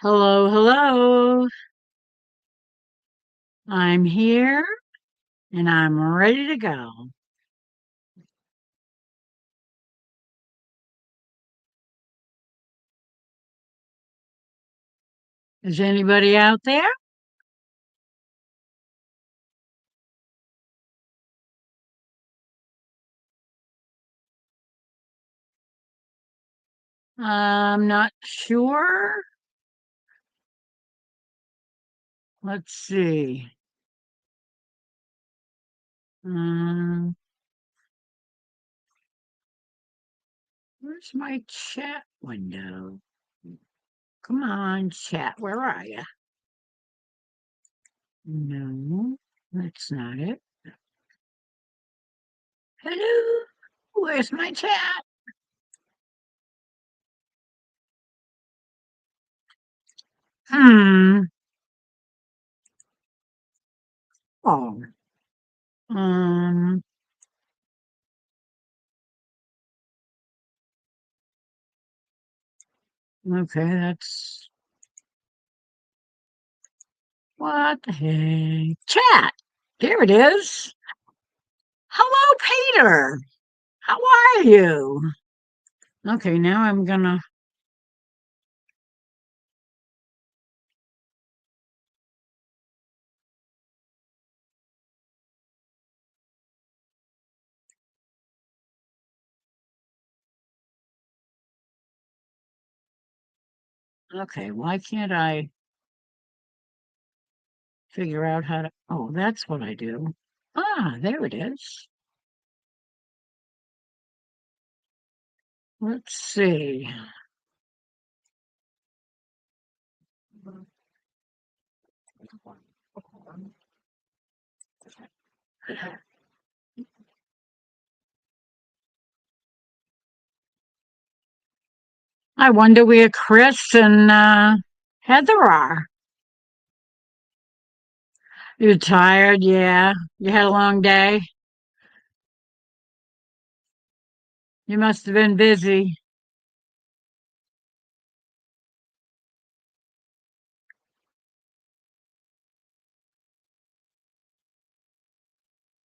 Hello, hello. I'm here and I'm ready to go. Is anybody out there? I'm not sure. Let's see. Um, where's my chat window? Come on, chat. Where are you? No, that's not it. Hello. Where's my chat? Hmm. Oh. Um. Okay, that's what the heck. Chat. Here it is. Hello, Peter. How are you? Okay, now I'm gonna. Okay, why can't I figure out how to? Oh, that's what I do. Ah, there it is. Let's see. I wonder where Chris and Heather are. You're tired, yeah. You had a long day. You must have been busy.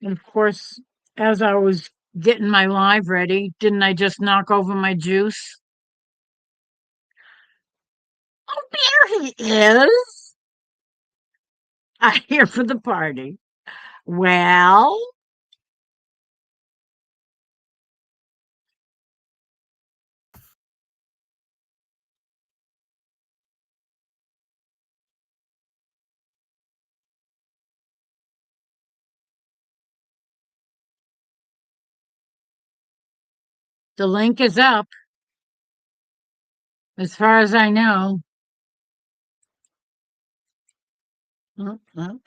And of course, as I was getting my live ready, didn't I just knock over my juice? Oh, there he is. I'm here for the party. Well, the link is up, as far as I know.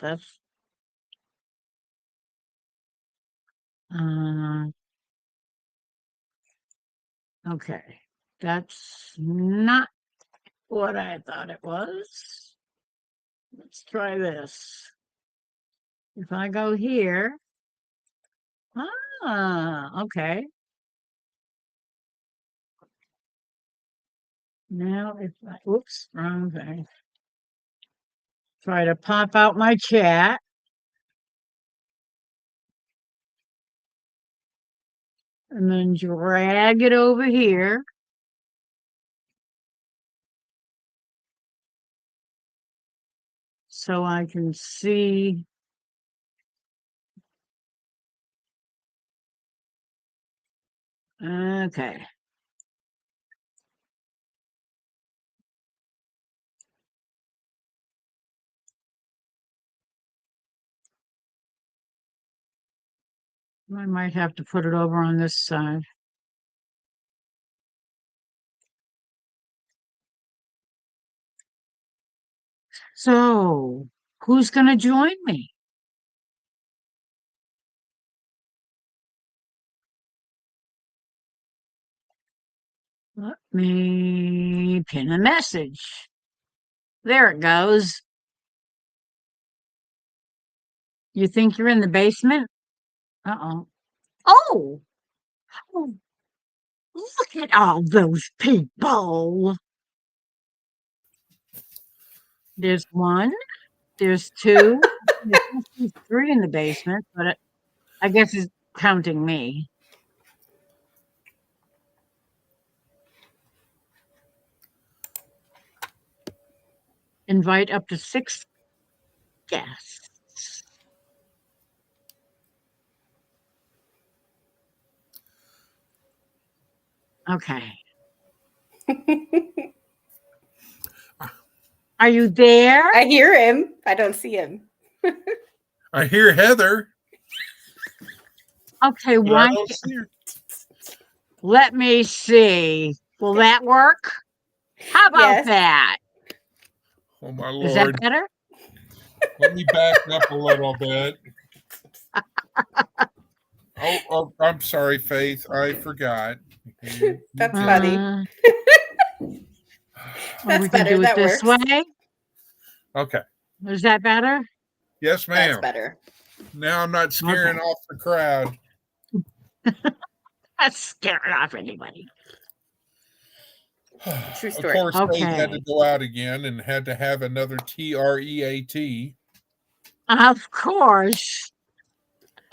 That's uh, okay. That's not what I thought it was. Let's try this. If I go here, okay. Now if I, whoops, wrong thing. Try to pop out my chat and then drag it over here so I can see. Okay. I might have to put it over on this side. So, who's going to join me? Let me pin a message. There it goes. You think you're in the basement? Uh-oh. Oh, oh, look at all those people. There's one. There's two. There's three in the basement, but I guess it's counting me. Invite up to 6 guests. Okay. Are you there? I hear him. I don't see him. I hear Heather, Okay, but I don't see her. let me see. Will that work? How about Yes. that? Oh my Is that Lord. better? Let me back up a little bit. Oh, I'm sorry, Faith. I forgot. That's funny. Or That's we can better. do it That this works. way. Okay. Is that better? Yes, That's ma'am. better. Now I'm not scaring off the crowd. That's scaring off anybody. True Of story. course, Faith had Okay. to go out again and had to have another TREAT. Of course.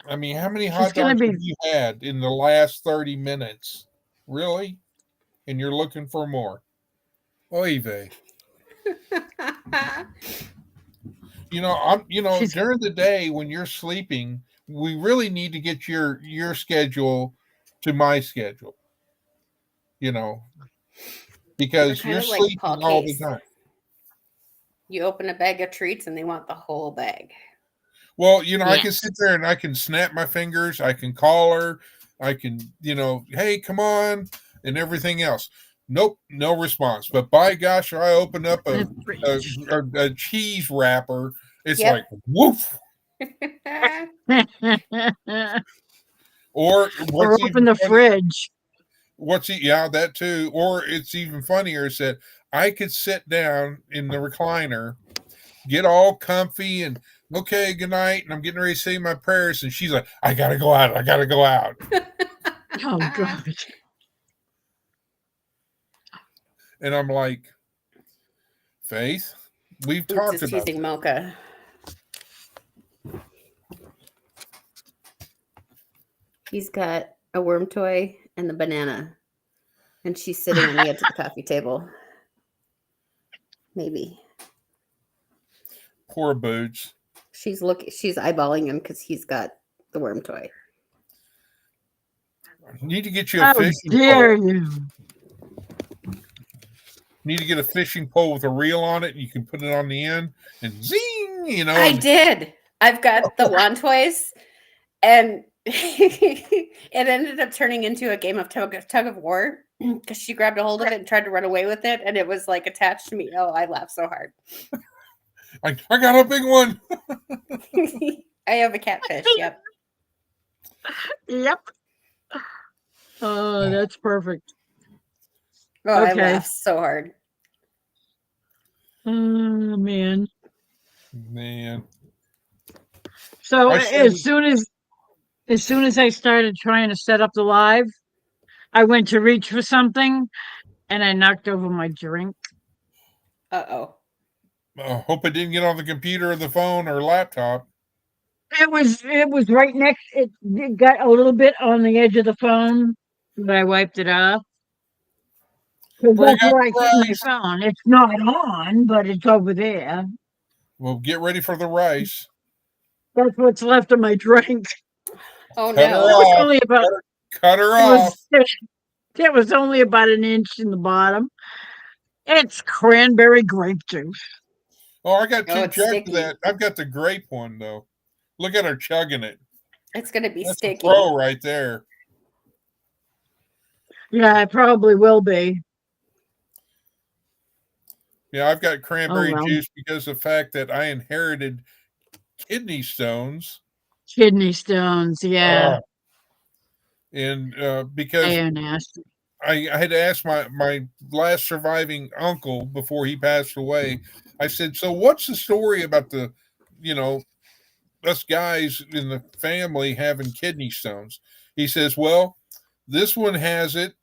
I mean, how many She's hot gonna dogs be have you had in the last 30 minutes? Really? And you're looking for more? Oy vey. she's During the day when you're sleeping, we really need to get your schedule to my schedule. You know, You're because kind you're of like Paul sleeping all the Case. time. You open a bag of treats and they want the whole bag. Well, I can yes. sit there and I can snap my fingers, I can call her, I can, hey, come on, and everything else. Nope, no response. But by gosh, I open up a The fridge. a cheese wrapper. It's Yep. like woof. Or Or what's open even the funny? fridge. Yeah, that too. Or it's even funnier is that I could sit down in the recliner, get all comfy, and okay, good night, and I'm getting ready to say my prayers, and she's like, I gotta go out. Oh God. And I'm like, Faith, we've Boots talked is about teasing this. Mocha. He's got a worm toy and the banana. And she's sitting on the edge of the coffee table. Maybe. Poor Boots. She's eyeballing him because he's got the worm toy. Need to get you a How fishing dare pole. you? Need to get a fishing pole with a reel on it, and you can put it on the end, and zing, I did. I've got the wand toys, and it ended up turning into a game of tug of war because she grabbed a hold of it and tried to run away with it, and it was like attached to me. Oh, I laughed so hard. I got a big one. I have a catfish. Yep. Yep. Oh, that's perfect. Oh, I Okay. laughed so hard. Oh man. Man. So I said, as soon as I started trying to set up the live, I went to reach for something and I knocked over my drink. Uh-oh. hope it didn't get on the computer or the phone or laptop. It was right next. It got a little bit on the edge of the phone, but I wiped it off. Because Bring that's out where I the keep my rice. phone. It's not on, but it's over there. Well, get ready for the rice. That's what's left of my drink. Oh Cut her no. It was off. only about. Cut her It off. was only about an inch in the bottom. It's cranberry grape juice. Oh, I got Oh, two it's jugs sticky. of that. I've got the grape one though. Look at her chugging it. It's gonna be That's sticky. a pro right there. Yeah, it probably will be. Yeah, I've got cranberry well. juice because of the fact that I inherited kidney stones. Kidney stones, yeah. And They because are nasty. I had asked my last surviving uncle before he passed away, I said, so what's the story about us guys in the family having kidney stones? He says, well, this one has it,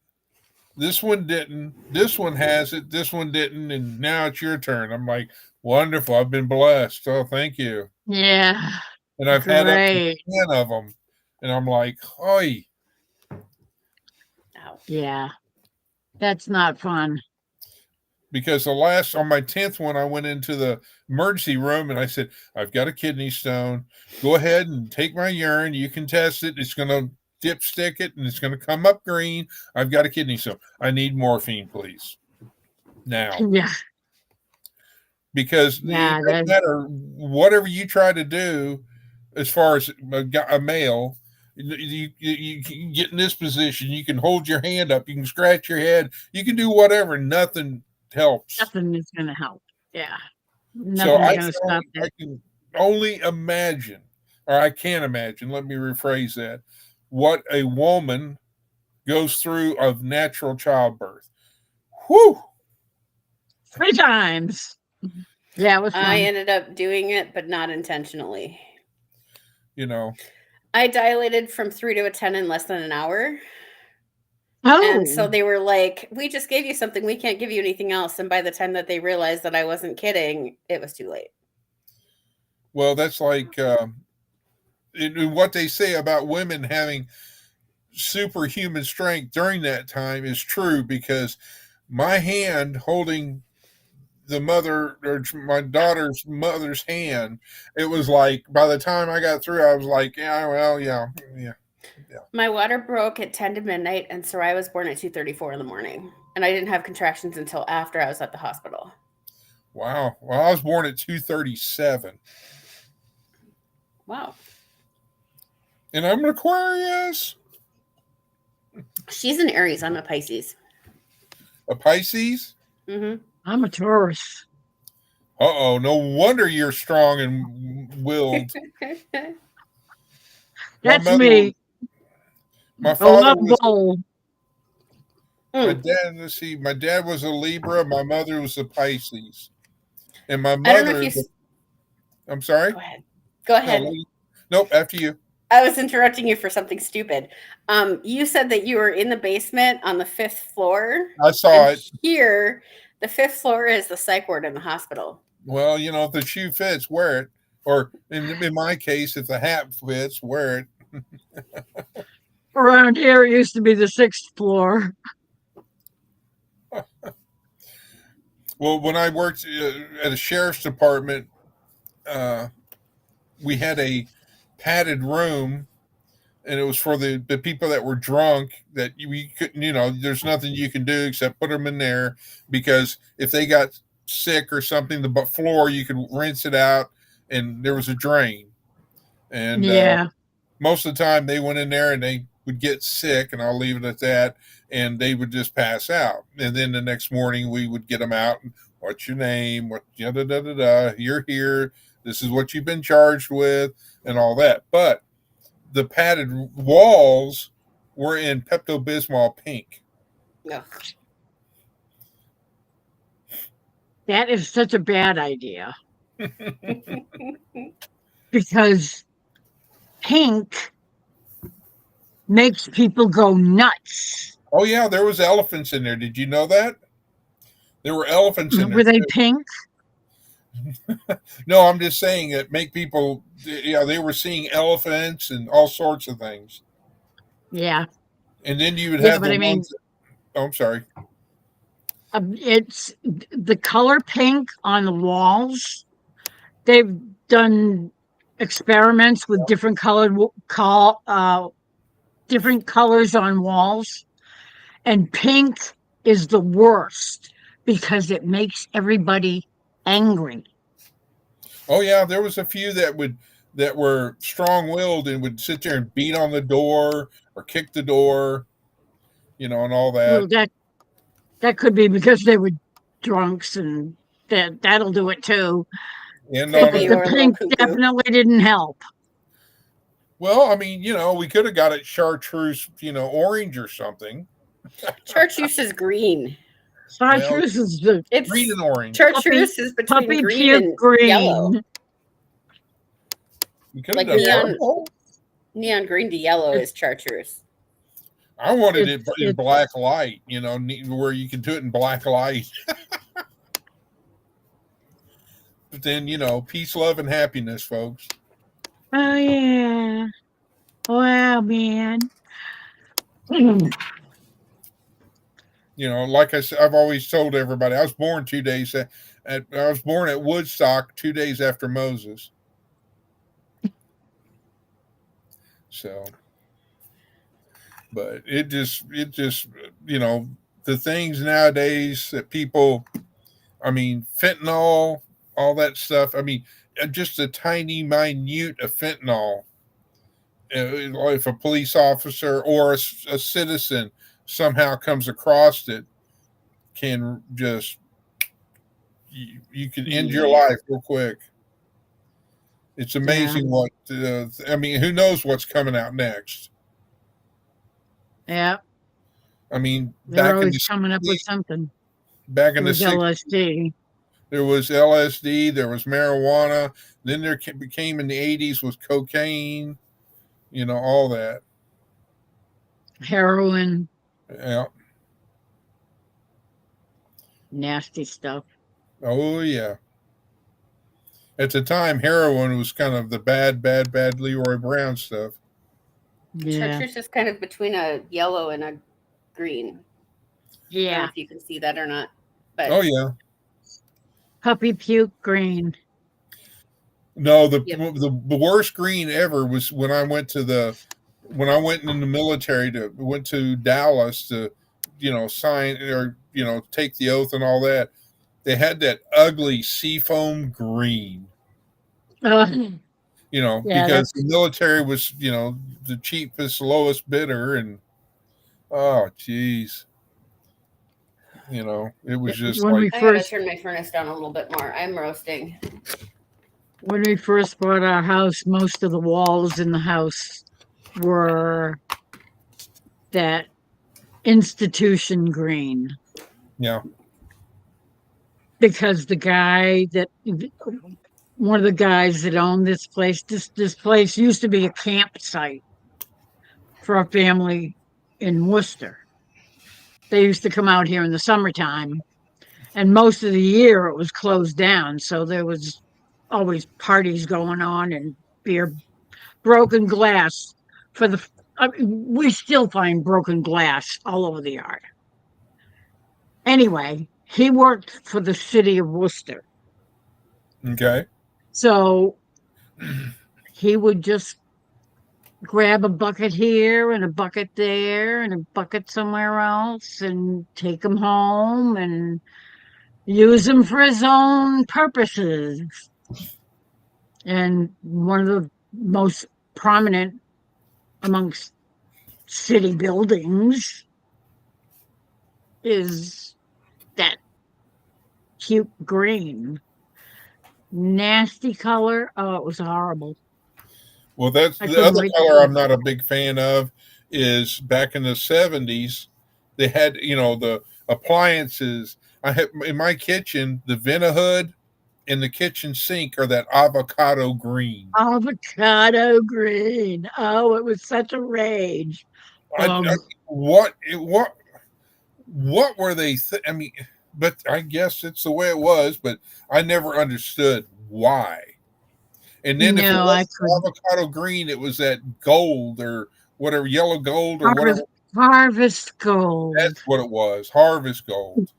This one didn't. This one has it. This one didn't. And now it's your turn. I'm like, wonderful. I've been blessed. Oh, thank you. Yeah. And I've had up to Great. 10 of them. And I'm like, oi. Ow. Yeah. That's not fun. Because on my 10th one, I went into the emergency room and I said, I've got a kidney stone. Go ahead and take my urine. You can test it. It's going to dipstick it and it's going to come up green. I've got a kidney stone. I need morphine, please. Now. Yeah. Because Yeah, it doesn't matter whatever you try to do as far as a male, you can get in this position. You can hold your hand up. You can scratch your head. You can do whatever. Nothing helps. Nothing is going to help. Yeah. So Nothing's going to stop I that. can only imagine, or I can't imagine, let me rephrase that, what a woman goes through of natural childbirth. Whew! 3 times. Yeah, it was fun. I ended up doing it, but not intentionally. You know, I dilated from 3 to a 10 in less than an hour. Oh, And so they were like, we just gave you something. We can't give you anything else. And by the time that they realized that I wasn't kidding, it was too late. well, that's like what they say about women having superhuman strength during that time is true, because my hand holding the mother or my daughter's mother's hand, it was like by the time I got through, I was like, yeah, well, yeah. My water broke at 10 to midnight, and Sarai was born at 2:34 in the morning. And I didn't have contractions until after I was at the hospital. Wow. Well, I was born at 2:37. Wow. And I'm an Aquarius. She's an Aries. I'm a Pisces. A Pisces? Mm-hmm. I'm a Taurus. Uh-oh. No wonder you're strong and willed. That's mother- me. My A father love was bowl. my dad. Let's see. My dad was a Libra. My mother was a Pisces. And my I don't know mother, if you. I'm sorry? Go ahead. Go ahead. No, nope, after you. I was interrupting you for something stupid. You said that you were in the basement on the 5th floor. I saw And it. here, the 5th floor is the psych ward in the hospital. Well, you know, if the shoe fits, wear it. Or in my case, if the hat fits, wear it. Around here, it used to be the 6th floor. Well, when I worked at a sheriff's department, we had a padded room, and it was for the people that were drunk, that you couldn't, you know, there's nothing you can do except put them in there, because if they got sick or something, the floor, you could rinse it out, and there was a drain. And Yeah. most of the time they went in there and they would get sick, and I'll leave it at that, and they would just pass out. And then the next morning we would get them out and, what's your name? What, da, da, da, da, you're here. This is what you've been charged with, and all that. But the padded walls were in Pepto-Bismol pink. Ugh. That is such a bad idea. Because pink makes people go nuts. Oh yeah, there was elephants in there. Did you know that? There were elephants in there. Were they too. pink? No, I'm just saying it make people, yeah, they were seeing elephants and all sorts of things. Yeah. And then you would Yeah, have but the I mean- ones that, I'm sorry. It's the color pink on the walls. They've done experiments with different different colors on walls, and pink is the worst because it makes everybody angry. Oh yeah, there was a few that were strong-willed and would sit there and beat on the door or kick the door, you know, and all that. Well, that could be because they were drunks, and that'll do it too. And Could on be. a- The Or a little pink cuckoo. definitely didn't help. well, I mean, you know, we could have got it chartreuse, you know, orange or something. Chartreuse is green. Chartreuse is the It's Green and orange. chartreuse is between puppy green puke and green. yellow. We could Like have done neon- purple. Neon green to yellow is chartreuse. I wanted it It's in it's black light, where you can do it in black light. But then, peace, love, and happiness, folks. oh yeah. Wow, man. Mm. Like I said, I've always told everybody I was born 2 days I was born at Woodstock 2 days after Moses. So, but it just, the things nowadays that people, I mean, fentanyl, all that stuff. I mean, just a tiny minute of fentanyl. If a police officer or a citizen somehow comes across it, can just you can end your Yeah. life real quick. It's Yeah. amazing what I mean. Who knows what's coming out next? Yeah. I mean, They're always coming up with something. back It in the was 60s, LSD. there was LSD, there was marijuana. Then there became in the 80s was cocaine. All that. Heroin, Yeah. nasty stuff. Oh yeah. At the time, heroin was kind of the bad, bad, bad Leroy Brown stuff. Yeah. Chartreuse is kind of between a yellow and a green. I don't know Yeah. if you can see that or not. But Oh yeah. Puppy puke green. No, the Yep. the worst green ever was when I went in the military went to Dallas to, sign or take the oath and all that. They had that ugly seafoam green. Yeah, Because the that's military was, the cheapest, lowest bidder, and oh, geez, it was just when like, we I gotta first turn my furnace down a little bit more. I'm roasting. when we first bought our house, most of the walls in the house were that institution green yeah, because one of the guys that owned this place used to be a campsite for a family in Worcester. They used to come out here in the summertime, and most of the year it was closed down. So there was always parties going on and beer, broken glass for the. I mean, we still find broken glass all over the yard. Anyway, he worked for the city of Worcester, okay, so he would just grab a bucket here and a bucket there and a bucket somewhere else and take them home and use them for his own purposes. And one of the most prominent amongst city buildings is that cute green. Nasty color. Oh, it was horrible. well, that's I the couldn't other wait color to I'm not a big fan of. Is back in the 70s, they had the appliances. I have in my kitchen the Vinahood and the kitchen sink are that avocado green. avocado green. Oh, it was such a rage. I Um, what were they? I mean, but I guess it's the way it was. But I never understood why. And then if it no, I wasn't couldn't. avocado green, it was that gold or whatever, yellow gold or whatever. Harvest gold. That's what it was. Harvest gold.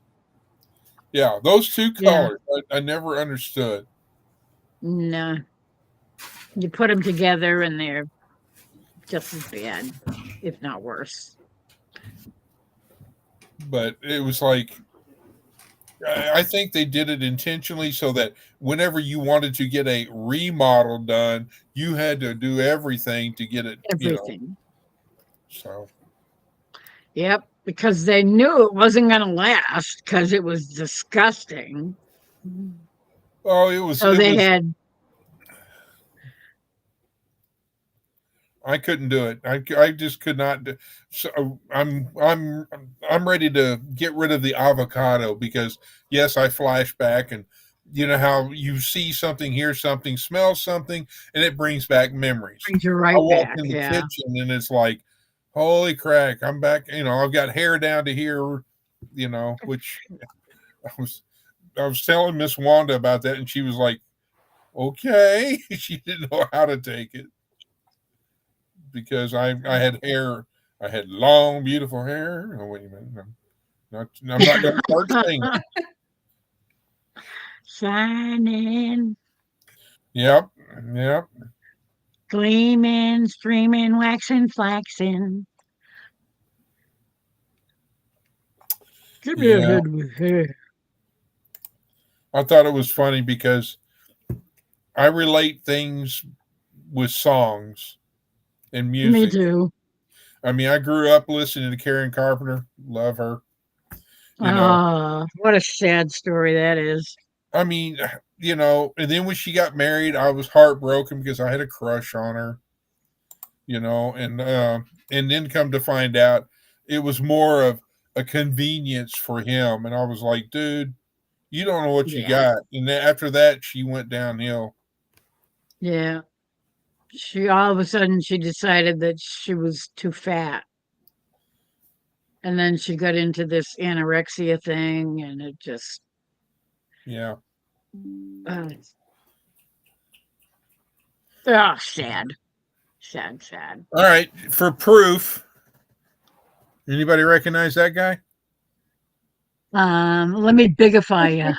Yeah, those two Yeah, colors I never understood. no. You put them together and they're just as bad, if not worse. But it was like I think they did it intentionally so that whenever you wanted to get a remodel done, you had to do everything to get it, Everything. So Yep, because they knew it wasn't going to last because it was disgusting. oh, it was So it they was had, I couldn't do it. I just could not do, so I'm ready to get rid of the avocado because yes, I flash back and you know how you see something, hear something, smell something, and it brings back memories. brings you I right walk back. in the Yeah. kitchen and it's like, holy crack, I'm back. I've got hair down to here, which I was telling Miss Wanda about that, and she was like, okay. She didn't know how to take it because I had hair. I had long, beautiful hair. Oh, wait a minute. I'm not going to start singing. Shining, Yep. gleaming, streaming, waxing, flaxing. Give me a Yeah. head with hair. I thought it was funny because I relate things with songs and Me music. too. I mean, I grew up listening to Karen Carpenter. Love her. You know, What a sad story that is. I mean, and then when she got married, I was heartbroken because I had a crush on her. And then come to find out, it was more of a convenience for him, and I was like, dude, you don't know what you Yeah. got. And then after that, she went downhill. Yeah. She all of a sudden she decided that she was too fat. And then she got into this anorexia thing and it just Yeah. uh, sad. Sad. All right. For proof, anybody recognize that guy? Let me bigify you.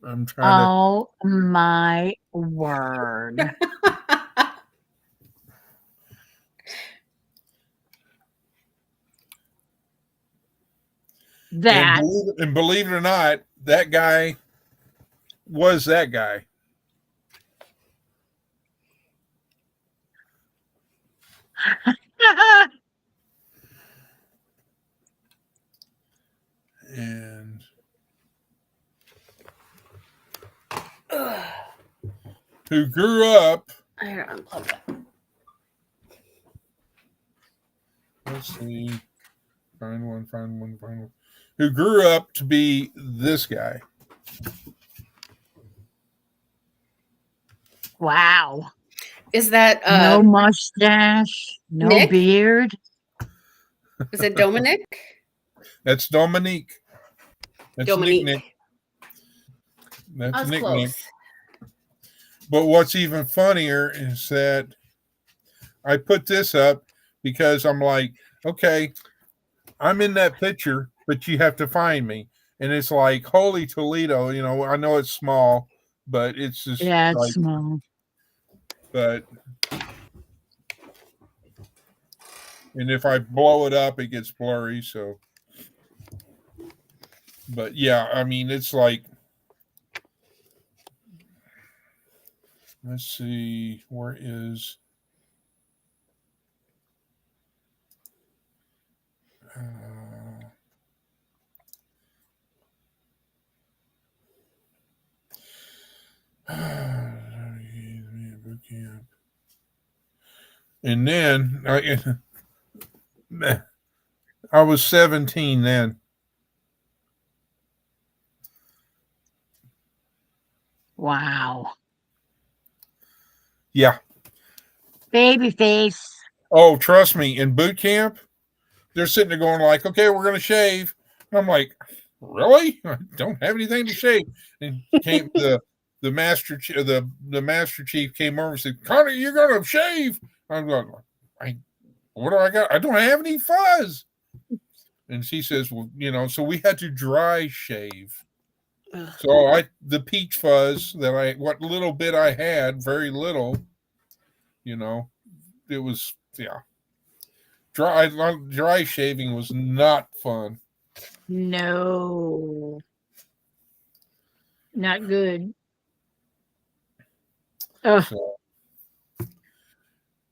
I'm trying to. Oh my word. That And believe it or not, that guy was that guy. And who grew up. Here, unplug that. Let's see. Find one. Who grew up to be this guy. wow. Is that No mustache, no Nick? beard. Is it Dominic? That's Dominique. That's Dominique. Nick. I That's was Nick. close. But what's even funnier is that I put this up because I'm like, okay, I'm in that picture, but you have to find me. And it's like, holy Toledo, I know it's small, but it's just Yeah, it's like, small. but and if I blow it up, it gets blurry. So, but yeah, I mean, it's like, let's see, where is and then I was 17 then. Wow. Yeah. Baby face. Oh, trust me, in boot camp, they're sitting there going like, okay, we're going to shave. And I'm like, really? I don't have anything to shave. And came the master the master chief came over and said, Connor, you're going to shave. I'm going, what do I got? I don't have any fuzz. And she says, well, so we had to dry shave. Ugh. So the peach fuzz that what little bit I had, very little, it was, yeah. Dry shaving was not fun. No. Not good. So,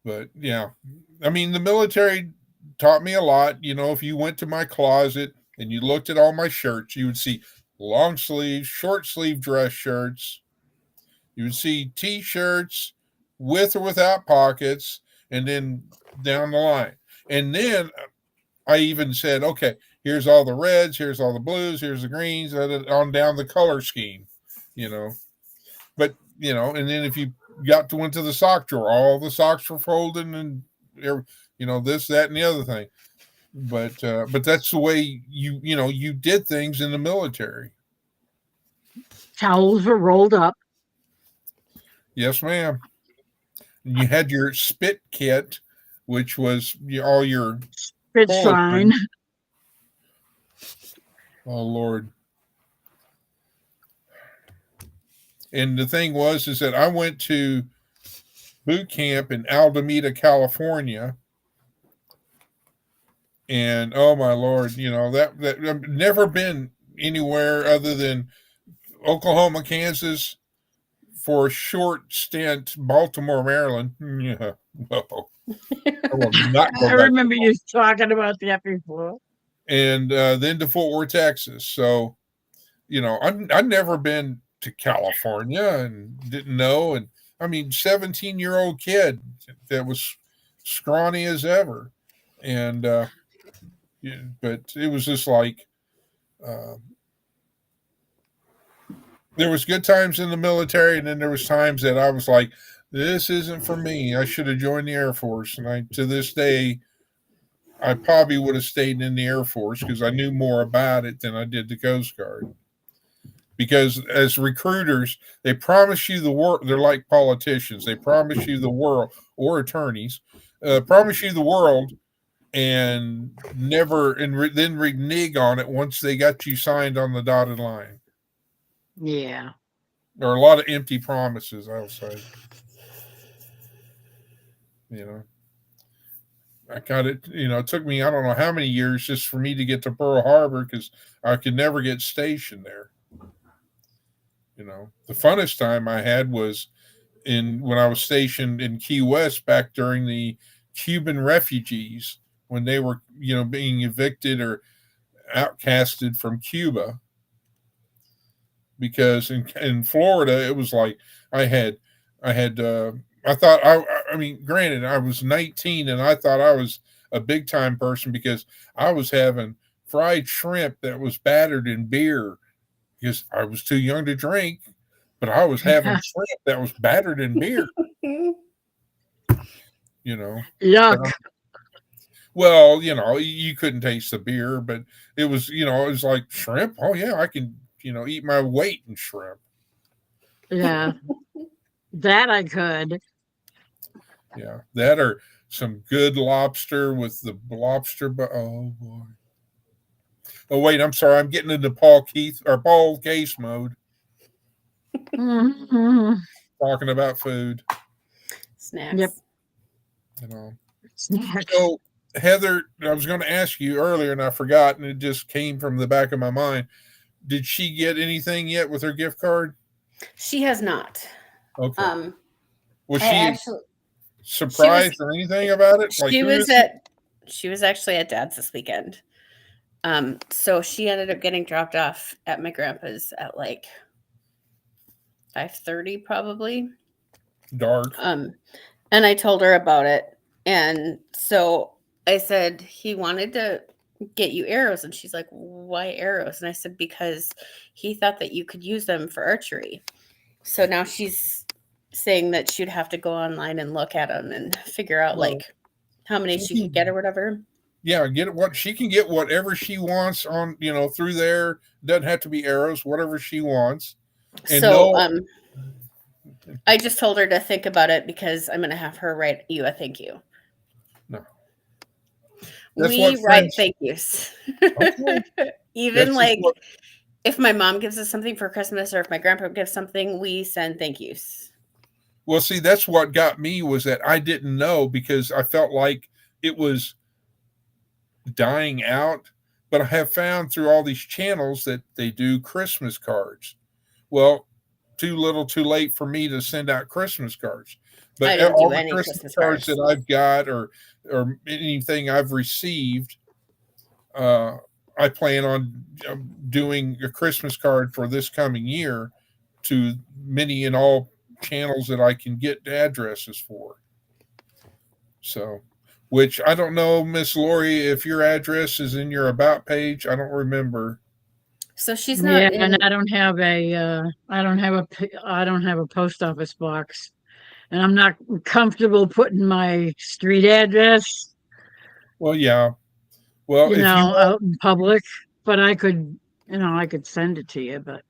but yeah, I mean, the military taught me a lot. If you went to my closet and you looked at all my shirts, you would see long sleeve, short sleeve dress shirts. You would see t-shirts with or without pockets, and then down the line. And then I even said, okay, here's all the reds, here's all the blues, here's the greens, on down the color scheme, But, and then if you went to the sock drawer. All the socks were folded, and this, that, and the other thing. But that's the way you did things in the military. Towels were rolled up. Yes, ma'am. And you had your spit kit, which was all your Spit toiletries. shrine. Oh Lord. And the thing is that I went to boot camp in Alameda, California. And oh my Lord, that I've never been anywhere other than Oklahoma, Kansas, for a short stint, Baltimore, Maryland. Yeah, no. I will not go I back. remember you talking about that before. And then to Fort Worth, Texas. So, I've never been to California and didn't know. And I mean, 17-year-old kid that was scrawny as ever. And, but it was just like, there was good times in the military, and then there was times that I was like, this isn't for me. I should have joined the Air Force. And to this day, I probably would have stayed in the Air Force because I knew more about it than I did the Coast Guard. Because as recruiters, they promise you the world. They're like politicians. They promise you the world, or attorneys, promise you the world, and then renege on it once they got you signed on the dotted line. Yeah. There are a lot of empty promises, I'll say. I got it. It took me, I don't know how many years just for me to get to Pearl Harbor because I could never get stationed there. The funnest time I had was when I was stationed in Key West back during the Cuban refugees, when they were, being evicted or outcasted from Cuba. Because in Florida, it was like I thought I mean, granted, I was 19 and I thought I was a big time person because I was having fried shrimp that was battered in beer because I was too young to drink, but I was having shrimp that was battered in beer. Yuck. Well, you couldn't taste the beer, but it was, it was like shrimp. Oh yeah, I can, eat my weight in shrimp. Yeah. That I could. Yeah, that or some good lobster with the lobster. Oh boy. Oh wait, I'm sorry. I'm getting into Paul Case mode. Mm-hmm. Talking about food. Snacks. Yep. Snacks. So Heather, I was going to ask you earlier and I forgot, and it just came from the back of my mind. Did she get anything yet with her gift card? She has not. Okay. Was she surprised or anything about it? She was actually at Dad's this weekend. So she ended up getting dropped off at my grandpa's at like 5:30 probably. Dark. And I told her about it. And so I said he wanted to get you arrows, and she's like, why arrows? And I said, because he thought that you could use them for archery. So now she's saying that she'd have to go online and look at them and figure out like how many she could get or whatever. Yeah, she can get whatever she wants on, through there. Doesn't have to be arrows, whatever she wants. And I just told her to think about it because I'm going to have her write you a thank you. No. We write thank yous. Okay. Even if my mom gives us something for Christmas or if my grandpa gives something, we send thank yous. Well, see, that's what got me was that I didn't know because I felt like it was dying out. But I have found through all these channels that they do Christmas cards. Well, too little, too late for me to send out Christmas cards. But I don't all do the any Christmas cards that I've got or anything I've received, I plan on doing a Christmas card for this coming year to many and all channels that I can get addresses for. So, which I don't know, Miss Lori, if your address is in your about page. I don't remember. So she's not. And I don't have a post office box. and I'm not comfortable putting my street address, Well, yeah. Well, if you want, out in public. But I could, I could send it to you. But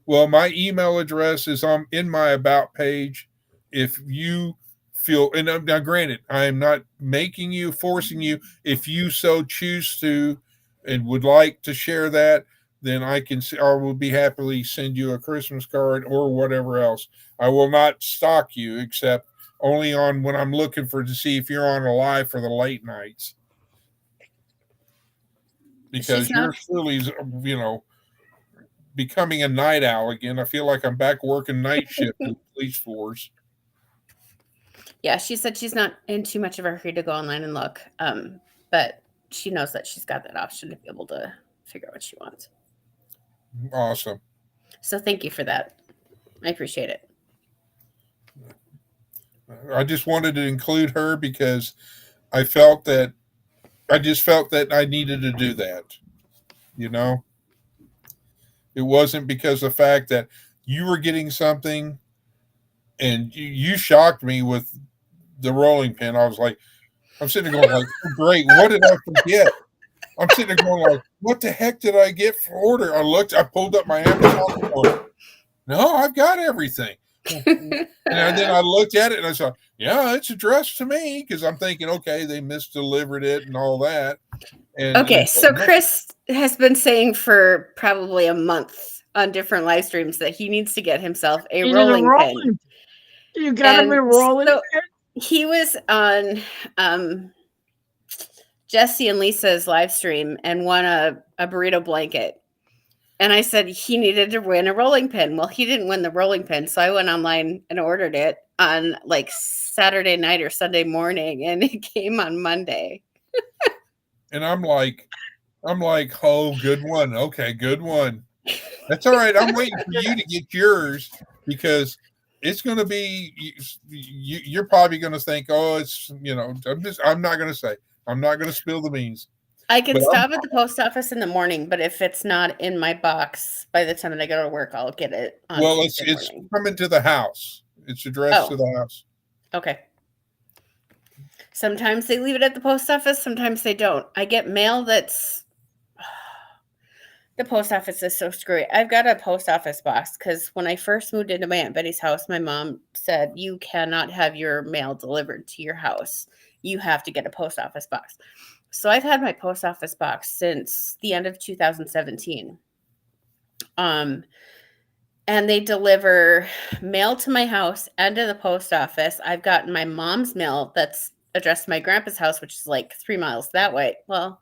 well, my email address is on in my about page. If you feel, and now granted, I am not making you, forcing you. If you so choose to, and would like to share that, then I will be happily send you a Christmas card or whatever else. I will not stalk you except only on when I'm looking for to see if you're on a live for the late nights. Because She's you're not. surely, becoming a night owl again. I feel like I'm back working night shift in the police force. Yeah, she said she's not in too much of a hurry to go online and look. But she knows that she's got that option to be able to figure out what she wants. Awesome. So thank you for that. I appreciate it. I just wanted to include her because I felt that I just felt that I needed to do that. You know, it wasn't because of the fact that you were getting something and you shocked me with the rolling pin. I was like, I'm sitting there going like, oh, great. What did I forget? I'm sitting there going like, what the heck did I get for order? I pulled up my Amazon order. No, I've got everything. And then I looked at it and I saw, yeah, it's addressed to me because I'm thinking, okay, they misdelivered it and all that. And Okay, so Chris has been saying for probably a month on different live streams that he needs to get himself a rolling pin. You got him a rolling so pin? He was on Jesse and Lisa's live stream and won a burrito blanket. And I said he needed to win a rolling pin. Well, he didn't win the rolling pin. So I went online and ordered it on like Saturday night or Sunday morning. And it came on Monday. And I'm like, oh, good one. Okay, good one. That's all right. I'm waiting for you to get yours because it's going to be, you're probably going to think, oh, it's, I'm not going to say, I'm not going to spill the beans. I can stop at the post office in the morning, but if it's not in my box by the time that I go to work, I'll get it. Well, it's coming to the house. It's addressed to the house. Okay. Sometimes they leave it at the post office. Sometimes they don't. I get mail that's the post office is so screwy. I've got a post office box because when I first moved into my Aunt Betty's house, my mom said, you cannot have your mail delivered to your house. You have to get a post office box. So I've had my post office box since the end of 2017. And they deliver mail to my house and to the post office. I've gotten my mom's mail that's addressed to my grandpa's house, which is like 3 miles that way. Well,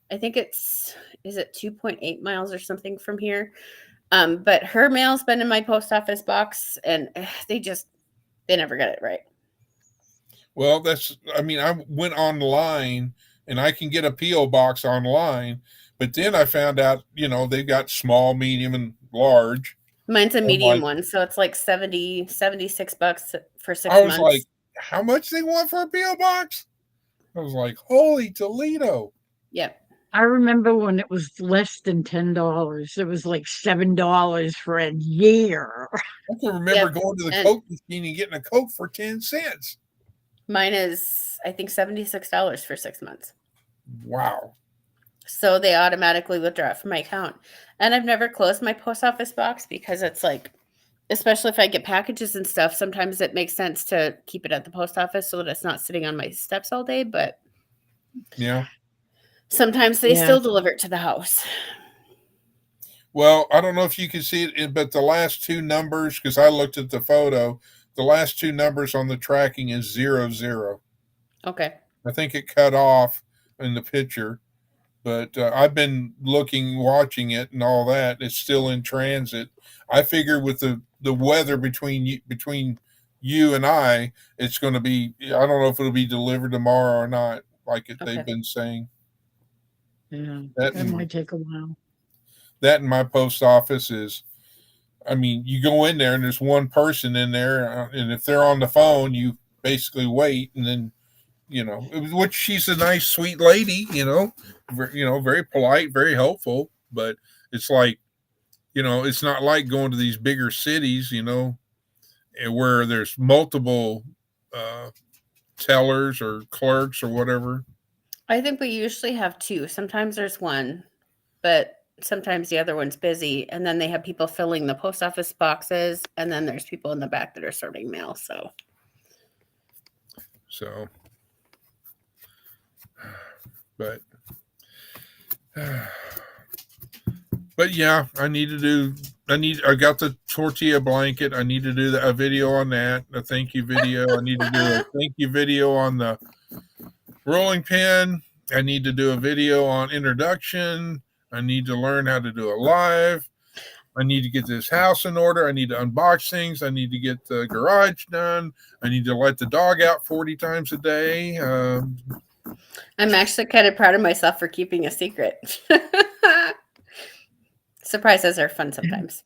I think is it 2.8 miles or something from here? But her mail's been in my post office box and they never get it right. Well, I went online and I can get a P.O. box online, but then I found out, they've got small, medium, and large. Mine's a medium one, so it's like $76 for 6 months. I was like, how much they want for a P.O. box? I was like, holy Toledo. Yep. I remember when it was less than $10. It was like $7 for a year. I can remember going to the Coke machine and getting a Coke for 10 cents. Mine is, I think, $76 for 6 months. Wow. So they automatically withdraw it from my account. And I've never closed my post office box because it's like, especially if I get packages and stuff, sometimes it makes sense to keep it at the post office so that it's not sitting on my steps all day. But yeah, sometimes they still deliver it to the house. Well, I don't know if you can see it, but the last two numbers, because I looked at the photo, the last two numbers on the tracking is 00. Okay. I think it cut off in the picture, but I've been watching it and all that. It's still in transit. I figure with the weather between you and I, it's going to be, I don't know if it'll be delivered tomorrow or not, they've been saying. Yeah, that might take a while. That in my post office is, you go in there and there's one person in there, and if they're on the phone, you basically wait, and then, which she's a nice, sweet lady, very polite, very helpful, but it's like, it's not like going to these bigger cities, where there's multiple tellers or clerks or whatever? I think we usually have two. Sometimes there's one, but sometimes the other one's busy. And then they have people filling the post office boxes. And then there's people in the back that are sorting mail. So, but yeah, I got the tortilla blanket. I need to do a video on that, a thank you video. I need to do a thank you video on the rolling pin. I need to do a video on introduction. I need to learn how to do a live. I need to get this house in order. I need to unbox things. I need to get the garage done. I need to let the dog out 40 times a day. I'm actually kind of proud of myself for keeping a secret. Surprises are fun sometimes.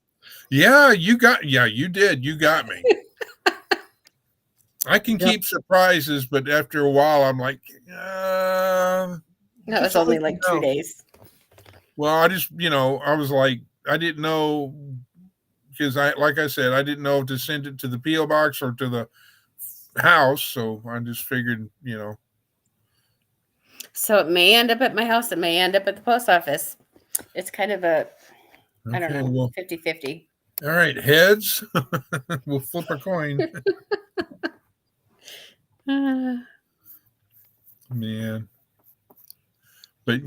Yeah, you did. You got me. I can keep surprises, but after a while, I'm like, that was only like 2 days. Well, I just, I was like, I didn't know, because like I said, I didn't know if to send it to the P.O. box or to the house. So I just figured, So it may end up at my house. It may end up at the post office. It's kind of a, I don't know, 50-50. All right, heads. We'll flip a coin. Man. But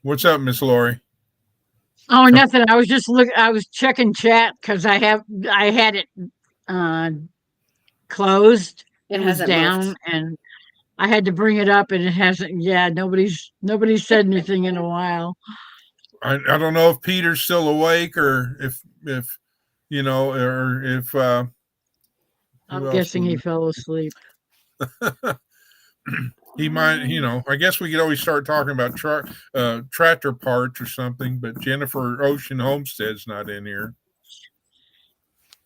what's up, Miss Lori? Oh, nothing. I was just I was checking chat because I had it closed. It was down moved. And I had to bring it up and it hasn't. Yeah, nobody's said anything in a while. I don't know if Peter's still awake or if I'm guessing he fell asleep. He might, I guess we could always start talking about tractor parts or something, but Jennifer Ocean Homestead's not in here.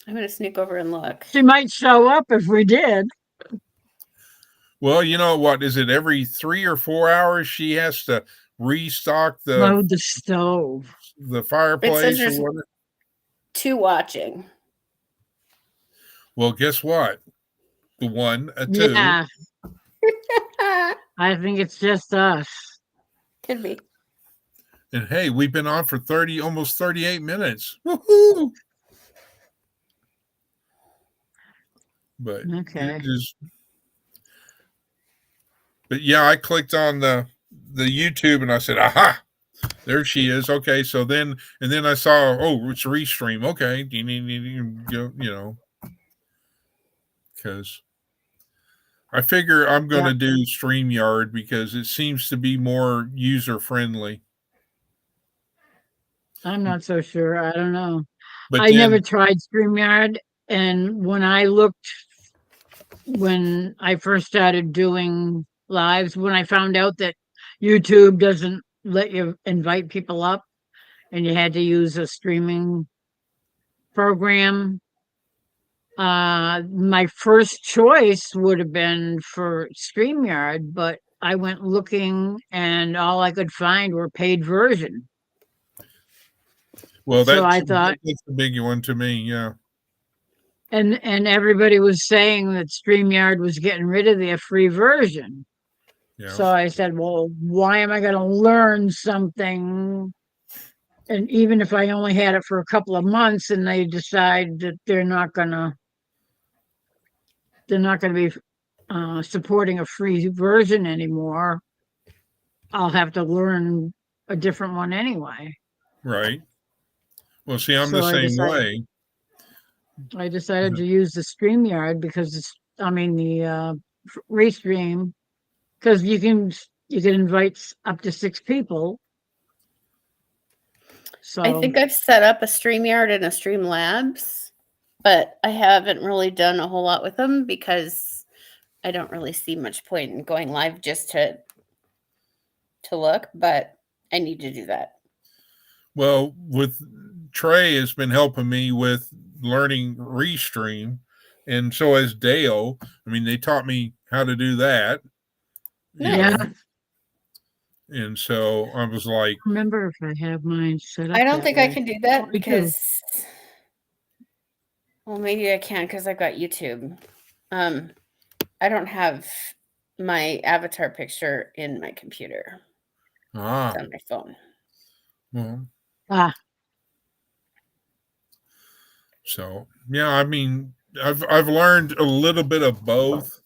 I'm going to sneak over and look. She might show up if we did. Well, you know what? Is it every 3 or 4 hours she has to restock load the stove, the fireplace or whatever? 2 watching. Well, guess what? The 1, a 2. Yeah. I think it's just us. Could be. And hey, we've been on for almost 38 minutes. Woohoo! But okay. But yeah, I clicked on the YouTube and I said, aha, there she is. Okay, so then I saw, oh, it's Restream. Okay, because I figure I'm going to do StreamYard because it seems to be more user friendly. I'm not so sure. I don't know. But I never tried StreamYard, and when I first started doing lives, when I found out that YouTube doesn't let you invite people up and you had to use a streaming program, my first choice would have been for StreamYard, but I went looking and all I could find were paid version. Well, I thought that's a big one to me, yeah. And everybody was saying that StreamYard was getting rid of their free version. Yeah. So I said, well, why am I going to learn something? And even if I only had it for a couple of months and they decide that they're not going to be supporting a free version anymore, I'll have to learn a different one anyway. Right. Well, see, I'm the same way. I decided to use the StreamYard because the Restream, because you can invite up to 6 people. So I think I've set up a StreamYard and a Streamlabs, but I haven't really done a whole lot with them because I don't really see much point in going live just to look, but I need to do that. Well, with Trey has been helping me with learning Restream, and so has Dale. I mean, they taught me how to do that. Yeah. And so I was like, remember if I have mine set up. I don't think I can do that because Well, maybe I can because I've got YouTube. I don't have my avatar picture in my computer. It's on my phone. Well, Ah, so yeah, I mean, I've learned a little bit of both,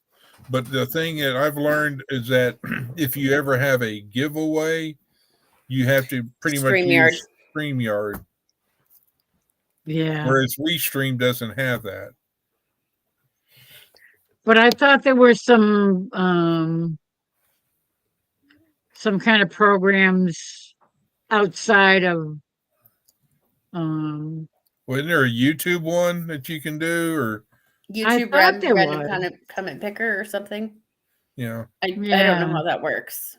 but the thing that I've learned is that if you ever have a giveaway, you have to pretty much StreamYard. use StreamYard, yeah. whereas WeStream doesn't have that. But I thought there were some kind of programs outside of um Well, isn't there a YouTube one that you can do, or YouTube thought there random was. comment picker or something. you know, I don't know Yeah. how that works.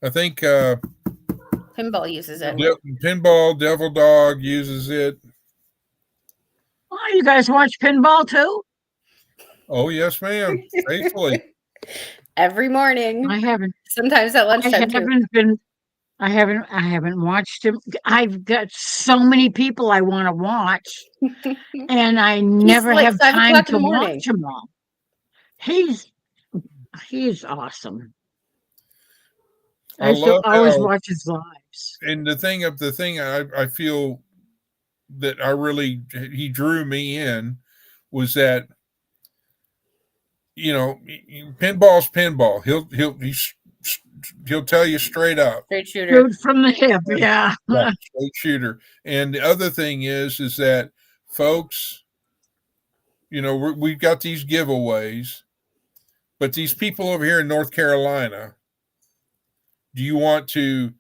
I think Pinball uses it. Pinball Devil Dog uses it. Oh, you guys watch pinball too? Oh yes, ma'am. Faithfully. Every morning. I haven't. Sometimes at I lunchtime too. haven't been. I haven't watched him. I've got so many people I want to watch, and I never like have 5 time o'clock in to the morning. watch them all. He's awesome. I used to love always how, watch his lives. and the thing I feel that he drew me in was that, you know, pinball's pinball. He'll tell you straight up. Straight shooter. Shoot from the hip, yeah. Yeah, straight shooter. And the other thing is that folks, you know, we've got these giveaways, but these people over here in North Carolina, do you want to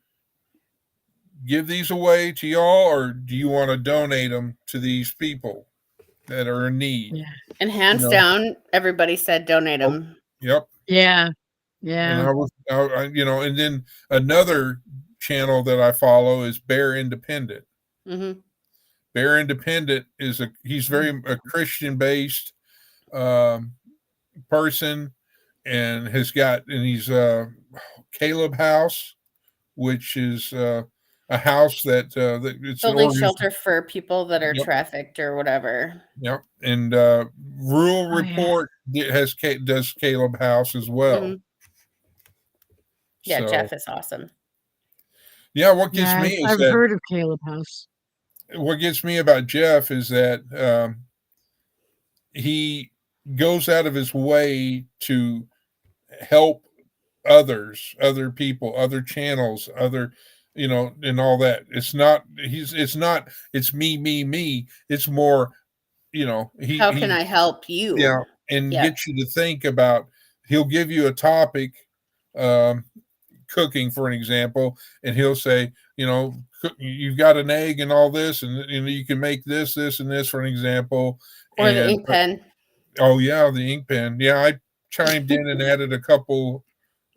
give these away to y'all, or do you want to donate them to these people that are in need? Yeah. And hands down, everybody said donate them. Yep. Yeah. And and then another channel that I follow is Bear Independent. Mm-hmm. Bear Independent he's very a Christian based person, and he's Caleb House, which is a house that it's building shelter for people that are Yep. trafficked or whatever. Yep. And Rural Report does Caleb House as well. Mm-hmm. Yeah, so, Jeff is awesome. Yeah, what gets me is I've heard of Caleb House. What gets me about Jeff is that he goes out of his way to help other people, other channels, and all that. It's not it's me. It's more, how can I help you? Yeah. And get you to think about, he'll give you a topic, cooking, for an example, and he'll say, you've got an egg and all this, and you can make this, and this, for an example. Or the ink pen. Oh yeah, the ink pen. Yeah, I chimed in and added a couple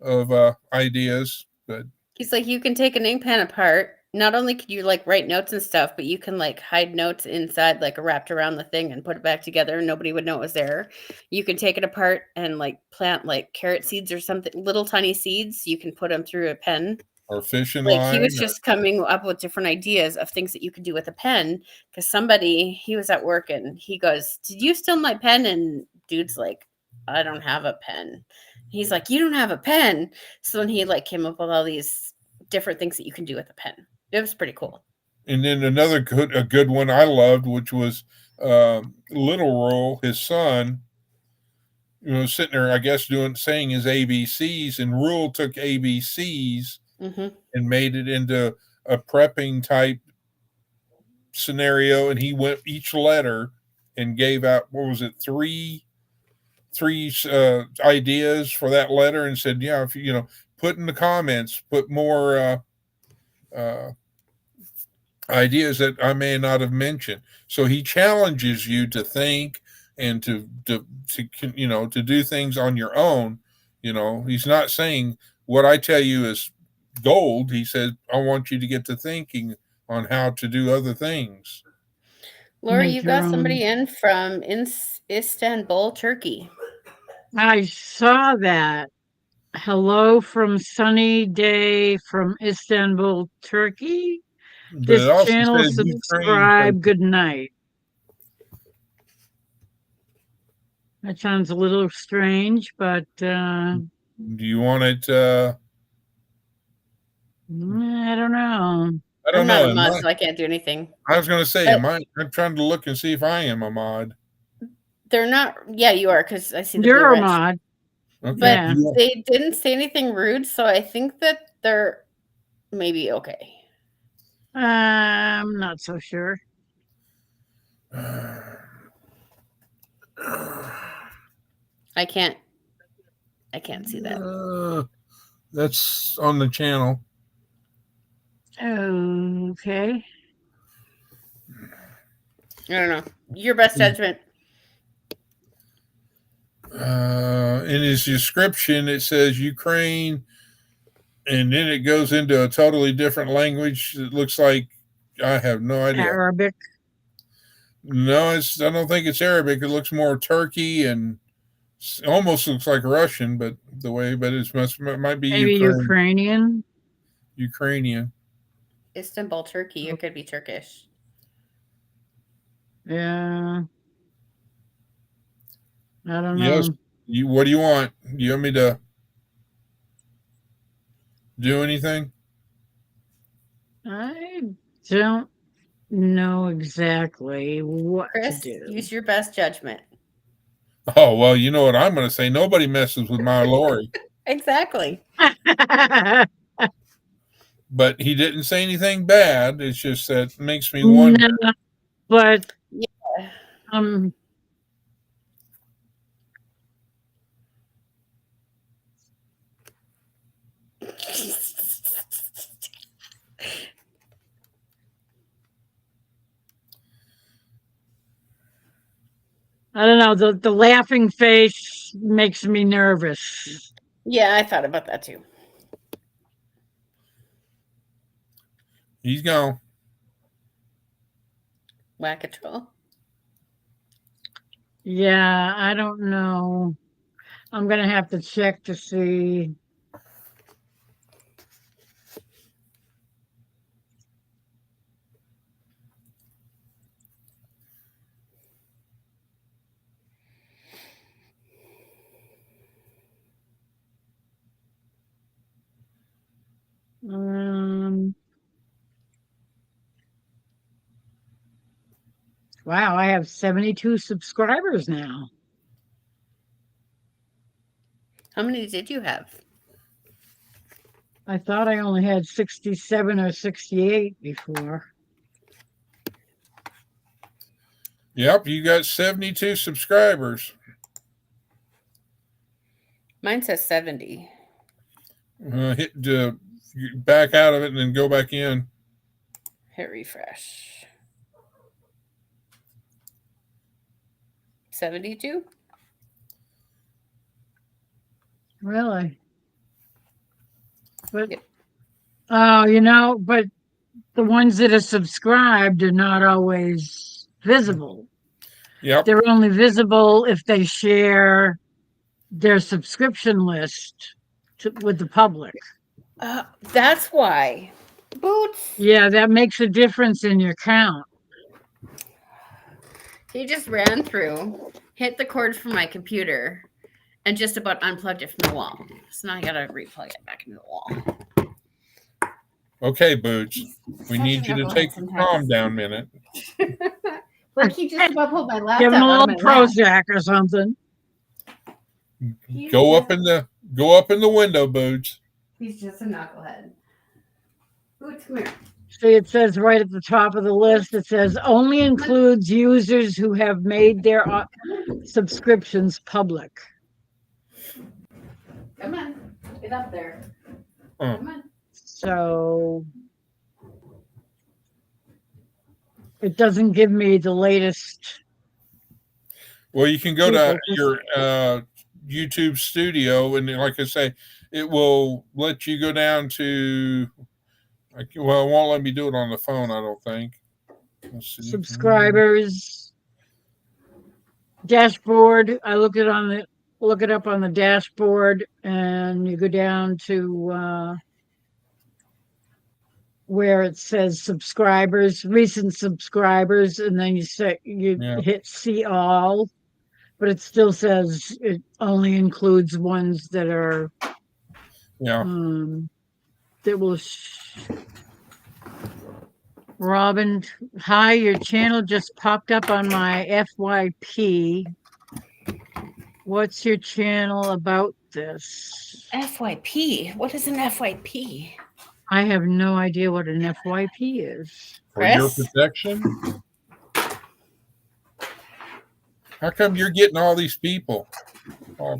of ideas, but he's like, you can take an ink pen apart. Not only can you like write notes and stuff, but you can like hide notes inside, like wrapped around the thing, and put it back together, and nobody would know it was there. You can take it apart and like plant like carrot seeds or something, little tiny seeds. You can put them through a pen. Or fishing line. He was just coming up with different ideas of things that you could do with a pen. Because he was at work and he goes, "Did you steal my pen?" And dude's like, "I don't have a pen." He's like, "You don't have a pen?" So then he like came up with all these different things that you can do with a pen. It was pretty cool. And then a good one I loved, which was Little Roll, his son, sitting there, I guess, saying his ABCs, and Rule took ABCs and made it into a prepping type scenario, and he went each letter and gave out, what was it, three ideas for that letter, and said, yeah, if you put in the comments, put more ideas that I may not have mentioned. So he challenges you to think and to do things on your own. He's not saying what I tell you is gold. He says, I want you to get to thinking on how to do other things. Laura, you got somebody in from Istanbul, Turkey. I saw that. Hello from sunny day from Istanbul, Turkey. This channel, subscribe. Good night. That sounds a little strange, but Do you want it? I don't know. I I'm don't not know. a mod, so I can't do anything. I was going to say, But- I'm trying to look and see if I am a mod. They're not. Yeah, you are, because I see the You're blue a red. mod. Okay. But Yeah. they didn't say anything rude, so I think that they're maybe okay. I'm not so sure. I can't see that. That's on the channel. Okay. I don't know. Your best judgment. In his description, it says Ukraine, and then it goes into a totally different language. It looks like I have no idea. Arabic. No, I don't think it's Arabic. It looks more Turkey and almost looks like Russian, but it might be Maybe Ukrainian. Ukrainian. Istanbul, Turkey. It could be Turkish. Yeah. I don't know. Yes. What do you want? Do you want me to do anything? I don't know exactly what Chris, to do. use your best judgment. Oh, well, you know what I'm going to say. Nobody messes with my Lori. Exactly. But he didn't say anything bad. It's just that makes me wonder. No, but Yeah. I don't know. The laughing face makes me nervous. Yeah, I thought about that too. He's gone. Whack-a-troll. Yeah, I don't know. I'm gonna have to check to see. Wow, I have 72 subscribers now. How many did you have? I thought I only had 67 or 68 before. Yep, you got 72 subscribers. Mine says 70. Hit back out of it and then go back in. Hit refresh. 72? Really? But Yep. oh, but the ones that are subscribed are not always visible. Yep. They're only visible if they share their subscription list with the public. That's why. Boots. Yeah, that makes a difference in your count. He just ran through, hit the cord from my computer, and just about unplugged it from the wall. So now I gotta replug it back into the wall. Okay, Boots. We need you to take a calm down minute. Like he just about pulled my laptop. Give them a out little of my lap. Prozac or something. Go up in the window, Boots. He's just a knucklehead. Boots, come here. See, it says right at the top of the list, it says only includes users who have made their subscriptions public. Come on. Get up there. Huh. Come on. So it doesn't give me the latest. Well, you can go to your YouTube studio, and like I say, it will let you go down to. Well, it won't let me do it on the phone, I don't think. Let's see. Subscribers, dashboard. I look it up on the dashboard, and you go down to where it says subscribers, recent subscribers, and then you Yeah. hit see all, but it still says it only includes ones that are Yeah. that will. Robin, hi, your channel just popped up on my FYP. What's your channel about this? FYP. What is an FYP? I have no idea what an FYP is. For your Chris? protection. How come you're getting all these people?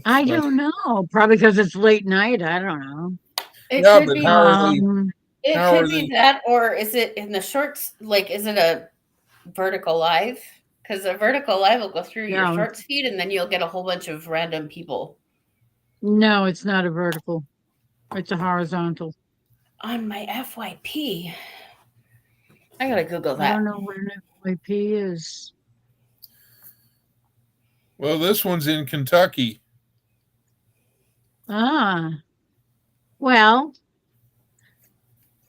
I don't know. Probably because it's late night. I don't know. It Yeah, could but be. how are they? It how could are be they- that, or is it in the shorts? Like, is it a vertical live? Because a vertical live will go through your No. shorts feed, and then you'll get a whole bunch of random people No, it's not a vertical. It's a horizontal. on my FYP. I gotta Google I that. don't know what an FYP is. Well, this one's in Kentucky. Ah. Well,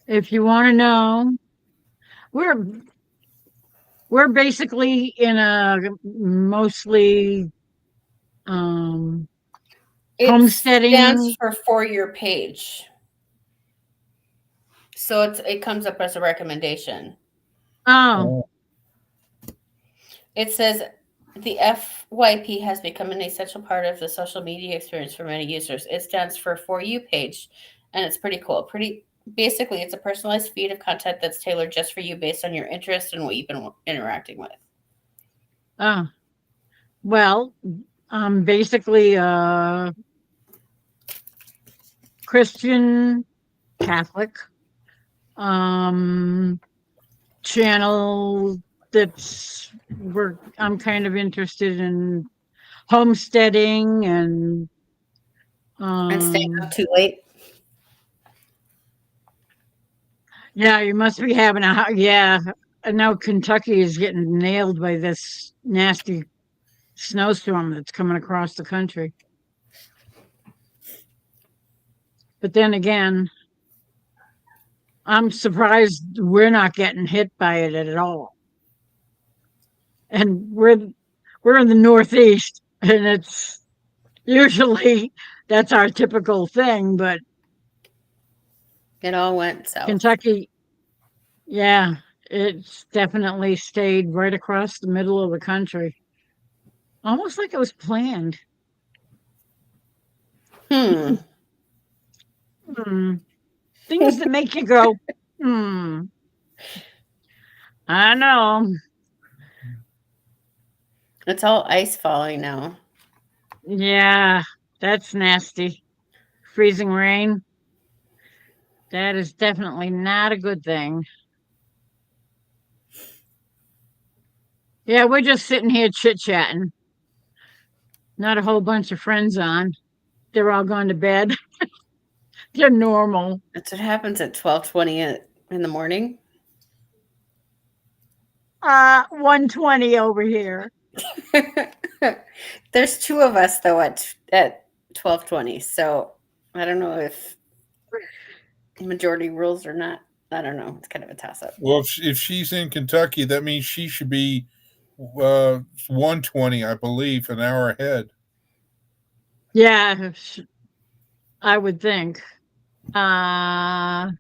if you want to know, we're basically in a mostly It homesteading. stands for your page, so it comes up as a recommendation. Oh, It says the FYP has become an essential part of the social media experience for many users. It stands for you page, and it's pretty cool. Basically, it's a personalized feed of content that's tailored just for you based on your interest and what you've been interacting with. oh. Well, I'm basically a Christian Catholic channel I'm kind of interested in homesteading and staying up too late. Yeah, you must be having yeah. I know Kentucky is getting nailed by this nasty snowstorm that's coming across the country. But then again, I'm surprised we're not getting hit by it at all. And we're in the Northeast, and it's usually that's our typical thing, but It all went south. Kentucky, yeah, it's definitely stayed right across the middle of the country. Almost like it was planned. Hmm. Things that make you go, I know. It's all ice falling now. Yeah, that's nasty. Freezing rain. That is definitely not a good thing. Yeah, we're just sitting here chit-chatting. Not a whole bunch of friends on. They're all gone to bed. They're normal. That's what happens at 12:20 in the morning. 1:20 over here. There's two of us though at 12:20, so I don't know if majority rules or not. I don't know. It's kind of a toss-up. Well, if she's in Kentucky, that means she should be 1:20, I believe, an hour ahead. Yeah, I would think. I'm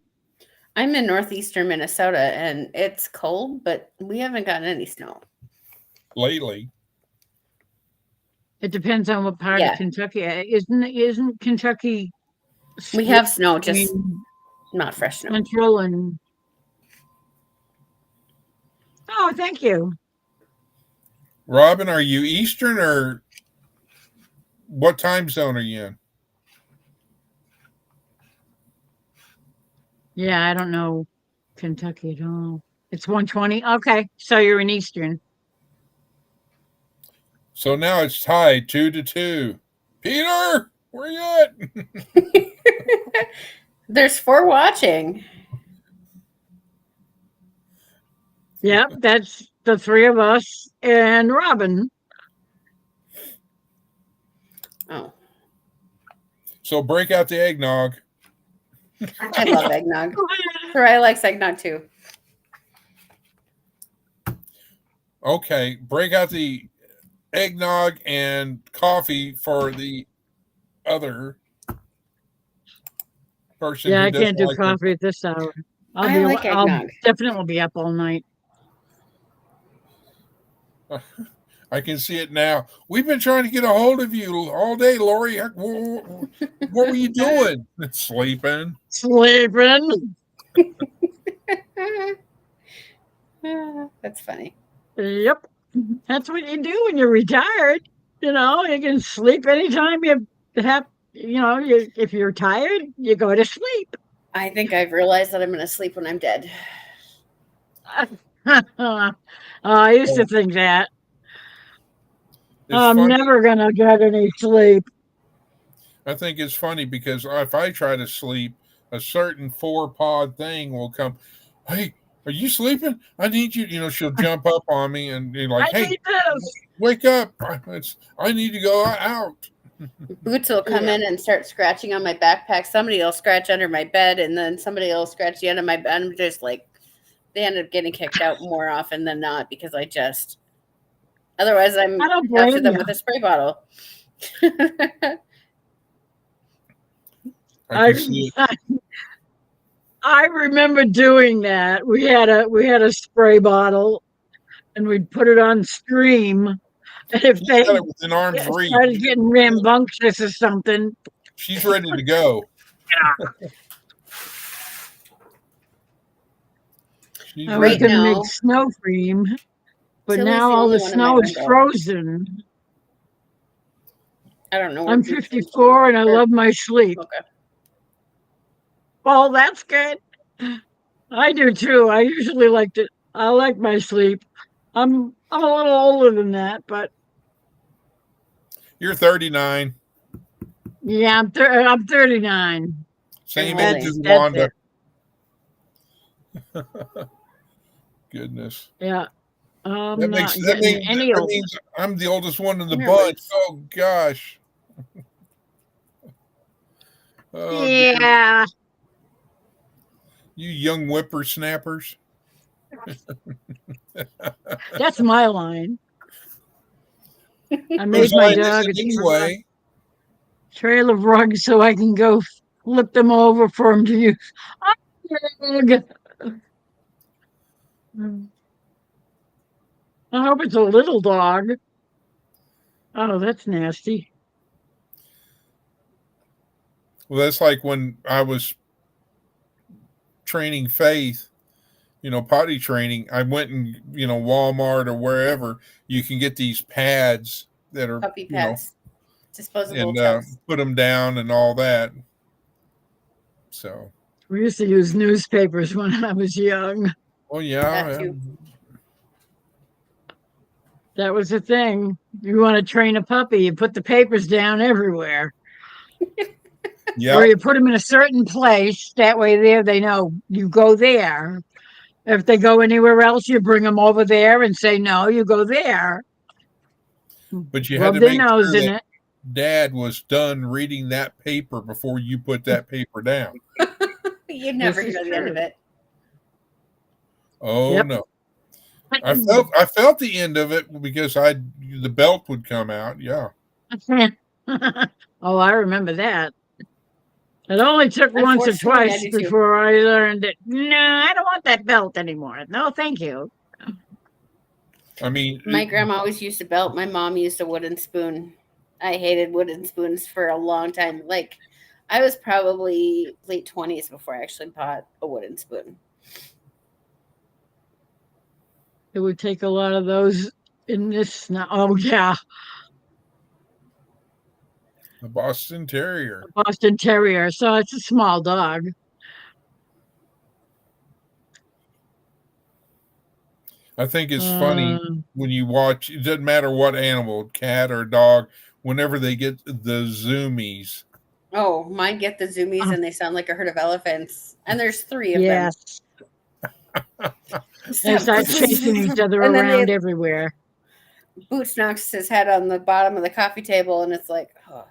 in northeastern Minnesota, and it's cold, but we haven't gotten any snow Lately. It depends on what part of Kentucky. Isn't Kentucky? We have snow, just not fresh snow. Central and. Oh, thank you. Robin, are you Eastern or what time zone are you in? Yeah, I don't know Kentucky at all. It's 1:20. Okay, so you're in Eastern. So now it's tied 2-2. Peter, where you at? There's 4 watching. Yep, that's the 3 of us and Robin. Oh. So break out the eggnog. I love eggnog. Ray likes eggnog too. Okay, break out the eggnog and coffee for the other person Yeah, who I doesn't can't do like their coffee at this hour. I like I'll eggnog. definitely be up all night. I can see it now. We've been trying to get a hold of you all day, Lori. What were you doing? Sleeping. Sleeping. That's funny. Yep. That's what you do when you're retired. You know, you can sleep anytime you have, if you're tired, you go to sleep. I think I've realized that I'm going to sleep when I'm dead. I used to think that. It's I'm funny. never going to get any sleep. I think it's funny because if I try to sleep, a certain 4-pod thing will come. Hey, are you sleeping? I need you. She'll jump up on me and be like, I "Hey, need this. wake up! I need to go out." Boots will come in and start scratching on my backpack. Somebody will scratch under my bed, and then somebody will scratch the end of my bed. I'm just like, they end up getting kicked out more often than not because otherwise I'm I don't after blame them you. with a spray bottle. I can see it. I remember doing that. We had a spray bottle, and we'd put it on stream. And if She's they got it within arm's reach. started getting rambunctious or something, She's ready to go. She's I was Right going to now- make snow cream, but Tilly's now the all only the one in my snow is window. frozen. I don't know. where I'm Boots is. 54 and I love my sleep. Okay. Well, that's good. I do too. I usually I like my sleep. I'm a little older than that, but You're 39. yeah, I'm 39. Same That's- age as that's Wanda. it. Goodness. Yeah. I'm That not getting any older. means I'm the oldest one in the Remember, bunch. it's- Oh gosh. Oh, dear. Yeah. You young whippersnappers. That's my line. I Whose made my line is dog it a anyway? trail of rugs so I can go flip them over for him to use. Ugh. I hope it's a little dog. Oh, that's nasty. Well, that's like when I was training Faith, potty training. I went and, Walmart or wherever you can get these pads that are, Puppy pads. Disposable and tubs. put them down and all that. So, We used to use newspapers when I was young. well, yeah. That too. That was the thing. You want to train a puppy, you put the papers down everywhere. Yeah. Or you put them in a certain place. That way there they know you go there. If they go anywhere else, you bring them over there and say, no, you go there. But you had Rub to their make nose sure in that it. Dad was done reading that paper before you put that paper down. You'd never This hear is the end of true. it. Oh Yep. no. I felt the end of it because the belt would come out. Yeah. Oh, I remember that. It only took once or Unfortunately, I twice do too. before I learned it. No, I don't want that belt anymore. No, thank you. I mean, My grandma always used a belt. My mom used a wooden spoon. I hated wooden spoons for a long time. Like, I was probably late 20s before I actually bought a wooden spoon. It would take a lot of those in this now. Oh, yeah. the Boston Terrier. Boston Terrier. So it's a small dog. I think it's funny Uh, when you watch. It doesn't matter what animal, cat or dog. Whenever they get the zoomies, Oh, mine get the zoomies and they sound like a herd of elephants. And there's 3 of yes. them. They start chasing each other And then around everywhere. Boots knocks his head on the bottom of the coffee table and it's like, oh.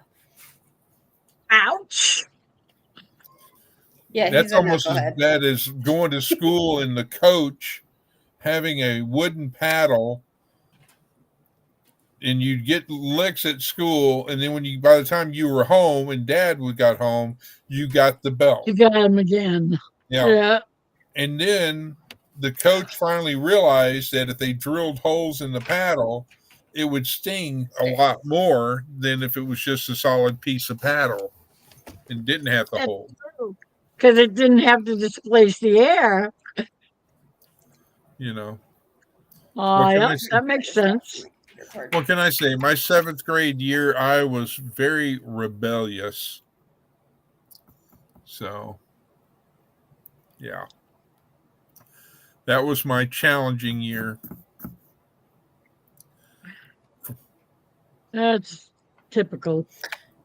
Ouch. Yeah, that's he's a almost as knucklehead. bad as going to school and the coach having a wooden paddle and you'd get licks at school, and then by the time you were home and Dad got home, you got the belt. You got him again. Yeah. Yeah. And then the coach finally realized that if they drilled holes in the paddle, it would sting a lot more than if it was just a solid piece of paddle and didn't have the hole. Because it didn't have to displace the air. You know. Oh, yeah, that makes sense. What can I say? My 7th grade year, I was very rebellious. So, yeah. That was my challenging year. That's typical.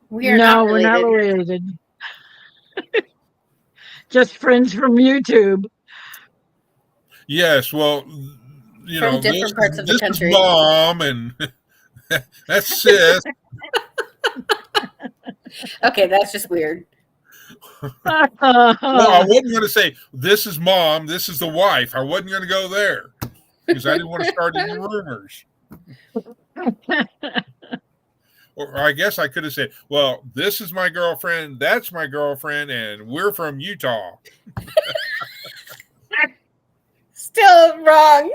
We're not related. Just friends from YouTube. Yes, well, you From know, different parts of the country. Is Mom, and that's Sis. Okay, that's just weird. Well, I wasn't going to say this is Mom, this is the wife. I wasn't going to go there because I didn't want to start any rumors. Or I guess I could have said, well, this is my girlfriend, that's my girlfriend, and we're from Utah. Still wrong.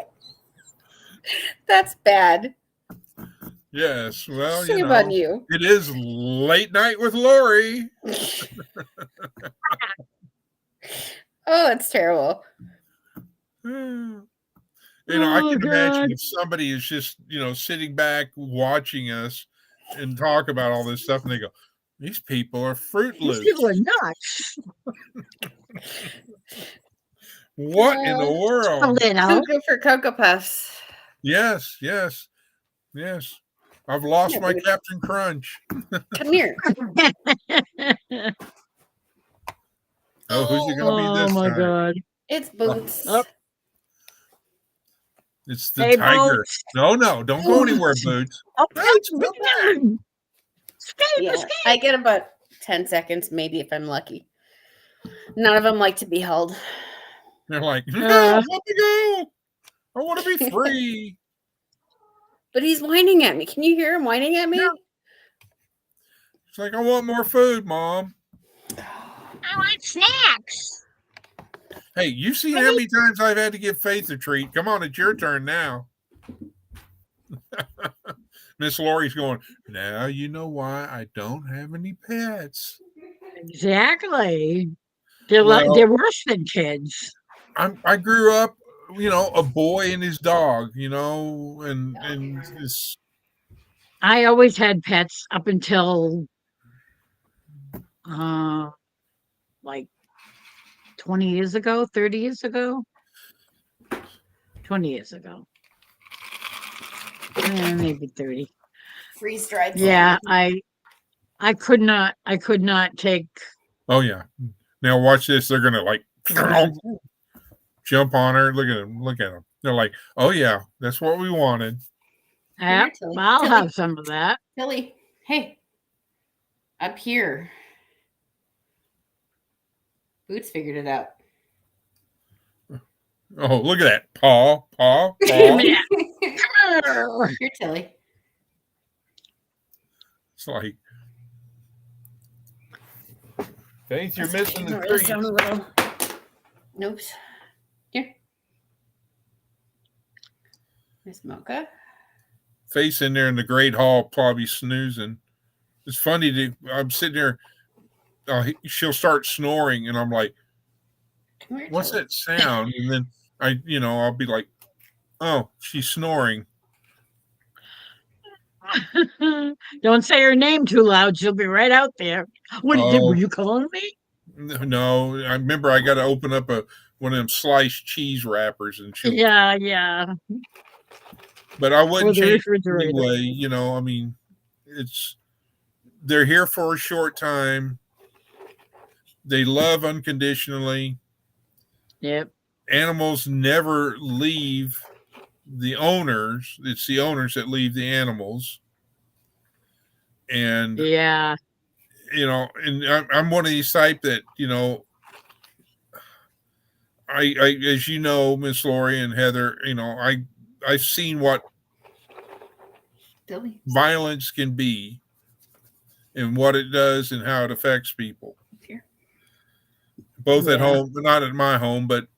That's bad. Yes, well, Shame on you. It is Late Night with Lori. Oh, it's terrible. I can imagine if somebody is just, sitting back watching us and talk about all this stuff, and they go, these people are Fruit Loops. These people are nuts. What in the world? Cuckoo for Cocoa Puffs. Yes. I've lost my Captain Crunch. Come here. Oh, who's it going to be this time? Oh, my God. It's Boots. Oh. It's the tiger. Boots. No, don't go anywhere, Boots. Okay. Yeah, I get about 10 seconds, maybe, if I'm lucky. None of them like to be held. They're like, no, let me go. I want to be free. But he's whining at me. Can you hear him whining at me? Yeah. It's like, I want more food, Mom. I want snacks. Hey, you see how many times I've had to give Faith a treat? Come on, it's your turn now. Miss Lori's going, now you know why I don't have any pets. Exactly. They're worse than kids. I grew up, a boy and his dog, and this. I always had pets up until like 20 years ago, 30 years ago. 20 years ago. Maybe 30. Freeze dried. Yeah, I could not take. Oh yeah. Now watch this. They're gonna like jump on her. Look at them. They're like, oh yeah, that's what we wanted. I'll have some of that. Tilly, hey, up here. Boots figured it out. Oh, look at that. Paw. Here, Tilly. It's like, Faith, you're missing the treat. Nope. Here. Miss Mocha. Face in there in the great hall, probably snoozing. It's funny I'm sitting there. She'll start snoring, and I'm like, "What's that sound?" And then I'll be like, "Oh, she's snoring." Don't say her name too loud; she'll be right out there. Were you calling me? No, I remember I got to open up one of them sliced cheese wrappers, and yeah. But I wouldn't change it anyway. I mean, they're here for a short time. They love unconditionally. Yep. Animals never leave the owners. It's the owners that leave the animals. And yeah, and I'm one of these type that I as you know, Miss Lori and Heather, I've seen what Billy. violence can be and what it does and how it affects people. Here. Both at Yeah. home, not at my home, but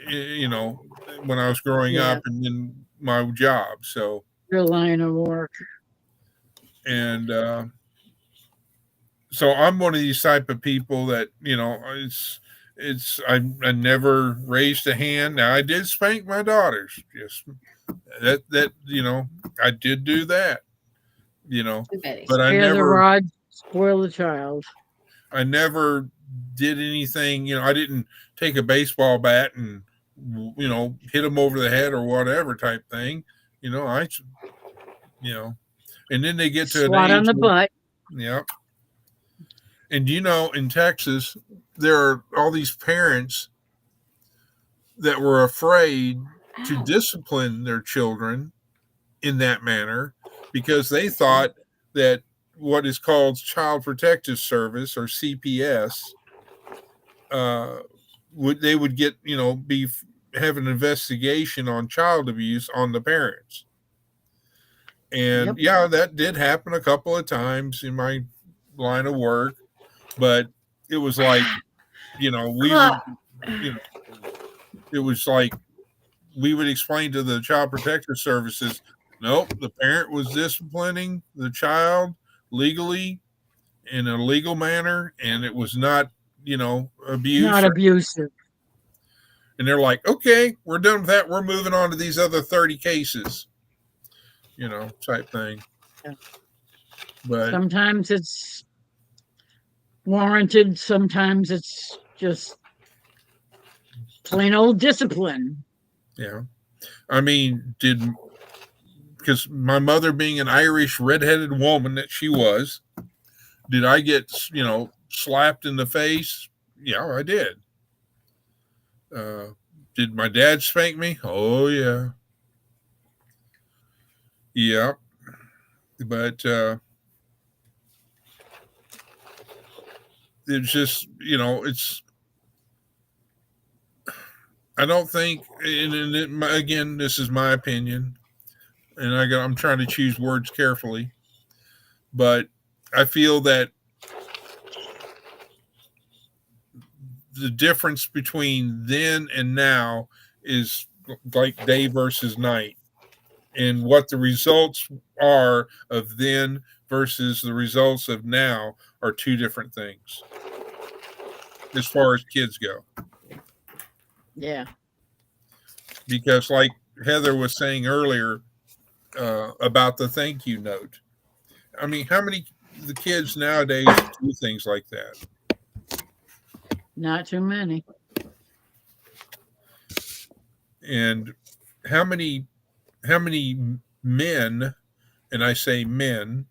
you know, when I was growing Yeah. up and in my job. So, Your line of work. and so I'm one of these type of people that, you know, I never raised a hand. Now I did spank my daughters. Yes, that you know, I did do that. You know, Betty. but Spare the rod, spoil the child. I never did anything. You know, I didn't take a baseball bat and, you know, hit them over the head or whatever type thing. You know, you know, and then they get to Swat an on age the where, butt. yeah. And you know, in Texas, there are all these parents that were afraid to Ow. discipline their children in that manner because they thought that what is called Child Protective Service or CPS they would get, you know, have an investigation on child abuse on the parents. And Yep. yeah, that did happen a couple of times in my line of work, but it was like, you know, we would, you know, it was like we would explain to the Child Protective Services, nope, the parent was disciplining the child legally in a legal manner, and it was not, you know, abuse. Not abusive. And they're like, okay, we're done with that. We're moving on to these other 30 cases, you know, type thing. Yeah. But Sometimes it's warranted. Sometimes it's just plain old discipline. yeah, I mean, because my mother being an Irish redheaded woman that she was, did I get, you know, slapped in the face? Yeah, I did. Did my dad spank me? Oh yeah. Yeah. But it's just, you know, I don't think, and again, this is my opinion, and I'm trying to choose words carefully, but I feel that the difference between then and now is like day versus night, and what the results are of then versus the results of now are two different things as far as kids go. Yeah. Because like Heather was saying earlier about the thank you note, I mean, how many the kids nowadays do things like that? Not too many. And how many men, and I say men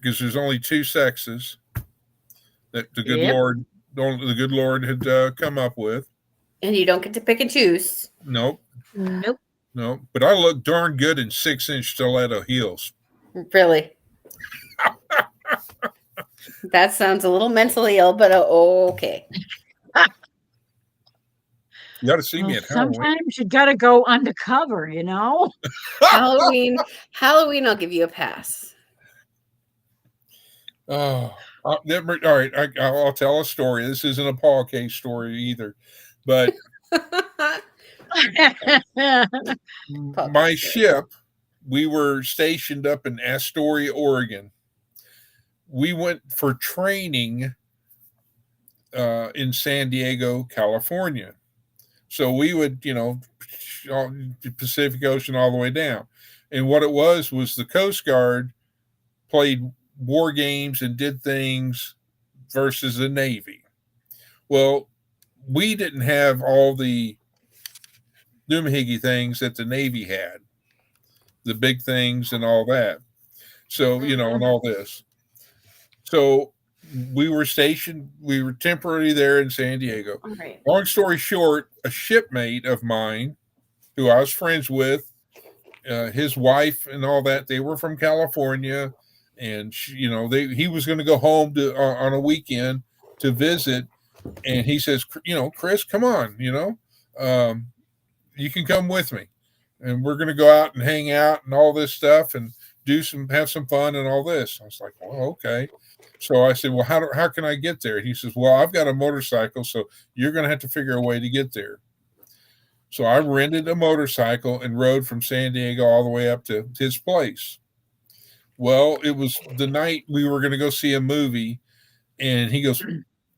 because there's only two sexes that the good Yep. Lord had come up with. And you don't get to pick and choose. Nope. Nope. No, but I look darn good in 6-inch stiletto heels. Really. That sounds a little mentally ill, but okay. You got to see me Well, at Halloween. sometimes you got to go undercover, you know? Halloween, I'll give you a pass. Oh, all right. I'll tell a story. This isn't a Paul case story either, but my ship, we were stationed up in Astoria, Oregon. We went for training in San Diego, California. So we would, you know, the Pacific Ocean all the way down. And what it was the Coast Guard played war games and did things versus the Navy. Well, we didn't have all the doohickey things that the Navy had, the big things and all that. So, you know, and all this. So we were temporarily there in San Diego. All right. Long story short, a shipmate of mine who I was friends with, his wife and all that, they were from California, and he was going to go home on a weekend to visit, and he says, you know, Chris, come on, you know, you can come with me, and we're going to go out and hang out and all this stuff, and have some fun and all this. I was like, well, okay. So I said, well, how can I get there? He says, well, I've got a motorcycle, so you're going to have to figure a way to get there. So I rented a motorcycle and rode from San Diego all the way up to his place. Well, it was the night we were going to go see a movie, and he goes,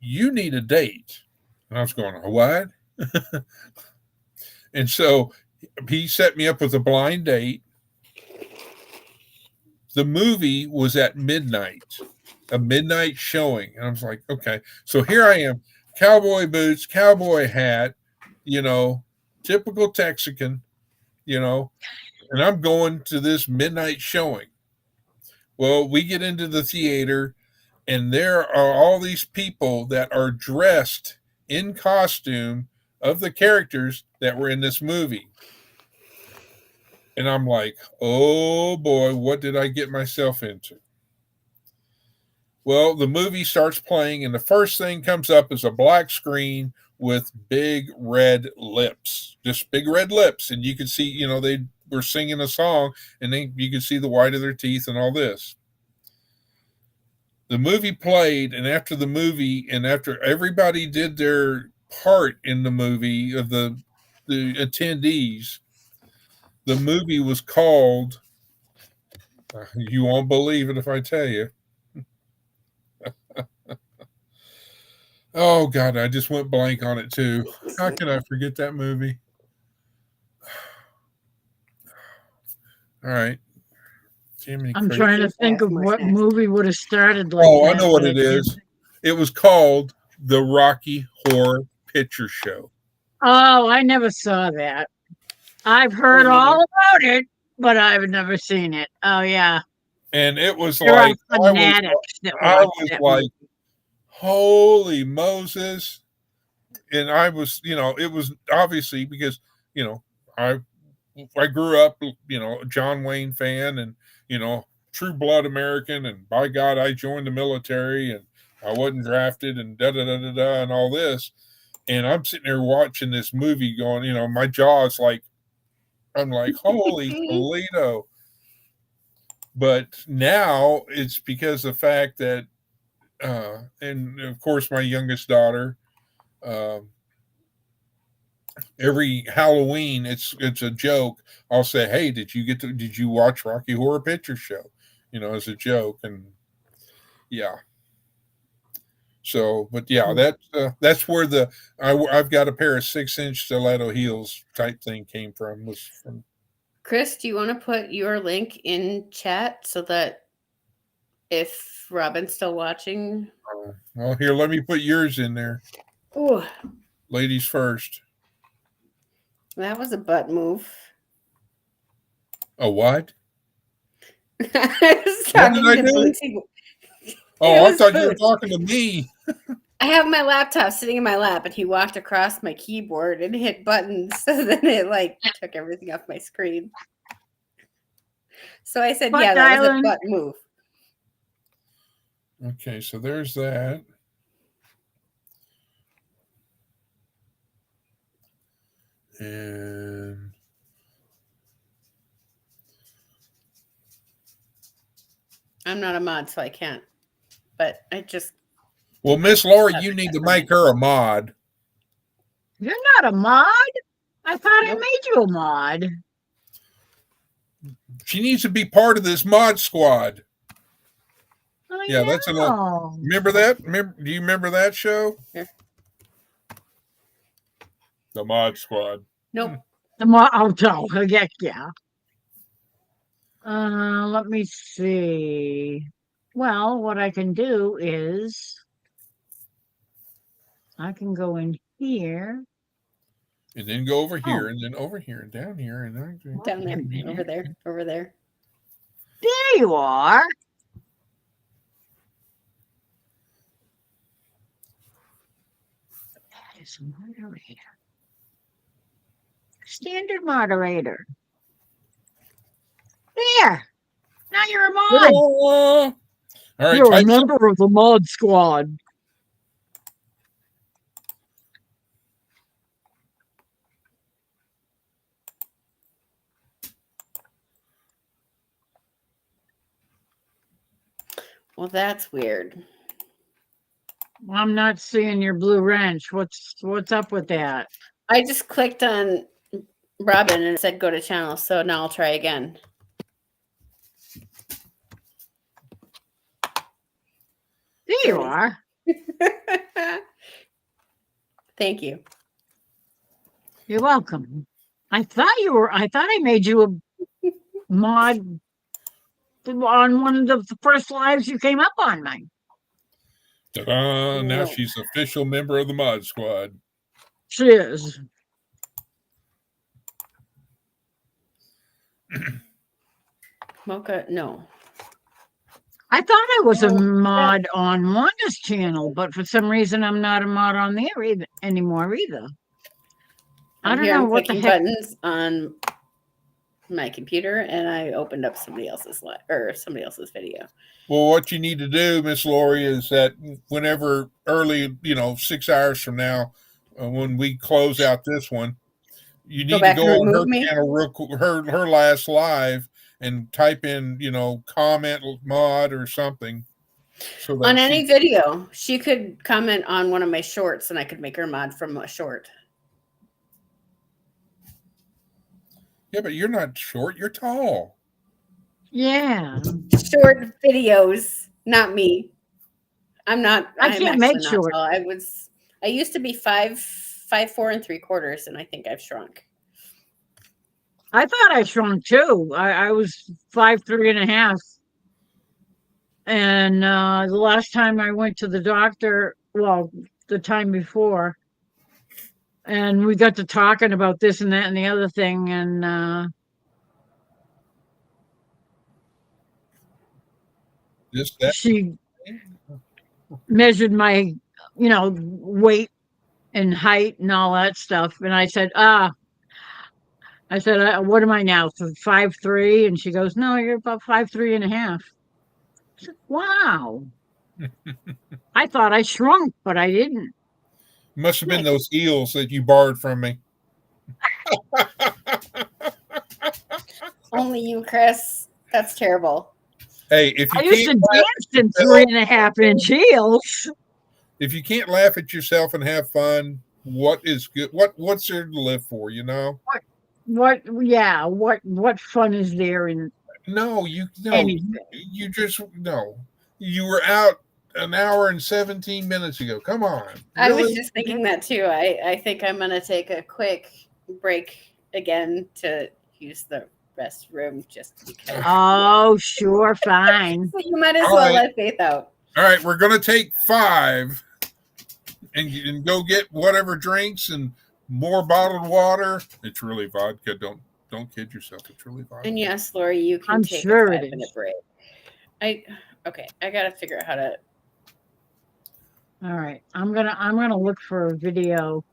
you need a date. And I was going, what? And so he set me up with a blind date. The movie was at midnight, a midnight showing. And I was like, okay. So here I am, cowboy boots, cowboy hat, typical Texican, and I'm going to this midnight showing. Well, we get into the theater, and there are all these people that are dressed in costume of the characters that were in this movie. And I'm like, oh boy, what did I get myself into? Well, the movie starts playing, and the first thing comes up is a black screen with big red lips, just big red lips. And you could see, they were singing a song, and you could see the white of their teeth and all this. The movie played, and after the movie, and after everybody did their part in the movie of the attendees, the movie was called, you won't believe it if I tell you. Oh, God, I just went blank on it, too. How can I forget that movie? All right. I'm trying to think of what movie would have started like that. that. I know what it is. It was called The Rocky Horror Picture Show. Oh, I never saw that. I've heard all about it, but I've never seen it. Oh, yeah. And it was there like, I was like, holy Moses. And I was, it was obviously because, I grew up, John Wayne fan and, true blood American. And by God, I joined the military and I wasn't drafted and da-da-da-da-da and all this. And I'm sitting there watching this movie going, my jaw is like, I'm like, holy Toledo. But now it's because of the fact that, and of course, my youngest daughter, every Halloween, it's a joke. I'll say, hey, did you watch Rocky Horror Picture Show? As a joke. And yeah. So, but yeah, that's where I've got a pair of 6-inch stiletto heels type thing came from. Was from Chris, do you want to put your link in chat so that if Robin's still watching? Well, here, let me put yours in there. Ooh. Ladies first. That was a butt move. A what? I was talking to Bootsy. Oh, I thought you were talking to me. I have my laptop sitting in my lap, and he walked across my keyboard and hit buttons, so then it took everything off my screen. So I said, yeah, that was a butt move. Okay, so there's that. And I'm not a mod, so I can't. But I just... Well, Miss Laura, you need to make her a mod. You're not a mod? I thought I made you a mod. She needs to be part of this mod squad. Yeah, that's enough. Remember that? Do you remember that show? Yeah. The Mod Squad. Nope. The mod. Oh, yeah. Let me see. Well, what I can do is I can go in here. And then go over here, and then over here, and down here, and down there, over there. There you are. That is a moderator. Standard moderator. There. Now you're a mod. All right, you're a member of the mod squad. Well, that's weird. I'm not seeing your blue wrench. What's up with that? I just clicked on Robin and it said go to channel, so now I'll try again. There you are. Thank you. You're welcome. I thought I made you a mod on one of the first lives you came up on mine. Ta-da! Now No. she's official member of the Mod Squad. She is. Mocha, no. I thought I was a Oh, mod on Wanda's channel, but for some reason I'm not a mod on there anymore either. I don't Here know I'm what the clicking heck. buttons on my computer, and I opened up somebody else's video. Well, what you need to do, Miss Lori, is that whenever early, 6 hours from now, when we close out this one, you Go need to back go and on remove her me? channel, her last live, and type in, comment mod or something. So that On any video, she could comment on one of my shorts, and I could make her mod from a short. Yeah, but you're not short. You're tall. Yeah. Short videos, not me. I'm not. I I'm can't actually make not short. tall. I used to be 5'4" 3/4", and I think I've shrunk. I thought I shrunk too. I was 5'3.5". And the last time I went to the doctor, well, the time before, and we got to talking about this and that and the other thing, and That. she measured my, weight and height and all that stuff. And I said, what am I now? 5'3"? And she goes, no, you're about 5'3.5". I said, wow. I thought I shrunk, but I didn't. Must have been those eels that you borrowed from me. Only you, Chris. That's terrible. Hey, if you I used to dance in 3.5-inch heels. If you can't laugh at yourself and have fun, what is good? What's there to live for? What fun is there in No, anything? you just no. You were out an hour and 17 minutes ago. Come on. I was Really? just thinking that too. I think I'm gonna take a quick break again to use the restroom just because. Oh, sure, fine. So you might as All well right. let Faith out. All right, we're gonna take 5 and go get whatever drinks and more bottled water. It's really vodka. Don't kid yourself. It's really vodka. And yes, Lori, you can I'm take sure a it 5-minute is. break. I gotta figure out how to. All right, I'm gonna look for a video.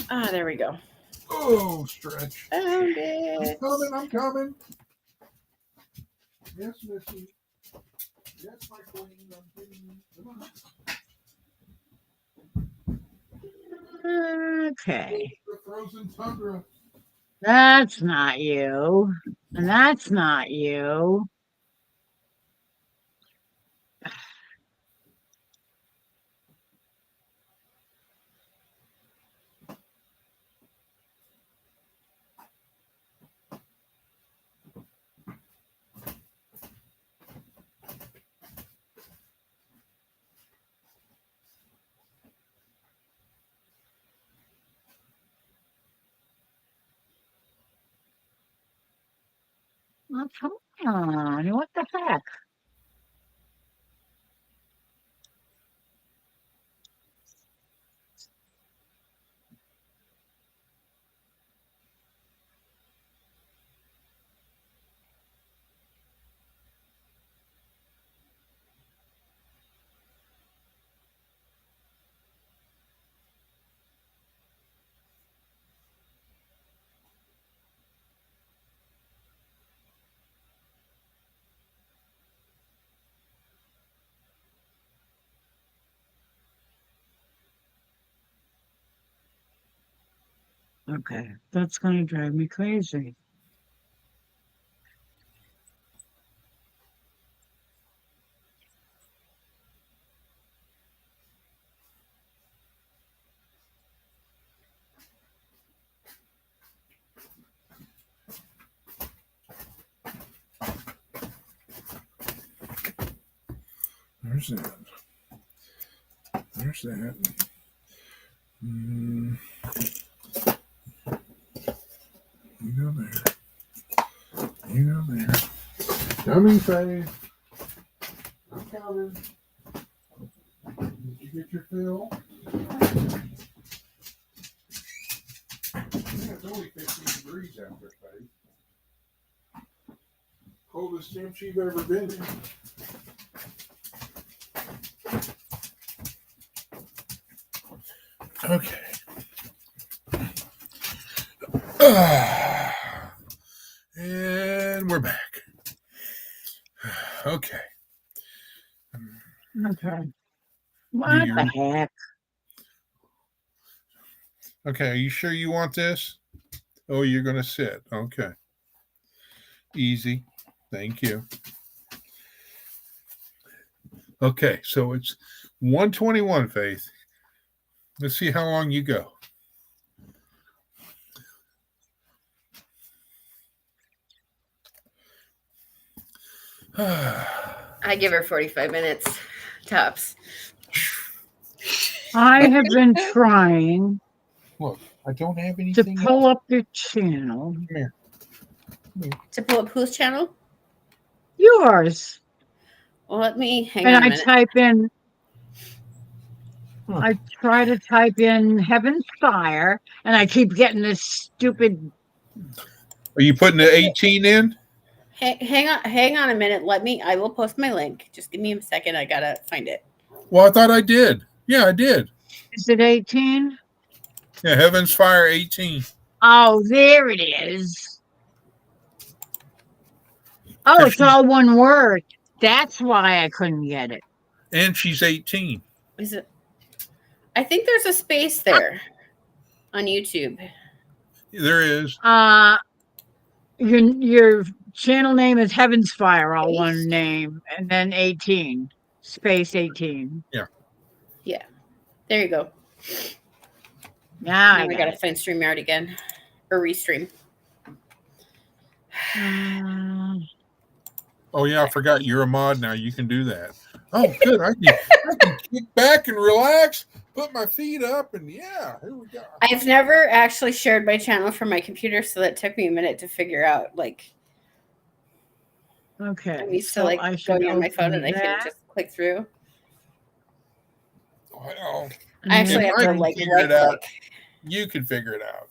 There we go. Oh, stretch. Found it. I'm coming. Yes, Missy. Yes, my queen. I'm getting you. Come on. Okay, The frozen tundra. that's not you, and that's not you. Oh, come on, what the heck? Okay, that's gonna drive me crazy. There's that. There's that. You go there. You go there. Coming, Faye. I'm coming. Did you get your fill? Yeah, it's only 15 degrees out there, Faye. Coldest gym you've ever been in. Okay. And we're back. Okay. Okay. What the heck? Okay, are you sure you want this? Oh, you're going to sit. Okay. Easy. Thank you. Okay, so it's 121, Faith. Let's see how long you go. I give her 45 minutes tops. I have been trying Look, I don't have to anything pull else. up your channel. Come here. To pull up whose channel? Yours. Well, let me hang And on a I minute. type in, I try to type in Heaven's Fire, and I keep getting this stupid. Are you putting the 18 in? Hang on a minute. I will post my link. Just give me a second. I gotta find it. Well, I thought I did. Yeah, I did. Is it 18? Yeah, Heaven's Fire 18. Oh, there it is. Oh, it's all one word. That's why I couldn't get it. And she's 18. Is it? I think there's a space there on YouTube. There is. Your channel name is Heaven's Fire, all Space? one name, and then 18, space 18. Yeah. There you go. Now Now I we got gotta it. find StreamYard again. Or restream. Oh, yeah, I forgot you're a mod now. You can do that. Oh, good. I can kick back and relax, put my feet up, and yeah, here we go. I've never actually shared my channel from my computer, so that took me a minute to figure out. Like, Okay. I'm used to so like I should going on my phone open and I can that. just click through. Well, I actually If have I to like figure it right out. click. you can figure it out.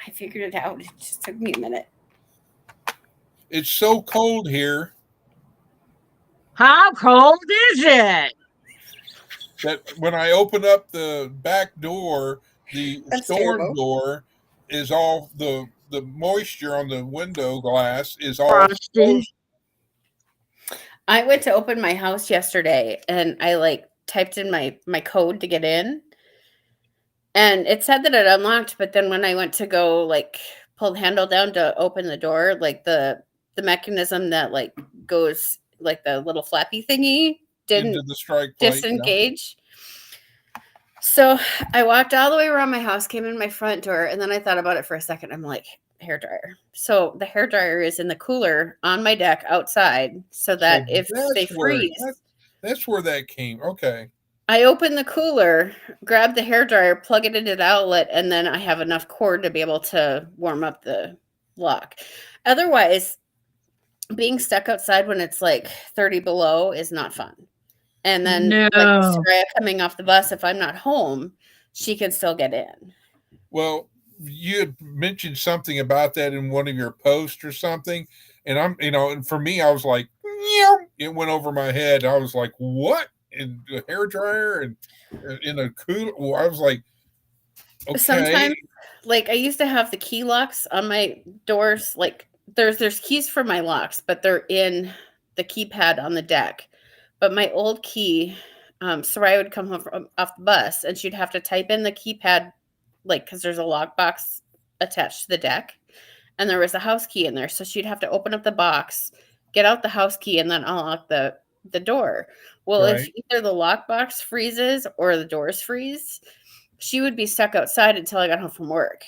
I figured it out. It just took me a minute. It's so cold here How cold is it? that when I open up the back door, the That's storm terrible. door is all the moisture on the window glass is all Frosty. I went to open my house yesterday and I like typed in my code to get in. And it said that it unlocked, but then when I went to go like pull the handle down to open the door, like the mechanism that like goes like the little flappy thingy didn't into the strike plate. disengage. So I walked all the way around my house, came in my front door, and then I thought about it for a second. I'm like, hairdryer. So the hairdryer is in the cooler on my deck outside so that if they freeze. That's where that came. Okay. I open the cooler, grab the hairdryer, plug it into the outlet, and then I have enough cord to be able to warm up the lock. Otherwise, being stuck outside when it's like 30 below is not fun. And then like Soraya coming off the bus, if I'm not home, she can still get in. Well, you had mentioned something about that in one of your posts or something. And and for me, I was like, it went over my head. I was like, what? In a hairdryer and in a cooler? Well, I was like, okay. Sometimes, like I used to have the key locks on my doors. Like there's keys for my locks, but they're in the keypad on the deck. But my old key, Soraya would come home off the bus and she'd have to type in the keypad, like, because there's a lockbox attached to the deck. And there was a house key in there. So she'd have to open up the box, get out the house key, and then unlock the door. Well, if either the lockbox freezes or the doors freeze, she would be stuck outside until I got home from work.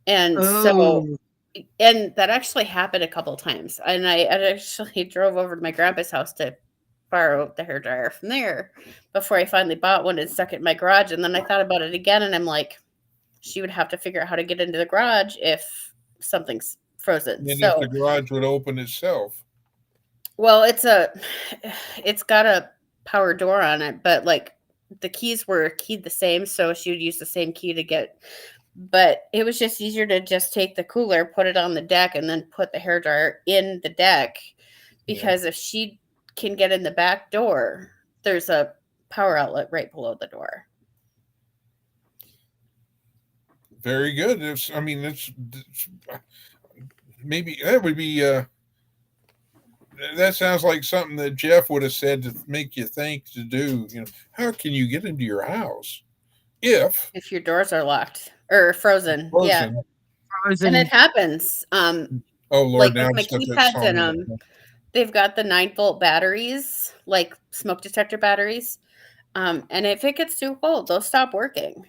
And and that actually happened a couple of times. And I actually drove over to my grandpa's house to borrow the hairdryer from there before I finally bought one and stuck it in my garage. And then I thought about it again, and I'm like, she would have to figure out how to get into the garage if something's frozen. And if So, the garage would open itself. well, it's got a power door on it, but like the keys were keyed the same, so she would use the same key to get. But it was just easier to just take the cooler, put it on the deck, and then put the hairdryer in the deck, because if she can get in the back door, there's a power outlet right below the door. Very good. It's maybe that would be that sounds like something that Jeff would have said to make you think to do. How can you get into your house if your doors are locked or frozen. Yeah. And it happens. Oh Lord, like now with my keypads in them, they've got the 9-volt batteries, like smoke detector batteries. And if it gets too cold, they'll stop working.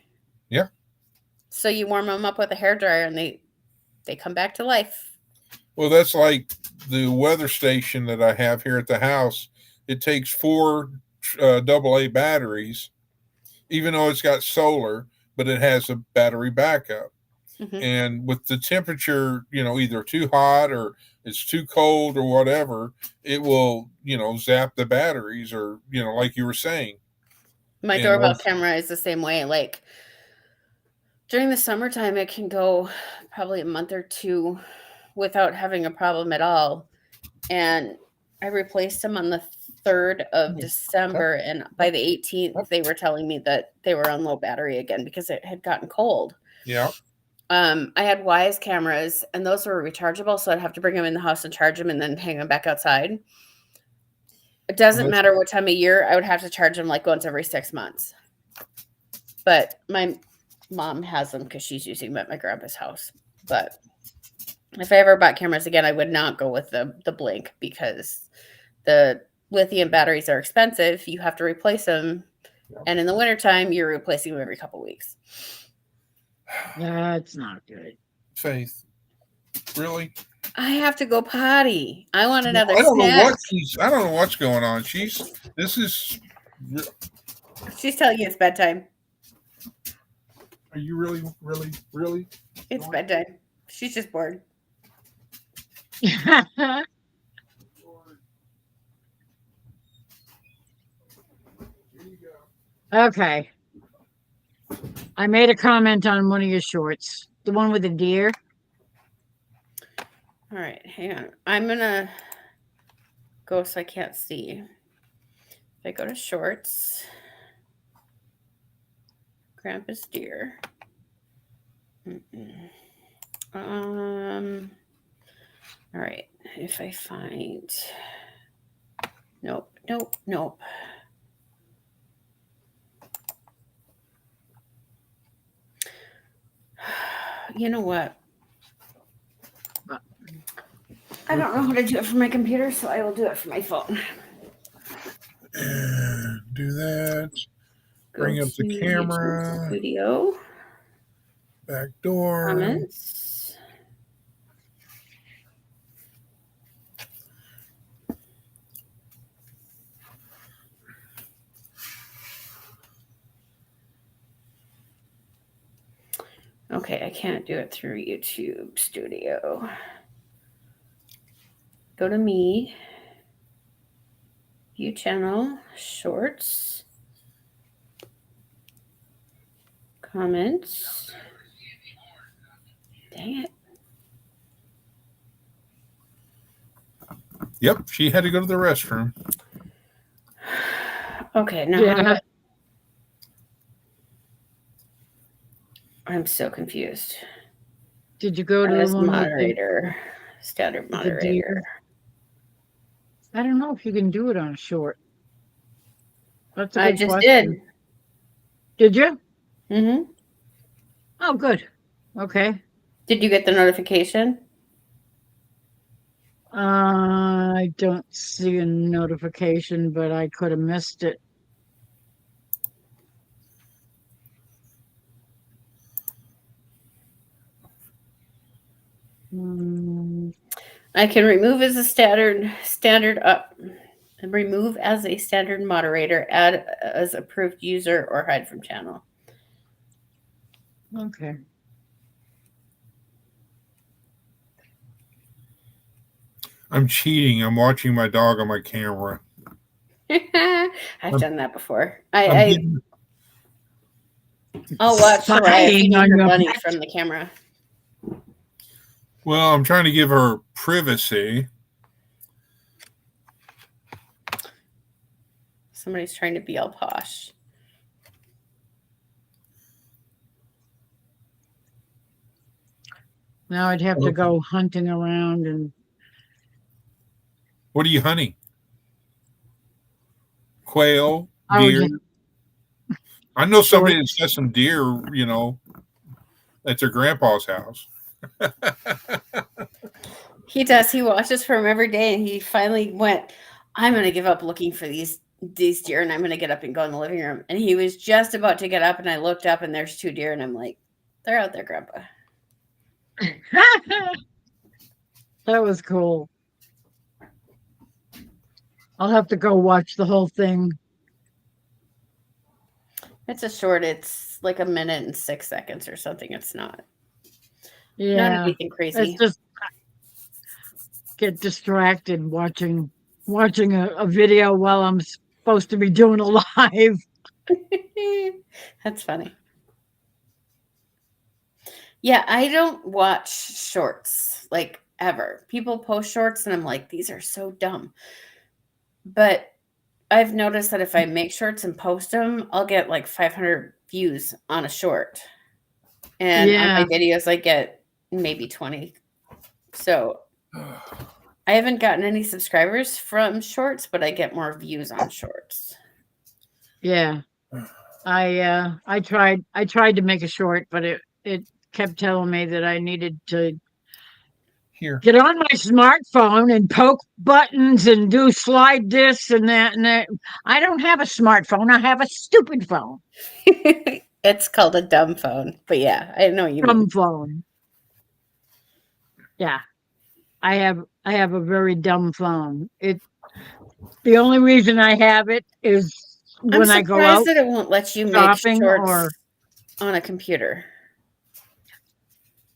Yeah. So you warm them up with a hairdryer and they come back to life. Well, that's like the weather station that I have here at the house. It takes 4 AA batteries, even though it's got solar, but it has a battery backup. Mm-hmm. And with the temperature, either too hot or it's too cold or whatever, it will, zap the batteries or, like you were saying. My doorbell camera is the same way. Like during the summertime, it can go probably a month or 2 without having a problem at all. And I replaced them on the 3rd of December. And by the 18th, they were telling me that they were on low battery again because it had gotten cold. Yeah. I had Wyze cameras, and those were rechargeable. So I'd have to bring them in the house and charge them and then hang them back outside. It doesn't matter what time of year. I would have to charge them like once every 6 months. But my mom has them because she's using them at my grandpa's house. But if I ever bought cameras again, I would not go with the Blink because the lithium batteries are expensive. You have to replace them. And in the wintertime, you're replacing them every couple of weeks. That's not good. Faith. Really? I have to go potty. I want another I don't snack. I don't know what's going on. She's telling you it's bedtime. Are you really? It's bedtime. She's just bored. Okay. I made a comment on one of your shorts, the one with the deer. All right, hang on. I'm gonna go so I can't see. If I go to shorts, Grandpa's deer. All right. If I find, nope. You know what? I don't know how to do it from my computer, so I will do it from my phone. Do that. Bring up the camera. Studio. Back door. Comments. Okay, I can't do it through YouTube Studio. Go to me. View channel. Shorts. Comments. Dang it. Yep, she had to go to the restroom. Okay, now Yeah. I'm so confused. Did you go to As the one moderator, standard moderator? I don't know if you can do it on a short. That's a good I just question. Did you? Mm-hmm. Oh, good. Okay. Did you get the notification? I don't see a notification, but I could have missed it. I can remove as a standard up Remove as a standard moderator, add as approved user, or hide from channel. Okay. I'm cheating. I'm watching my dog on my camera. I've done that before. I'm getting- I'll watch Soraya Spying feeding on her your bunny pet. from the camera. well, I'm trying to give her privacy. Somebody's trying to be all posh. Now I'd have to go hunting around and What are you hunting? Quail, I would deer. just- I know somebody that's got some deer, you know, at their grandpa's house. He does. He watches for him every day, and he finally went, I'm going to give up looking for these deer, and I'm going to get up and go in the living room. And he was just about to get up, and I looked up, and there's 2 deer, and I'm like, they're out there, Grandpa. that was cool. I'll have to go watch the whole thing. It's a short. It's like 1 minute and 6 seconds or something. It's not Yeah, anything crazy. it's just get distracted watching a video while I'm supposed to be doing a live. That's funny. Yeah, I don't watch shorts like ever. People post shorts and I'm like, these are so dumb. But I've noticed that if I make shorts and post them, I'll get like 500 views on a short. And on my videos, I get maybe 20. So I haven't gotten any subscribers from shorts, but I get more views on shorts. Yeah. I tried to make a short, but it kept telling me that I needed to get on my smartphone and poke buttons and do slide this and that and that. I don't have a smartphone. I have a stupid phone. It's called a dumb phone. But yeah, I know what you mean. Dumb phone. Yeah. I have a very dumb phone. The only reason I have it is when I go out. I'm surprised that it won't let you make shorts on a computer.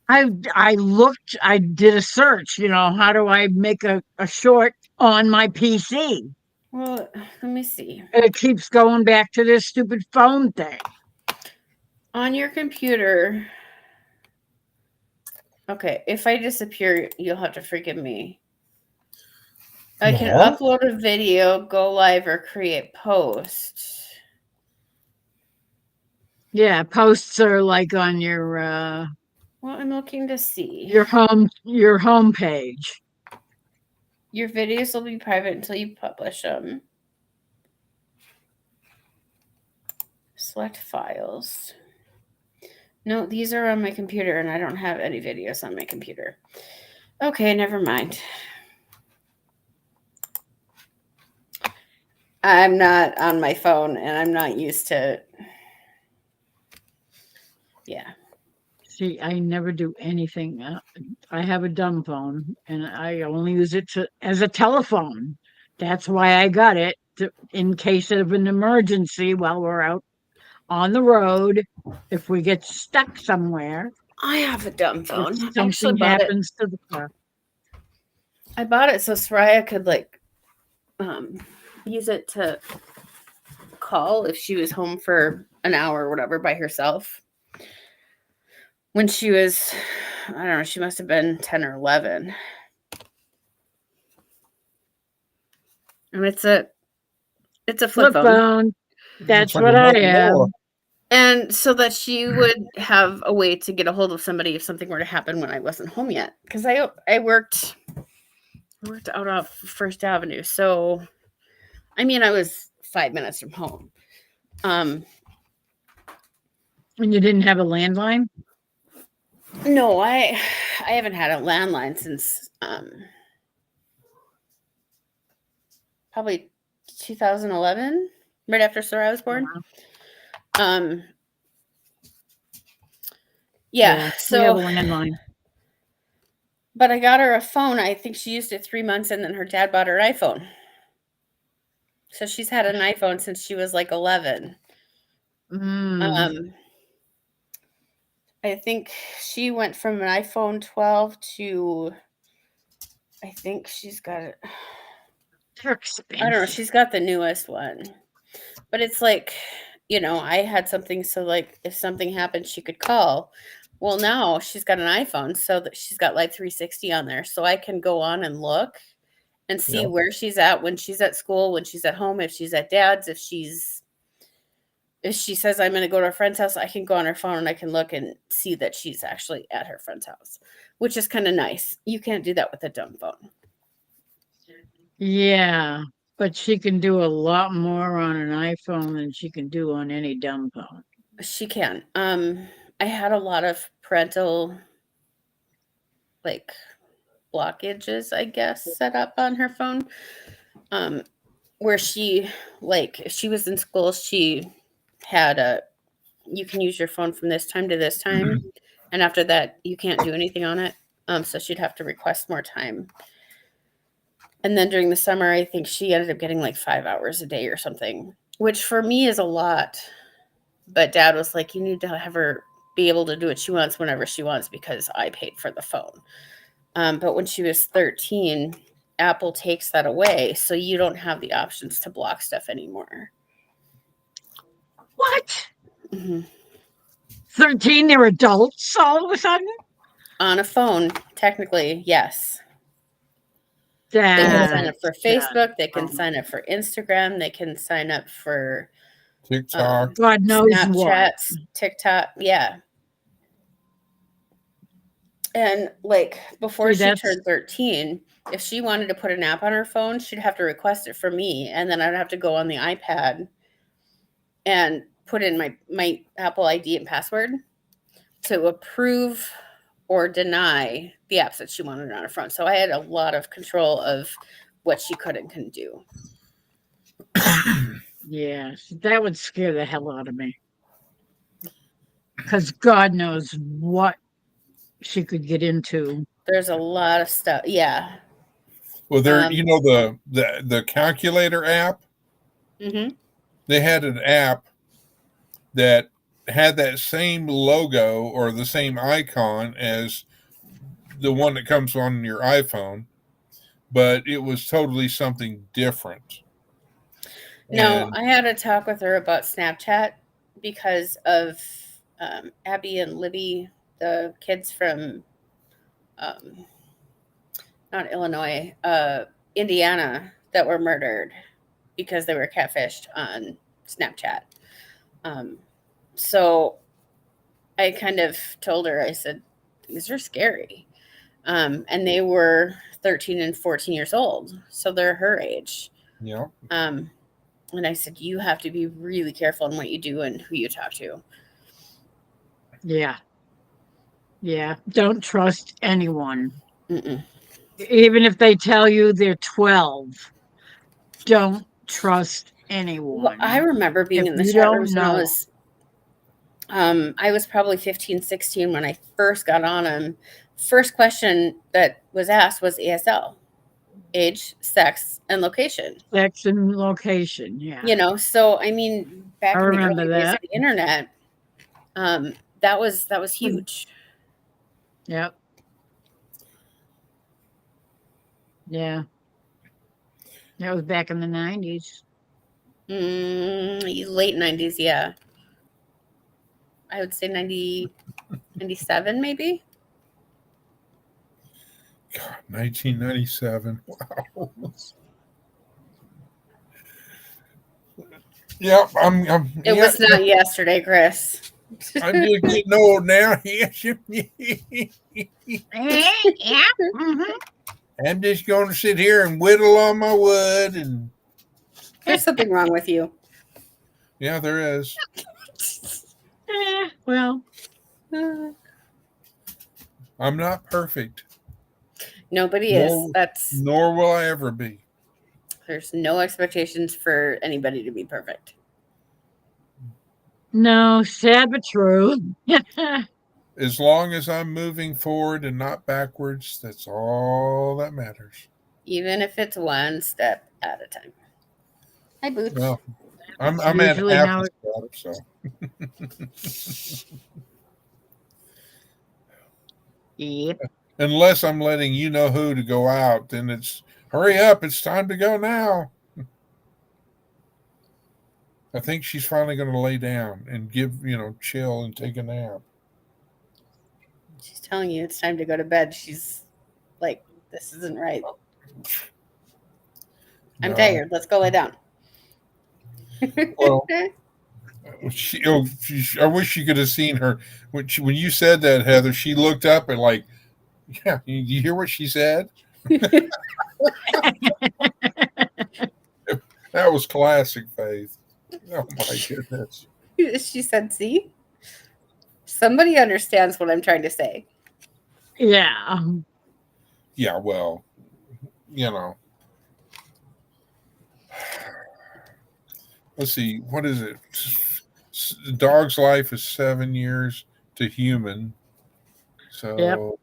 I looked, I did a search, how do I make a short on my PC? Well, let me see. It keeps going back to this stupid phone thing. On your computer. Okay, if I disappear, you'll have to forgive me. I can upload a video, go live, or create posts. Yeah, posts are like on your well, I'm looking to see. Your home page. Your videos will be private until you publish them. Select files. No, these are on my computer, and I don't have any videos on my computer. Okay, never mind. I'm not on my phone, and I'm not used to. Yeah. See, I never do anything. I have a dumb phone, and I only use it as a telephone. That's why I got it, in case of an emergency while we're out on the road. If we get stuck somewhere. I have a dumb phone. If something happens to the car. I bought it so Soraya could use it to call if she was home for an hour or whatever by herself. When she was, I don't know, she must have been 10 or 11. And it's a flip phone. That's what I have. And so that she would have a way to get a hold of somebody if something were to happen when I wasn't home yet. Because I worked out off First Avenue. So, I mean, I was 5 minutes from home. And you didn't have a landline? No, I haven't had a landline since probably 2011, right after Soraya was born. Yeah, so we have a landline. But I got her a phone. I think she used it 3 months, and then her dad bought her iPhone. So she's had an iPhone since she was like 11. Mm. I think she went from an iPhone 12 to, I think she's got it. They're I don't know. expensive. She's got the newest one, but it's like, I had something so like if something happened, she could call. Well, now she's got an iPhone, so that she's got Life 360 on there, so I can go on and look and see Yeah. where she's at when she's at school, when she's at home, if she's at dad's, if she says I'm going to go to a friend's house, I can go on her phone and I can look and see that she's actually at her friend's house, which is kind of nice. You can't do that with a dumb phone. Yeah, but she can do a lot more on an iPhone than she can do on any dumb phone. She can. I had a lot of parental like blockages, I guess, set up on her phone. Where she if she was in school, she had you can use your phone from this time to this time, and after that you can't do anything on it. So she'd have to request more time. And then during the summer, I think she ended up getting like 5 hours a day or something, which for me is a lot. But dad was like, you need to have her be able to do what she wants whenever she wants because I paid for the phone. But when she was 13, Apple takes that away. So you don't have the options to block stuff anymore. What? Mm-hmm. 13, they're adults all of a sudden? On a phone, technically, yes. They can sign up for Facebook. They can sign up for Instagram. They can sign up for TikTok. God knows Snapchat, what. TikTok. Yeah. And like before See, she that's turned 13, if she wanted to put an app on her phone, she'd have to request it from me. And then I'd have to go on the iPad and put in my Apple ID and password to approve or deny the apps that she wanted on her phone. So I had a lot of control of what she could and couldn't do. yeah, that would scare the hell out of me. Because God knows what she could get into. There's a lot of stuff. Yeah. Well, there, the calculator app. Mm-hmm. They had an app that had that same logo or the same icon as the one that comes on your iPhone, but it was totally something different. No, I had a talk with her about Snapchat because of Abby and Libby, the kids from not Illinois, Indiana, that were murdered because they were catfished on Snapchat. So I kind of told her, I said, these are scary. And they were 13 and 14 years old. So they're her age. Yeah. And I said, you have to be really careful in what you do and who you talk to. Yeah. Yeah. Don't trust anyone. Mm-mm. Even if they tell you they're 12, don't trust anyone. Well, I remember being in the chat rooms when I was probably 15, 16 when I first got on them. First question that was asked was ASL. Age, sex, and location. Sex and location, yeah. So I mean, back I in the remember early days that. of the internet, that was huge. Yep. Yeah. That was back in the 90s. Late 90s, yeah. I would say 90, 97 maybe. God, 1997. Wow. Yep, It was not yesterday, Chris. I'm just getting old now. Yeah. Mm-hmm. I'm just going to sit here and whittle on my wood, and There's something wrong with you. yeah, there is. Well, I'm not perfect. Nobody is. Nor will I ever be. There's no expectations for anybody to be perfect. no, sad but true. As long as I'm moving forward and not backwards, that's all that matters. Even if it's one step at a time. Hi, Boots. Well, I'm That's at usually half how the it- setup, so Yep. unless I'm letting you know who to go out, then it's hurry up, it's time to go now. I think she's finally going to lay down and chill and take a nap. She's telling you it's time to go to bed. She's like, this isn't right. I'm No. tired. Let's go lay down. Well, I wish you could have seen her when you said that, Heather. She looked up and like, yeah, you hear what she said? That was classic Faith. Oh my goodness. She said, see? Somebody understands what I'm trying to say. Yeah. Yeah, well, let's see, what is it? The dog's life is 7 years to human. So Yep. let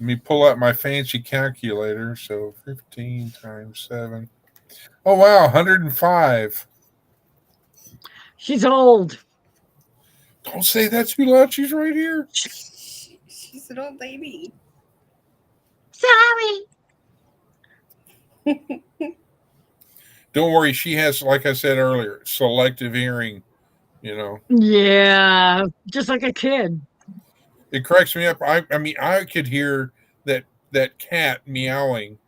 me pull out my fancy calculator. So 15 times 7. Oh, wow, 105. She's old. Don't say that too loud. She's right here. She's an old lady. Sorry. Don't worry. She has, like I said earlier, selective hearing. Yeah. Just like a kid. It cracks me up. I mean, I could hear that cat meowing,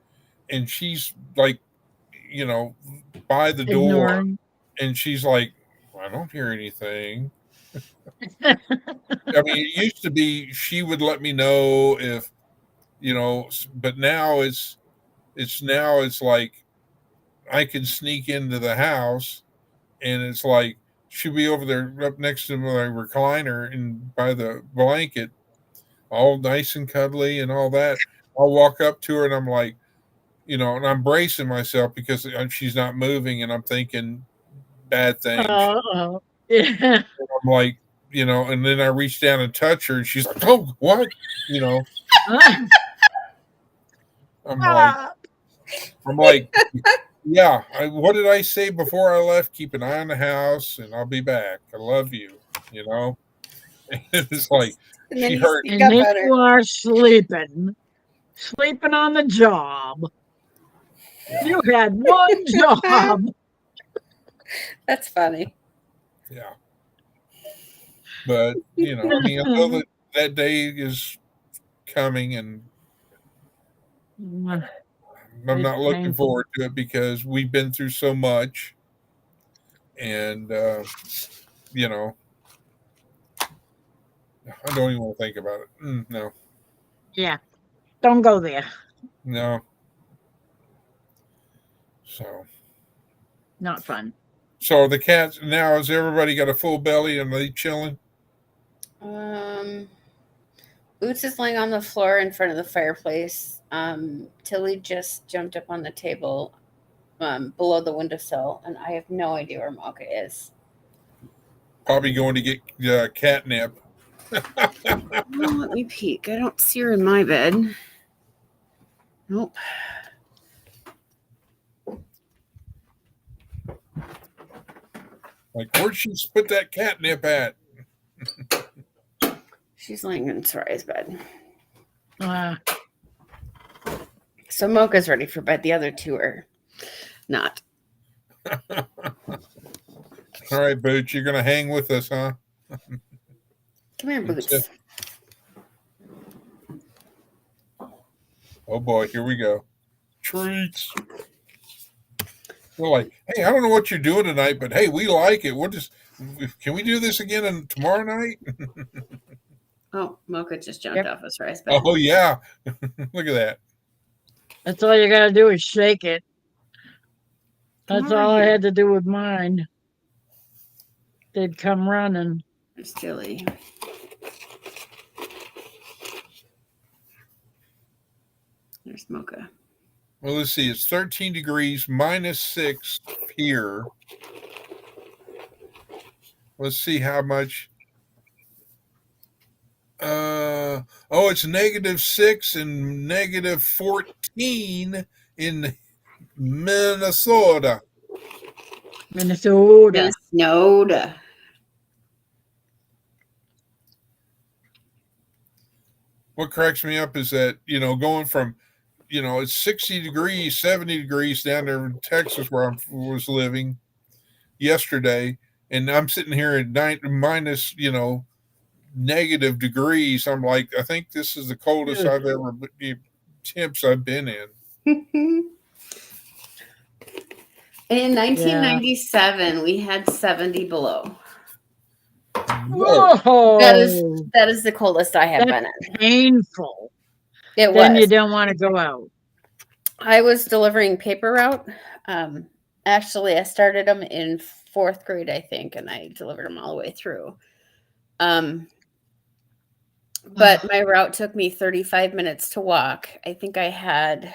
and she's like, by the door, Ignoring. and she's like, I don't hear anything. I mean, it used to be she would let me know if, but now it's like I can sneak into the house, and it's like she'll be over there up next to my recliner and by the blanket, all nice and cuddly and all that. I'll walk up to her and I'm like, and I'm bracing myself because she's not moving, and I'm thinking bad things. Oh. Yeah. I'm like, and then I reach down and touch her, and she's like, "Oh, what?" I'm like, yeah. What did I say before I left? Keep an eye on the house, and I'll be back. I love you. It's like And then she you heard. sneak And up then on her. you are sleeping on the job. You had one job. That's funny. Yeah. But, I mean, I know that day is coming, and I'm It's not looking painful. forward to it because we've been through so much. And, I don't even want to think about it. No, Yeah. Don't go there. no. So Not fun. the cats now, has everybody got a full belly and they chilling? Boots is laying on the floor in front of the fireplace. Tilly just jumped up on the table below the windowsill, and I have no idea where Mocha is. Probably going to get catnip. Let me peek. I don't see her in my bed. Nope. Like, where'd she put that catnip at? She's laying in Soray's bed. Uh, So Mocha's ready for bed. The other two are not. All right, Boots, you're going to hang with us, huh? Come here, Boots. Oh boy, here we go. Treats. We're like, hey, I don't know what you're doing tonight, but hey, we like it. Can we do this again tomorrow night? Oh, Mocha just jumped off of Soray's bed. Oh yeah. Look at that. that's all you gotta do is shake it. That's Come all over I here. had to do with mine. They'd come running. There's Tilly. There's Mocha. Well, let's see. It's 13 degrees, -6 here. Let's see how much. It's -6 and -14 in Minnesota. Minnesota. Minnesota. What cracks me up is that, going from, it's 60 degrees, 70 degrees down there in Texas where I was living yesterday. And I'm sitting here at minus, negative degrees. I'm like, I think this is the coldest I've ever temps I've been in. In 1997, we had 70 below. Whoa. That is the coldest I have been in. Painful. It Then was. you don't want to go out. I was delivering paper route. Actually, I started them in 4th grade, I think, and I delivered them all the way through. But my route took me 35 minutes to walk. I think I had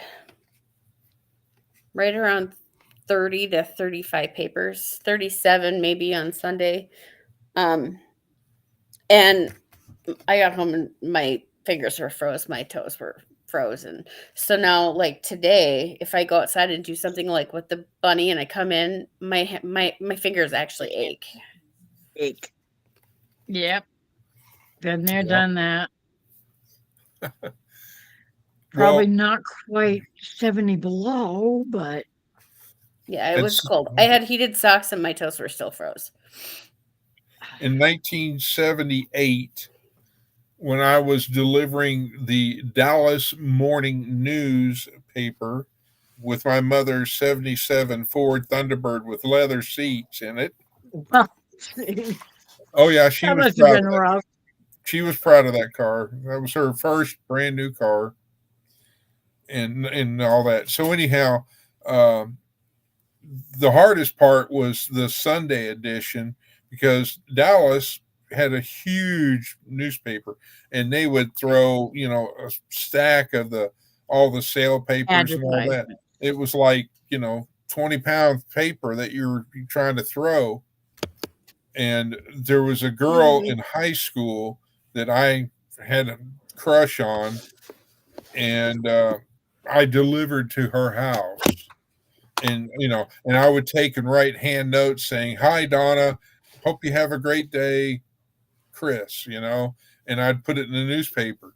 right around 30 to 35 papers, 37 maybe on Sunday. And I got home and my fingers were froze, my toes were frozen. So now, like today, if I go outside and do something like with the bunny and I come in, my fingers actually ache. Yep. Been there, Yep. done that. Probably not quite 70 below, but yeah, it was cold. I had heated socks and my toes were still froze. In 1978, when I was delivering the Dallas Morning newspaper with my mother's 77 Ford Thunderbird with leather seats in it. Oh yeah, she that was must have proud been of that. rough. She was proud of that car. That was her first brand new car, and all that. So anyhow, the hardest part was the Sunday edition because Dallas had a huge newspaper, and they would throw a stack of all the sale papers and all that. Advertisement. It was like 20-pound paper that you're trying to throw. And there was a girl in high school that I had a crush on, and I delivered to her house. And and I would take and write hand notes saying, "Hi Donna, hope you have a great day, Chris," and I'd put it in the newspaper.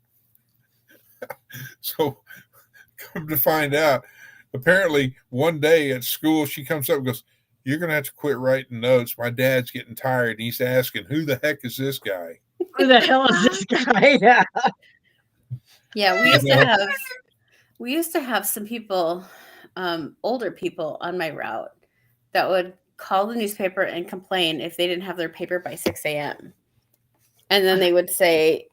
So come to find out, apparently one day at school she comes up and goes, "You're going to have to quit writing notes. My dad's getting tired. And he's asking, who the heck is this guy?" Who the hell is this guy? Yeah, we used to have some people, older people on my route that would call the newspaper and complain if they didn't have their paper by 6 a.m. And then they would say,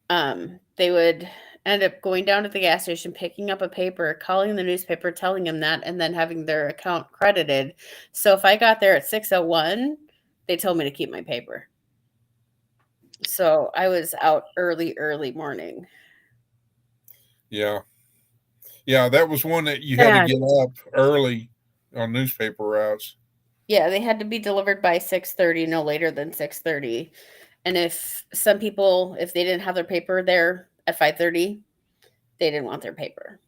they would end up going down to the gas station, picking up a paper, calling the newspaper, telling them that, and then having their account credited. So if I got there at 6:01, they told me to keep my paper. So I was out early morning. Yeah, that was one that you had to get up early on newspaper routes. Yeah, they had to be delivered by 6:30, no later than 6:30. And if some people, if they didn't have their paper there at 5:30, they didn't want their paper.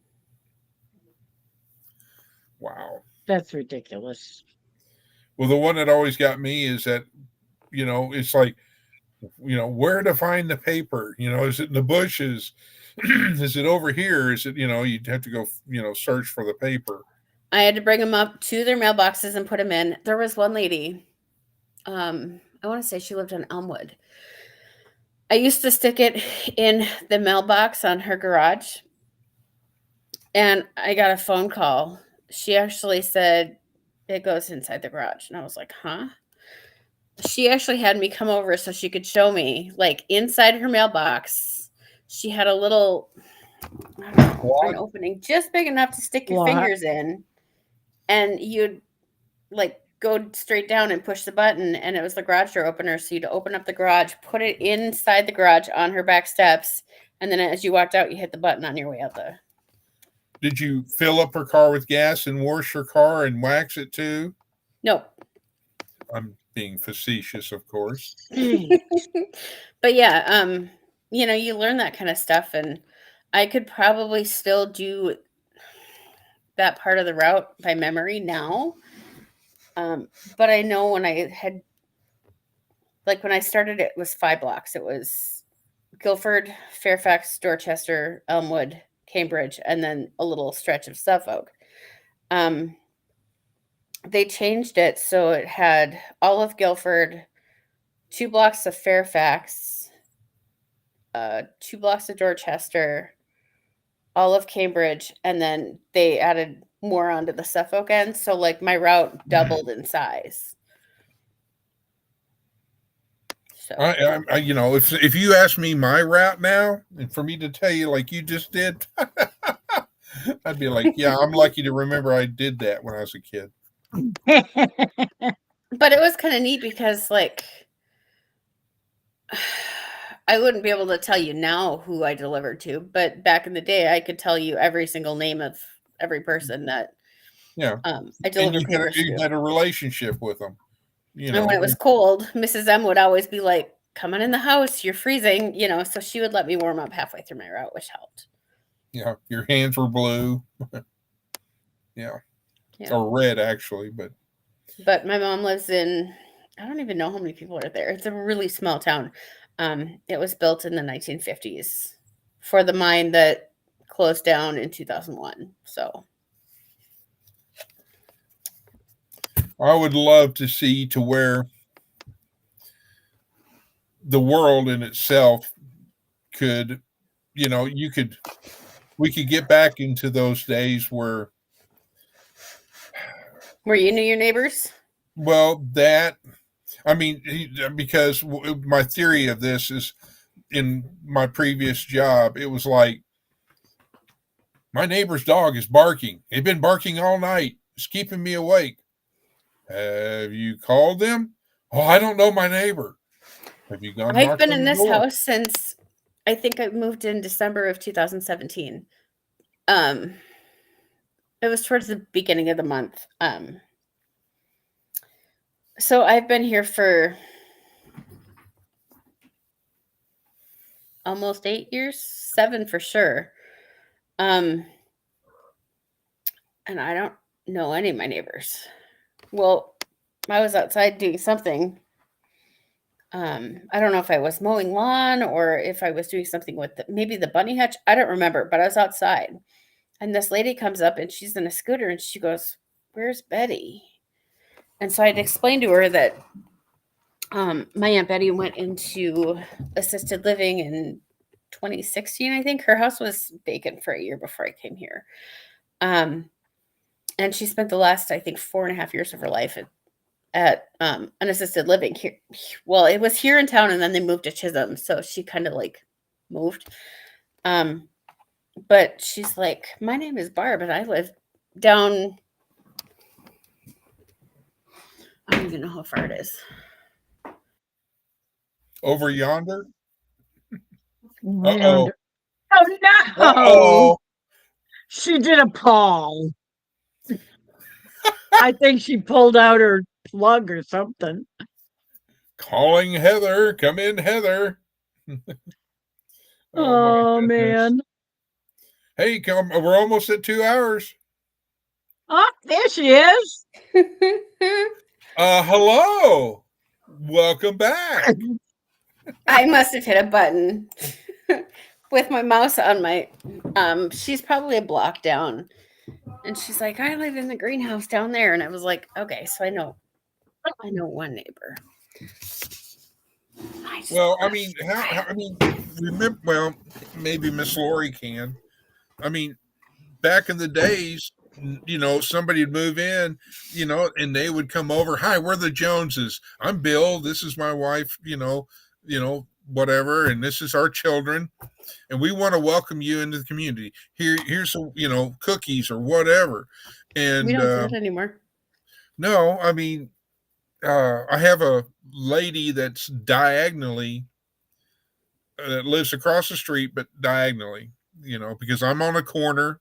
Wow. That's ridiculous. Well, the one that always got me is that, it's like, where to find the paper? Is it in the bushes? Is it over here? Is it, you'd have to go, search for the paper. I had to bring them up to their mailboxes and put them in. There was one lady, I want to say she lived on Elmwood. I used to stick it in the mailbox on her garage, and I got a phone call. She actually said it goes inside the garage, and I was like, huh? She actually had me come over so she could show me, like, inside her mailbox, she had a little an opening just big enough to stick your fingers in, and you'd like go straight down and push the button, and it was the garage door opener. So you'd open up the garage, put it inside the garage on her back steps, and then as you walked out, you hit the button on your way out there. Did you fill up her car with gas and wash her car and wax it too? Nope. I'm being facetious, of course. But yeah, you learn that kind of stuff, and I could probably still do that part of the route by memory now. But I know when I had, like when I started, it was 5 blocks. It was Guilford, Fairfax, Dorchester, Elmwood, Cambridge, and then a little stretch of Suffolk. They changed it so it had all of Guilford, 2 blocks of Fairfax, 2 blocks of Dorchester, all of Cambridge, and then they added more onto the Suffolk end. So like my route doubled in size. So I you know, if you ask me my route now, and for me to tell you like you just did, I'd be like, yeah, I'm lucky to remember I did that when I was a kid. but it was kind of neat because like I wouldn't be able to tell you now who I delivered to, but back in the day I could tell you every single name of every person that Yeah. I And delivered you papers to. had a relationship with them. You And know, when it was cold, Mrs. M would always be like, "Come on in the house, you're freezing," you know, so she would let me warm up halfway through my route, which helped. yeah, your hands were blue. Yeah. Yeah. Or red actually, but But my mom lives in, I don't even know how many people are there. It's a really small town. It was built in the 1950s for the mine that closed down in 2001. So I would love to see to where the world in itself could, you know, we could get back into those days where, you knew your neighbors? well, that, I mean, because my theory of this is in my previous job, it was like, my neighbor's dog is barking. It's been barking all night. It's keeping me awake. Have you called them? Oh, I don't know my neighbor. Have you gone I've knocked been on in the this door? house since I think I moved in December of 2017. It was towards the beginning of the month. So I've been here for almost 8 years, 7 for sure. And I don't know any of my neighbors. Well, I was outside doing something. I don't know if I was mowing lawn or if I was doing something with maybe the bunny hutch. I don't remember, but I was outside. And this lady comes up and she's in a scooter and she goes, "Where's Betty?" And so I'd explained to her that my Aunt Betty went into assisted living in 2016, I think. Her house was vacant for a year before I came here. And she spent the last, I think, 4.5 years of her life at an assisted living here. Well, it was here in town and then they moved to Chisholm. So she kind of like moved. But she's like, "My name is Barb and I live down," I don't even know how far it is. Over yonder? Round- Uh-oh. Oh no! Uh-oh. She did a Paul. I think she pulled out her plug or something. Calling Heather. Come in, Heather. Oh, my goodness. man. Hey, come. We're almost at 2 hours. Oh, there she is. Hello. Welcome back. I must have hit a button with my mouse on my she's probably a block down. And she's like, "I live in the greenhouse down there." And I was like, "Okay, so I know one neighbor." Well, I mean, remember, well, maybe Miss Lori can. I mean, back in the days, you know, somebody would move in, you know, and they would come over. "Hi, we're the Joneses. I'm Bill. This is my wife, you know, whatever, and this is our children, and we want to welcome you into the community. Here's some, you know, cookies or whatever." And we don't do that anymore. no, I mean, I have a lady that's diagonally that lives across the street, but diagonally, you know, because I'm on a corner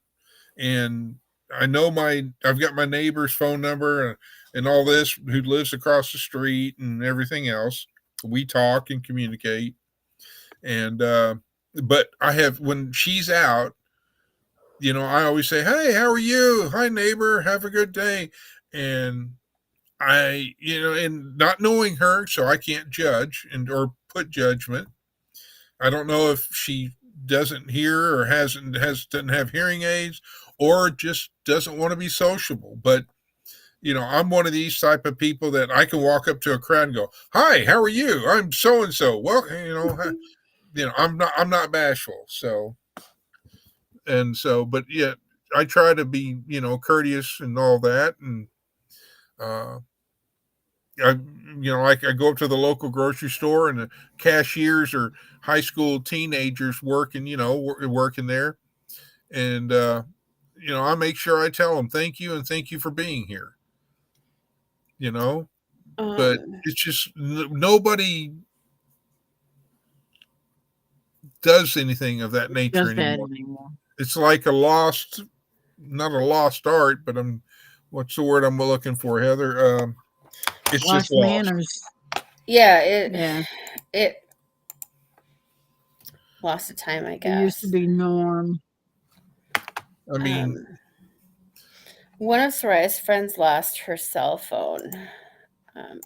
and I've got my neighbor's phone number and all this who lives across the street and everything else. We talk and communicate. And, but when she's out, you know, I always say, "Hey, how are you? Hi, neighbor. Have a good day." And and not knowing her, so I can't judge or put judgment. I don't know if she doesn't hear or doesn't have hearing aids or just doesn't want to be sociable. But I'm one of these type of people that I can walk up to a crowd and go, "Hi, how are you? I'm so and so." Well, I'm not bashful. But yet I try to be, courteous and all that. And, I go up to the local grocery store and the cashiers are high school teenagers working, working there. And, I make sure I tell them thank you and thank you for being here, but it's just nobody does anything of that nature Does that anymore. anymore? It's like not a lost art, but what's the word I'm looking for, Heather? It's Lost just lost. manners. Yeah, it lost of time, I guess. It used to be norm. I mean, one of Soraya's friends lost her cell phone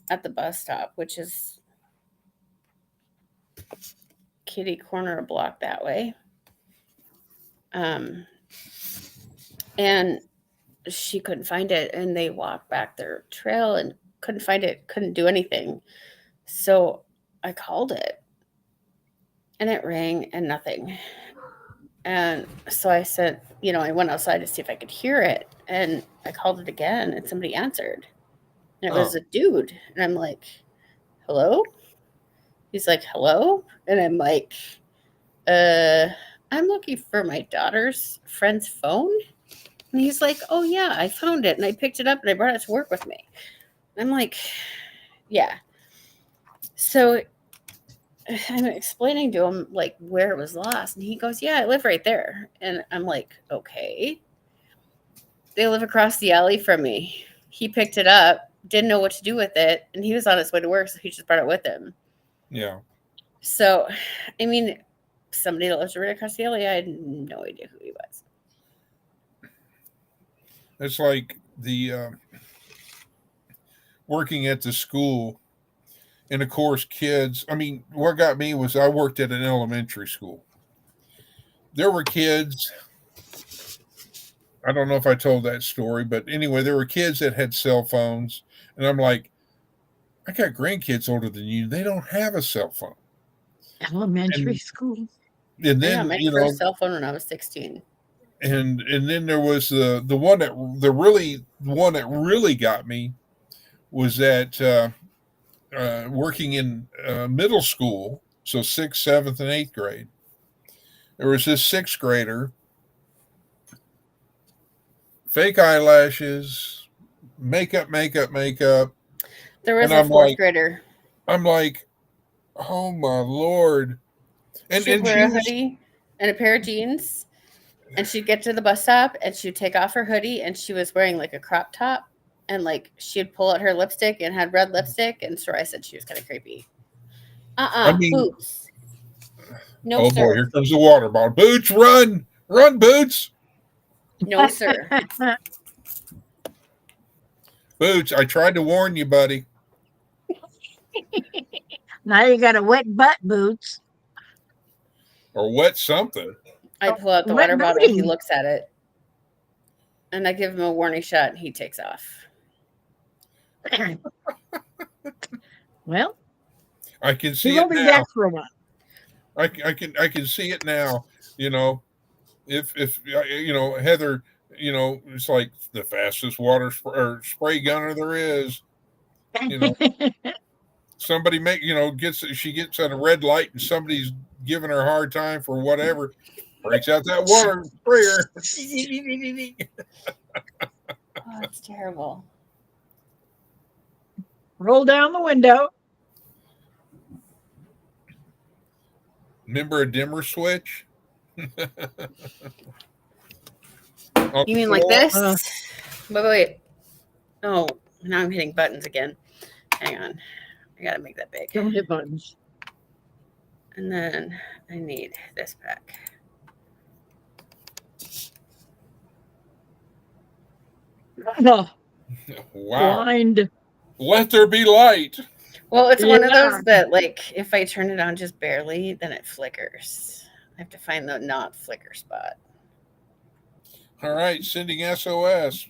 at the bus stop, which is kitty corner block that way. And she couldn't find it, and they walked back their trail and couldn't find it, couldn't do anything. So I called it, and it rang and nothing. And so I said, I went outside to see if I could hear it, and I called it again, and somebody answered. And it was a dude. And I'm like, hello? He's like, hello? And I'm like, I'm looking for my daughter's friend's phone. And he's like, oh, yeah, I found it. And I picked it up and I brought it to work with me. And I'm like, yeah. So I'm explaining to him, like, where it was lost. And he goes, yeah, I live right there. And I'm like, okay. They live across the alley from me. He picked it up, didn't know what to do with it. And he was on his way to work, so he just brought it with him. Yeah. So, I mean, somebody that lives right across the alley, I had no idea who he was. It's like the working at the school, and of course, kids. I mean, what got me was I worked at an elementary school. There were kids. I don't know if I told that story, but anyway, there were kids that had cell phones, and I'm like, I got grandkids older than you. They don't have a cell phone. Elementary school. And I got then my first cell phone when I was 16. And then there was the one that really got me was that working in middle school, so 6th, 7th, and 8th grade. There was this 6th grader, fake eyelashes, makeup. There was and a 4th grader. I'm like, oh my Lord. And she'd wear a hoodie and a pair of jeans, and she'd get to the bus stop and she'd take off her hoodie, and she was wearing like a crop top, and like she'd pull out her lipstick and had red lipstick, and Soraya said she was kind of creepy. Boots. No, oh sir. boy, here comes the water bottle. Boots, run, Boots. No, sir. Boots, I tried to warn you, buddy. Now you got a wet butt, Boots. Or wet something. I pull out the water bottle and he looks at it. And I give him a warning shot and he takes off. Well, I can see he'll it be now. back for a while. I can see it now. If Heather, it's like the fastest water spray gunner there is. Somebody she gets at a red light and somebody's giving her a hard time for whatever, breaks out that water sprayer. Oh, it's terrible. Roll down the window. Remember a dimmer switch? You mean like this? Wait. Oh, now I'm hitting buttons again. Hang on. I gotta make that big. Don't hit buttons. And then I need this back. Oh, Wow. blind. Let there be light. Well, it's one of Yeah. those that, like, if I turn it on just barely, then it flickers. I have to find the not flicker spot. All right, sending SOS.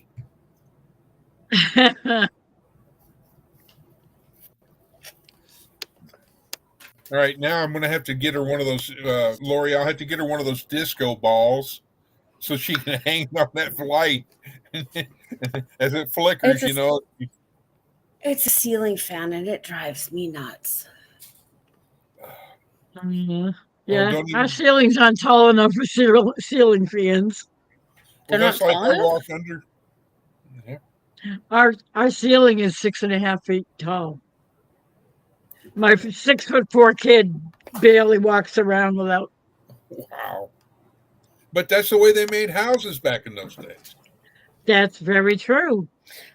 All right, now I'm going to have to get her one of those, Lori, I'll have to get her one of those disco balls so she can hang on that light as it flickers, It's a- It's a ceiling fan, and it drives me nuts. Yeah, don't our even- ceilings aren't tall enough for ceiling fans. They're Well, not that's like tall I enough? walk under. Yeah. Our ceiling is 6.5 feet tall. My 6'4" kid barely walks around without. Wow. But that's the way they made houses back in those days. That's very true.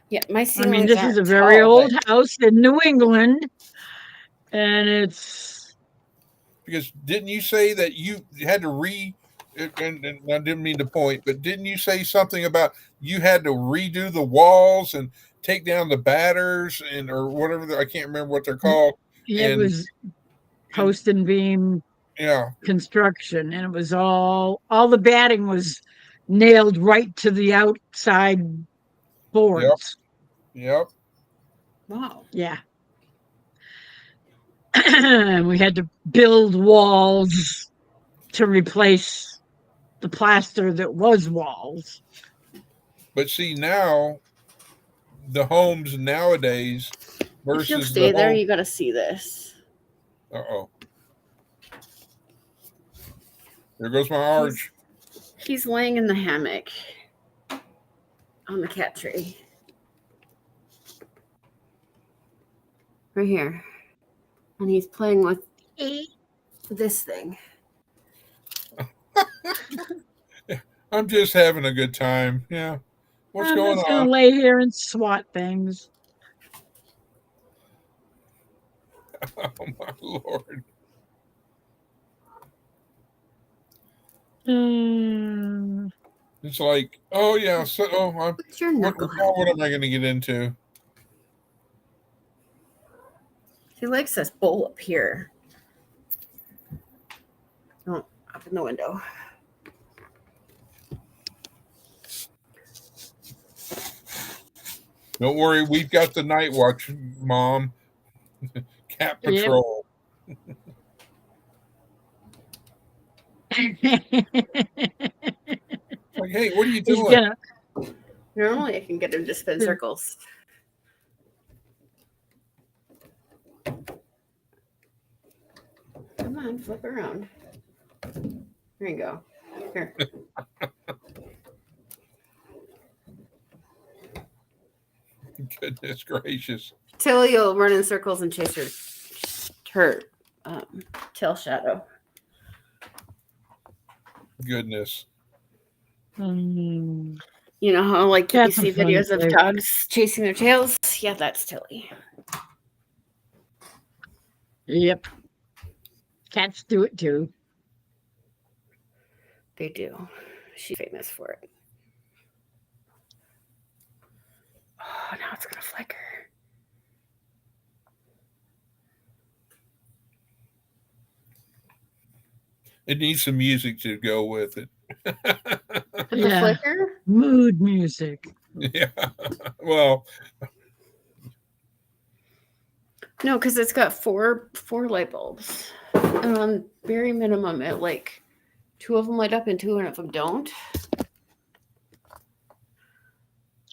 Yeah, my I ceilings mean, this aren't is a very tall, old but house in New England, and it's Because didn't you say that you had to and I didn't mean to point, but didn't you say something about you had to redo the walls and take down the batters and or whatever I can't remember what they're called. it And, was post and beam yeah, construction, and it was all the batting was nailed right to the outside boards. yep. wow. Yeah. And we had to build walls to replace the plaster that was walls. But see now the homes nowadays If you'll versus stay the there, home. you got to see this. Uh-oh. There goes my arch. He's laying in the hammock on the cat tree. Right here. And he's playing with this thing. I'm just having a good time. Yeah. What's I'm going just gonna on? lay here and swat things. Oh my Lord. Hmm. It's like, oh yeah, so What's your what knucklehead? what am I gonna get into? He likes this bowl up here. Oh, up in the window. Don't worry, we've got the night watch, Mom. Cat Yep. patrol. Like, hey, what are you He's doing? gonna. Normally I can get him to spin circles. Come on, flip around. There you go. Here. Goodness gracious. Tilly will run in circles and chase her tail shadow. Goodness. Hmm. You know how like you That's a see fun videos of place. dogs chasing their tails? Yeah, that's Tilly. Yep. Cats do it too. They do. She's famous for it. Oh, now it's gonna flicker. It needs some music to go with it. The Yeah. flicker? Mood music. Yeah. Well, No, because it's got four light bulbs. And on very minimum, it like 2 of them light up and 2 of them don't.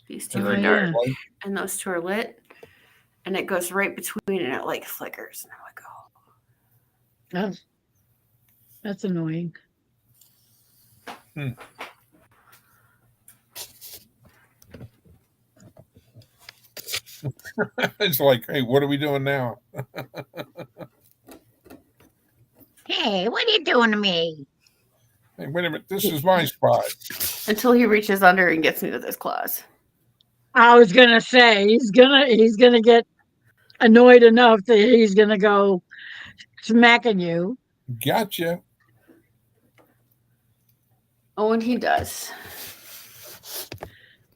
These 2 are Oh, dark yeah. and those 2 are lit. And it goes right between and it like flickers. And I'm like, oh. That's annoying. it's like, hey, what are we doing now? Hey, what are you doing to me? Hey, wait a minute, this is my spot. Until he reaches under and gets me with his claws. I was gonna say he's gonna get annoyed enough that he's gonna go smacking you. Gotcha. Oh, and he does.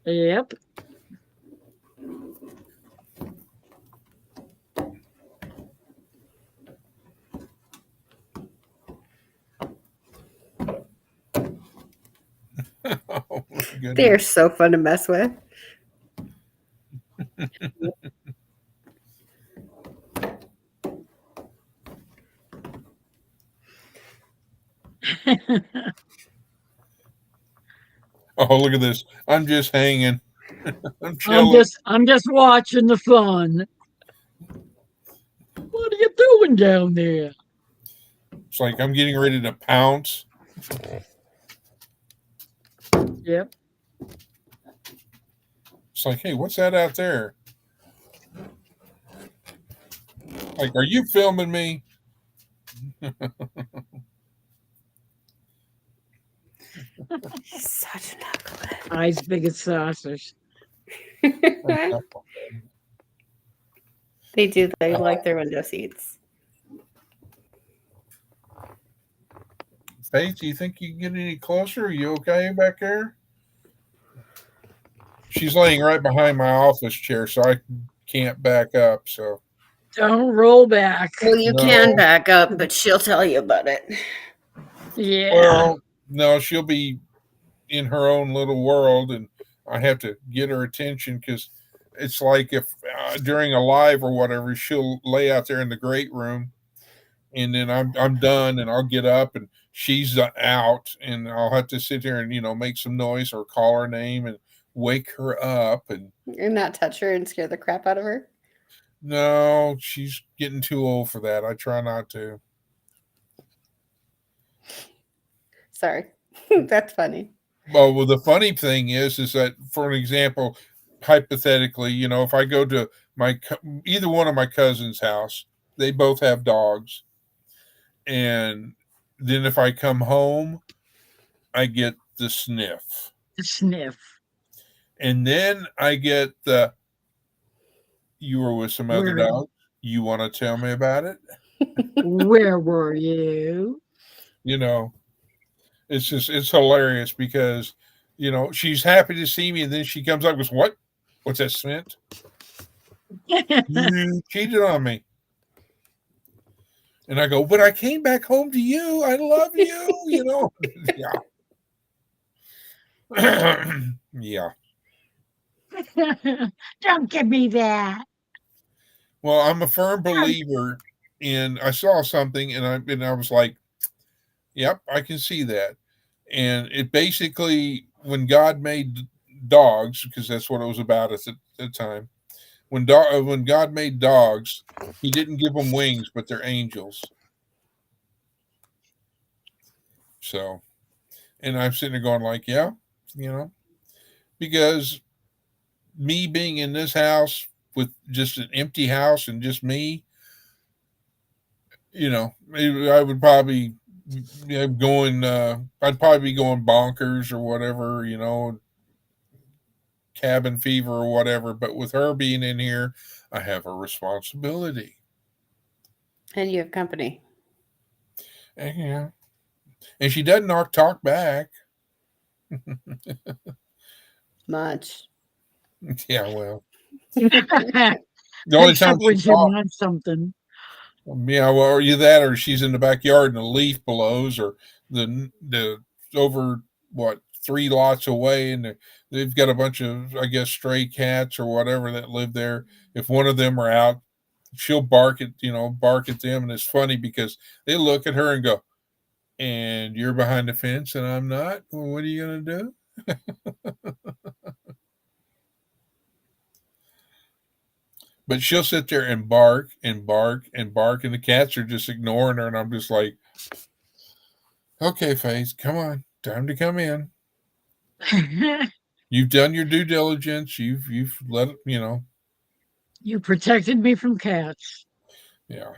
Yep. goodness. They're so fun to mess with. Oh, look at this. I'm just hanging. I'm chilling. I'm just watching the fun. What are you doing down there? It's like I'm getting ready to pounce. Yep. It's like, hey, what's that out there? Like, are you filming me? He's such an ugly. Eyes big as saucers. They do. They like their window seats. Faith, do you think you can get any closer? Are you okay back there? She's laying right behind my office chair, so I can't back up. So Don't roll back. Well, you No. can back up, but she'll tell you about it. Yeah. well, no, she'll be in her own little world, and I have to get her attention because it's like if during a live or whatever, she'll lay out there in the great room, and then I'm done, and I'll get up, and she's out, and I'll have to sit here and make some noise or call her name and wake her up, and And not touch her and scare the crap out of her. no, she's getting too old for that. I try not to. Sorry. That's funny. Well, the funny thing is that, for an example, hypothetically, if I go to either one of my cousin's house, they both have dogs, and then if I come home, I get the sniff, Sniff. and then I get the you were with some other Where- dog. You want to tell me about it? Where were you? It's hilarious because she's happy to see me, and then she comes up with what's that scent? You cheated on me. And I go, but I came back home to you. I love you, Yeah. Yeah. Don't give me that. Well, I'm a firm believer in I saw something and I was like, yep, I can see that. And it basically, when God made dogs, because that's what it was about at the time, when God made dogs, he didn't give them wings, but they're angels. So, and I'm sitting there going like, yeah, because me being in this house with just an empty house and just me, I would probably I'd probably be going bonkers or whatever, cabin fever or whatever. But with her being in here, I have a responsibility. And you have company. And she doesn't talk back. Much. Yeah, well, the only time Except when she she talks, wants something. yeah, well, are you that, or she's in the backyard and a leaf blows, or the over 3 lots away, and they've got a bunch of, I guess, stray cats or whatever that live there. If one of them are out, she'll bark at them, and it's funny because they look at her and go, "And you're behind the fence, and I'm not. Well, what are you gonna do?" But she'll sit there and bark and bark and bark, and the cats are just ignoring her, and I'm just like, "Okay, Faith, come on, time to come in. You've done your due diligence. You've let it, You protected me from cats. yeah.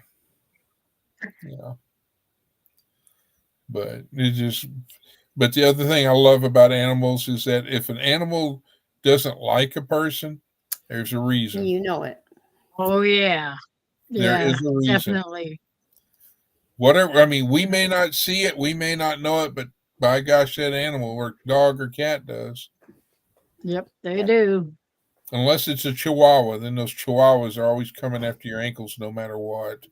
But but the other thing I love about animals is that if an animal doesn't like a person, there's a reason. You know it. Oh yeah. There Yeah, is a reason. definitely. Whatever. I mean, we may not see it, we may not know it, but by gosh, that animal or dog or cat does. Yep, they do. Unless it's a Chihuahua, then those Chihuahuas are always coming after your ankles no matter what.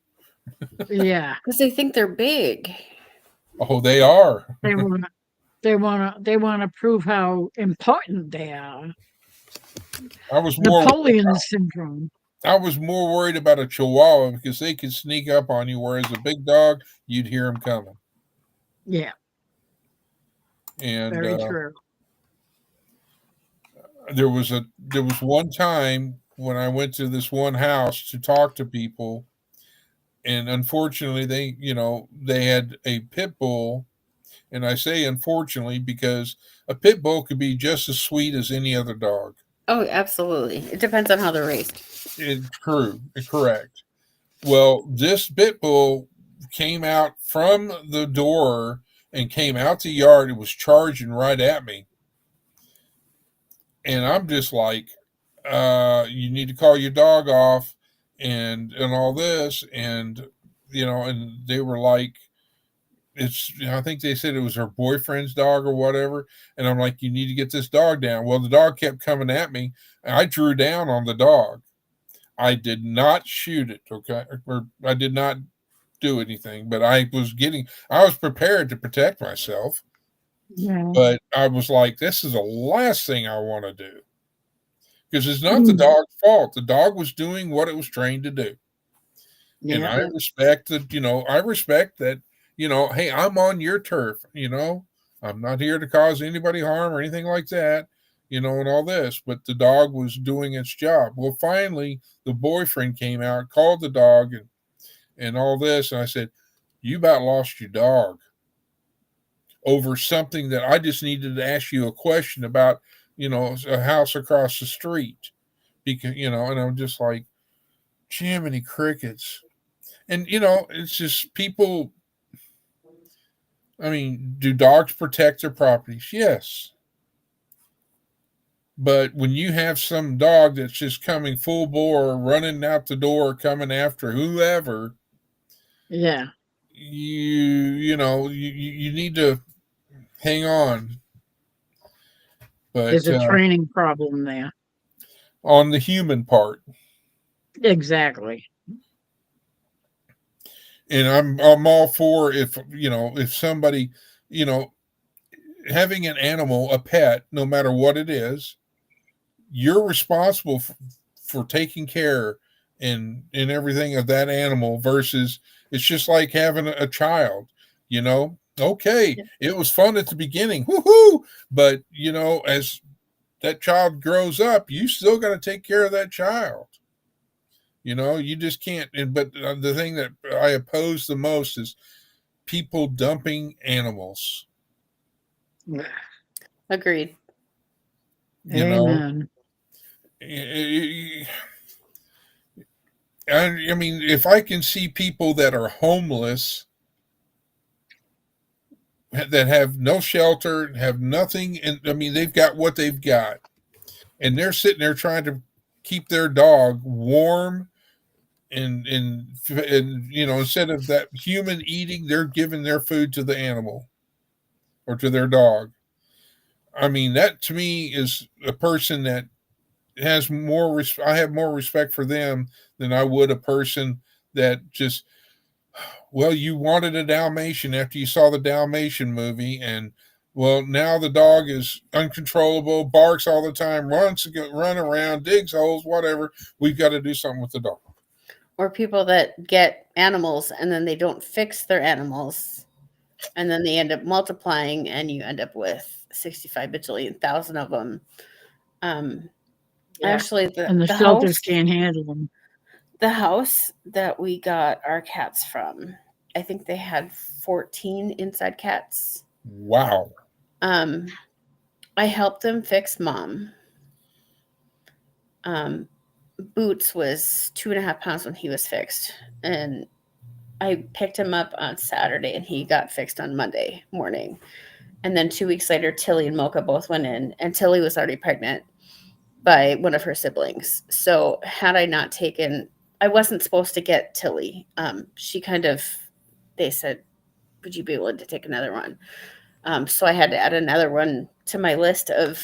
Yeah. Because they think they're big. Oh, they are. They They wanna prove how important they are. I was more Napoleon syndrome. I was more worried about a Chihuahua because they could sneak up on you, whereas a big dog, you'd hear them coming. Yeah, And very true. there was one time when I went to this one house to talk to people, and unfortunately they had a pit bull, and I say unfortunately because a pit bull could be just as sweet as any other dog. Oh, absolutely. It depends on how they're raised. Correct. Well, this pit bull came out from the door and came out the yard. It was charging right at me. And I'm just like, you need to call your dog off and all this. And, and they were like, I think they said it was her boyfriend's dog or whatever. And I'm like, you need to get this dog down. Well, the dog kept coming at me. I drew down on the dog. I did not shoot it, okay? Or I did not do anything, but I was prepared to protect myself. Yeah. But I was like, this is the last thing I want to do. Because it's not the dog's fault. The dog was doing what it was trained to do. Yeah. And I respect that, hey, I'm on your turf, I'm not here to cause anybody harm or anything like that, and all this, but the dog was doing its job. Well, finally, the boyfriend came out, called the dog and all this. And I said, you about lost your dog over something that I just needed to ask you a question about, a house across the street. Because, and I'm just like, Jiminy crickets. And, it's just people. I mean, do dogs protect their properties? Yes. But when you have some dog that's just coming full bore, running out the door, coming after whoever, Yeah. you need to hang on. But There's a training problem there. on the human part. Exactly. And I'm all for if somebody, having an animal, a pet, no matter what it is, you're responsible for taking care and everything of that animal versus it's just like having a child, okay, it was fun at the beginning, woohoo, but as that child grows up, you still got to take care of that child. You just can't. But the thing that I oppose the most is people dumping animals. Agreed. Amen. I mean, if I can see people that are homeless, that have no shelter, have nothing, and I mean, they've got what they've got, and they're sitting there trying to keep their dog warm, and instead of that human eating, they're giving their food to the animal or to their dog. I mean, that to me is a person that has more. I have more respect for them than I would a person that just. Well, you wanted a Dalmatian after you saw the Dalmatian movie, and well, now the dog is uncontrollable, barks all the time, run around, digs holes, whatever. We've got to do something with the dog. Or people that get animals and then they don't fix their animals, and then they end up multiplying, and you end up with 65 bajillion thousand of them. Actually, the shelters can't handle them. The house that we got our cats from, I think they had 14 inside cats. Wow. I helped them fix Mom. Boots was 2.5 pounds when he was fixed, and I picked him up on Saturday, and he got fixed on Monday morning. And then 2 weeks later, Tilly and Mocha both went in, and Tilly was already pregnant by one of her siblings. So had I not taken, I wasn't supposed to get Tilly. They said, would you be willing to take another one? So I had to add another one to my list of,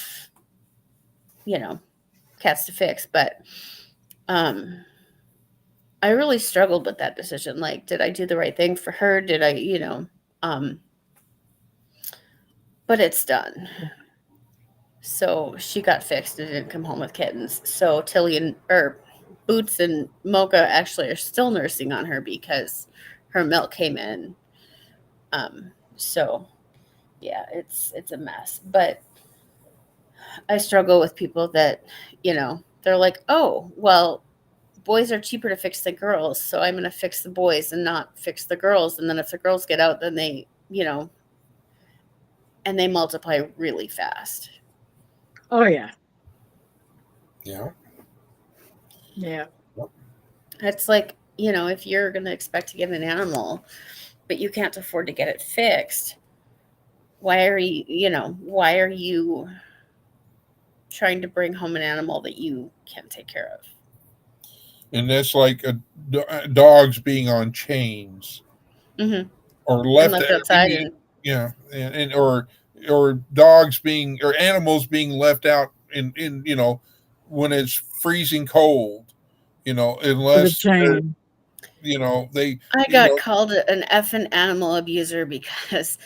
cats to fix. But I really struggled with that decision. Like, did I do the right thing for her? Did I, but but it's done. So she got fixed and didn't come home with kittens. So Tilly and Boots and Mocha actually are still nursing on her because her milk came in. So yeah, it's a mess. But I struggle with people that, they're like, oh, well, boys are cheaper to fix than girls, so I'm going to fix the boys and not fix the girls. And then if the girls get out, then they, and they multiply really fast. Oh yeah. Yeah. Yeah. It's like, if you're going to expect to get an animal, but you can't afford to get it fixed, why are you trying to bring home an animal that you can't take care of? And that's like dogs being on chains, Mm-hmm. or left outside, and and or dogs being, or animals being left out in when it's freezing cold, For the unless chain. they. I got called an effing animal abuser because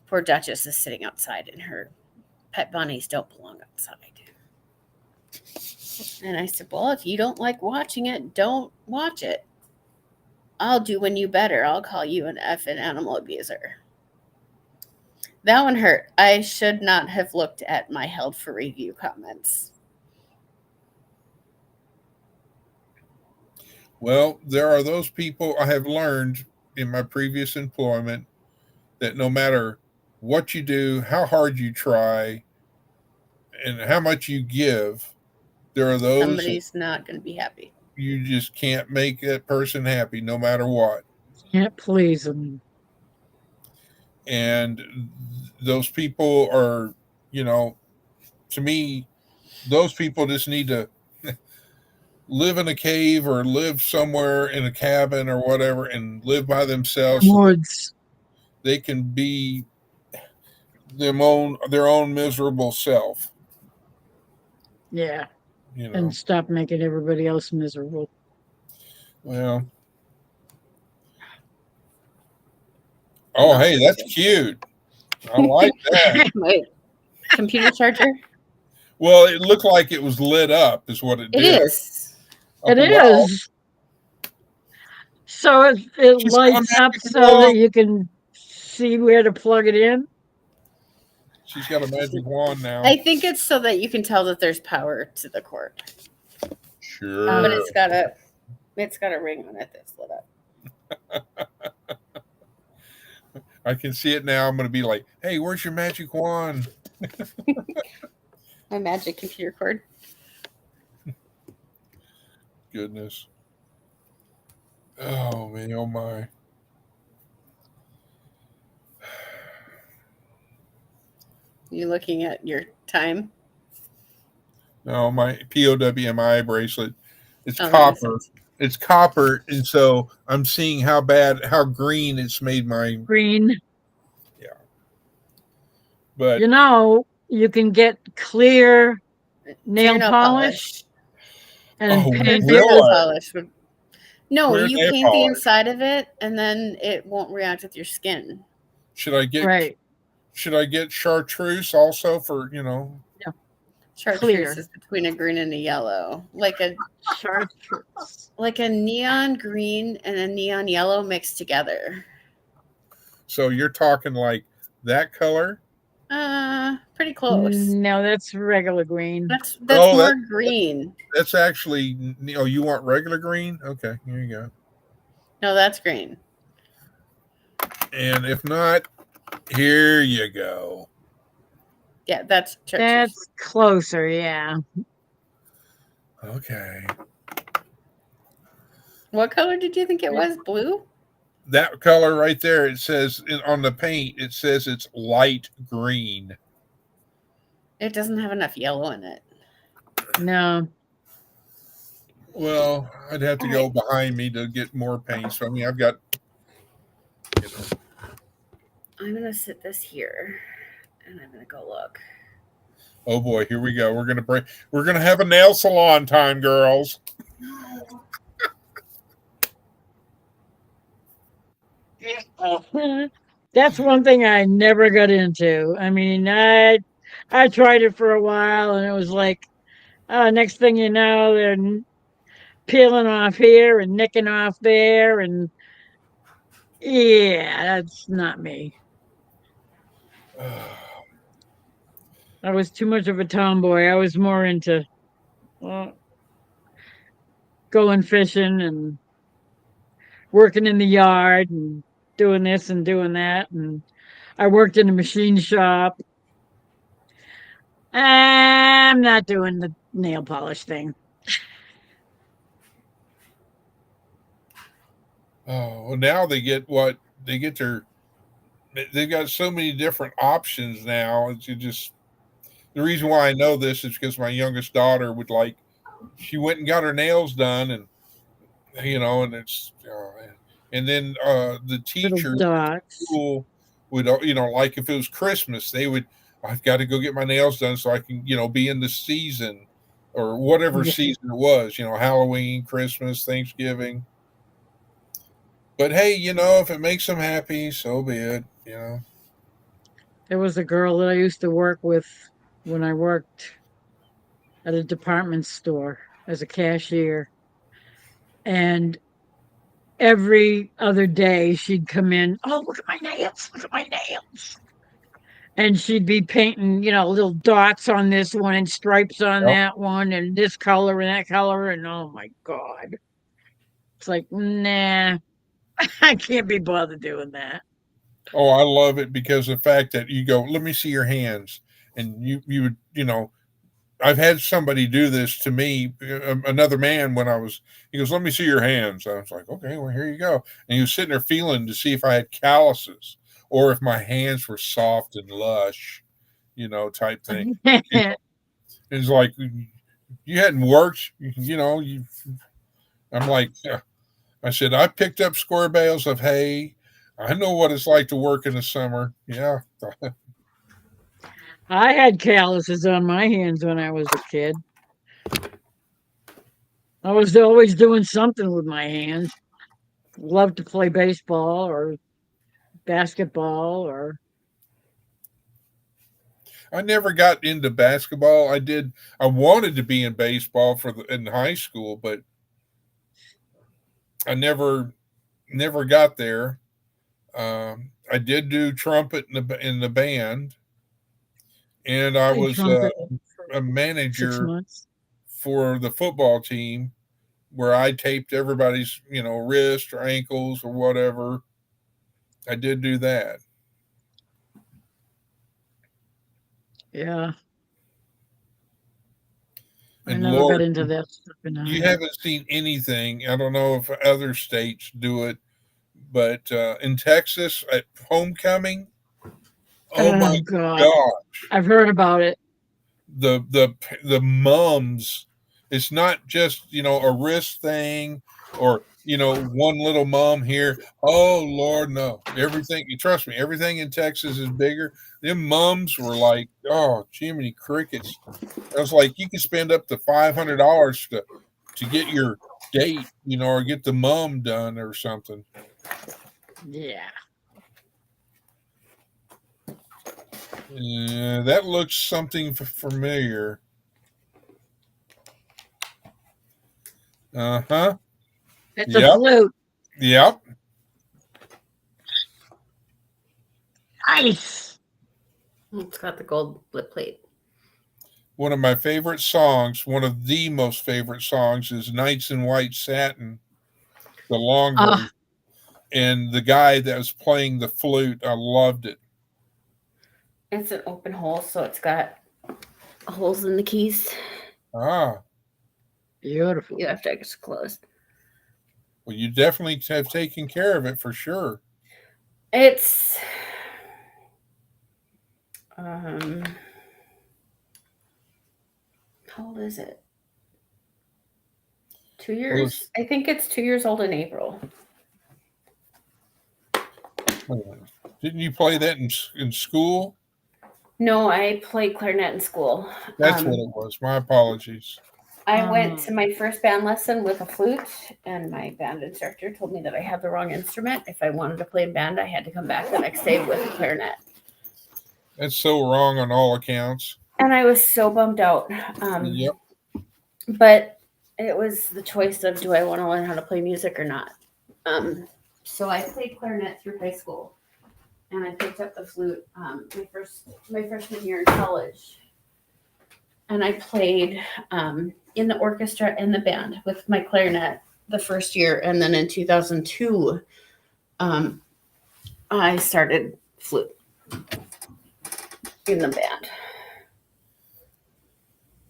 poor Duchess is sitting outside and her pet bunnies don't belong outside. And I said, well, if you don't like watching it, don't watch it. I'll do when you better. I'll call you an effing animal abuser. That one hurt. I should not have looked at my held for review comments. Well, there are those people. I have learned in my previous employment that no matter what you do, how hard you try, and how much you give, there are those Somebody's not going to be happy. You just can't make that person happy no matter what. Can't please them. And those people are, to me, those people just need to live in a cave or live somewhere in a cabin or whatever and live by themselves. Woods. They can be their own miserable self. Yeah. And stop making everybody else miserable. Well. Oh, hey, that's cute. I like that. My computer charger? Well, it looked like it was lit up, is what it did. It is. It is. So it lights up so that you can see where to plug it in. She's got a magic wand now. I think it's so that you can tell that there's power to the cord. Sure. But it's got a ring on it that's lit up. I can see it now. I'm going to be like, hey, where's your magic wand? My magic computer cord. Goodness. Oh, man. Oh, my. You looking at your time? No, my POWMI bracelet. It's copper. It's copper, and so I'm seeing how green it's made my green. Yeah. But you can get clear nail polish and paint really? Polish. No, you paint the inside of it, and then it won't react with your skin. Should I get chartreuse also for Yeah. Chartreuse is between a green and a yellow, like a chartreuse, like a neon green and a neon yellow mixed together. So you're talking like that color? Pretty close. No, that's regular green. That's more green. That's actually, you want regular green? Okay, here you go. No, that's green. And if not, here you go. Yeah, that's chartreuse. That's closer, yeah. Okay. What color did you think it was? Blue? That color right there, it says on the paint, it says it's light green. It doesn't have enough yellow in it. No. Well, I'd have to go behind me to get more paint. So, I've got, I'm going to sit this here, and I'm going to go look. Oh, boy, here we go. We're going to have a nail salon time, girls. That's one thing I never got into. I mean, I tried it for a while, and it was like, next thing you know, they're peeling off here and nicking off there, and yeah, that's not me. I was too much of a tomboy. I was more into uh, going fishing and working in the yard and doing this and doing that. And I worked in a machine shop. I'm not doing the nail polish thing. Oh, well, now they get what they get their. They've got so many different options now. It's just the reason why I know this is because my youngest daughter would like. She went and got her nails done, and and it's and then the Little teachers at dots. school would like if it was Christmas, they would. I've got to go get my nails done so I can be in the season or whatever Yeah. season it was. Halloween, Christmas, Thanksgiving. But hey, if it makes them happy, so be it. There was a girl that I used to work with when I worked at a department store as a cashier. And every other day she'd come in, oh, look at my nails, look at my nails. And she'd be painting, little dots on this one and stripes on Yep. that one and this color and that color. And oh my God. It's like, nah, I can't be bothered doing that. Oh, I love it because the fact that you go, let me see your hands, and you would I've had somebody do this to me, another man when he goes, let me see your hands. I was like, okay, well here you go, and he was sitting there feeling to see if I had calluses or if my hands were soft and lush, type thing. And it's like you hadn't worked, I'm like, yeah. I said, I picked up square bales of hay. I know what it's like to work in the summer. Yeah. I had calluses on my hands when I was a kid. I was always doing something with my hands. Loved to play baseball or basketball or I never got into basketball. I wanted to be in baseball in high school, but I never got there. I did do trumpet in the band, and I played was trumpet a for six manager months. for the football team where I taped everybody's, wrist or ankles or whatever. I did do that. Yeah, I And never got Lord, into that stuff in you high. haven't seen anything. I don't know if other states do it, but in Texas at homecoming, oh Oh my God, God, I've heard about it. the mums, it's not just a wrist thing or one little mum here. Oh Lord, no. Everything, you trust me, everything in Texas is bigger. Them mums were like, oh Jiminy Crickets. I was like, you can spend up to $500 to get your date, or get the mum done or something. Yeah, That looks something familiar. Uh-huh. it's a Yep. flute. Yep. Nice. It's got the gold lip plate. One of my favorite songs, one of the most favorite songs, is Nights in White Satin, the long Uh, version. And the guy that was playing the flute, I loved it. It's an open hole, so it's got holes in the keys. Ah, beautiful. You have to it's closed. well, you definitely have taken care of it for sure. It's how old is it? 2 years. I think it's 2 years old in April. Didn't you play that in school? No, I played clarinet in school. That's what it was. My apologies. I went to my first band lesson with a flute, and my band instructor told me that I had the wrong instrument. If I wanted to play in band, I had to come back the next day with a clarinet. That's so wrong on all accounts. And I was so bummed out. Yep. But it was the choice of, do I want to learn how to play music or not? So I played clarinet through high school, and I picked up the flute my freshman year in college. And I played in the orchestra and the band with my clarinet the first year. And then in 2002, I started flute in the band.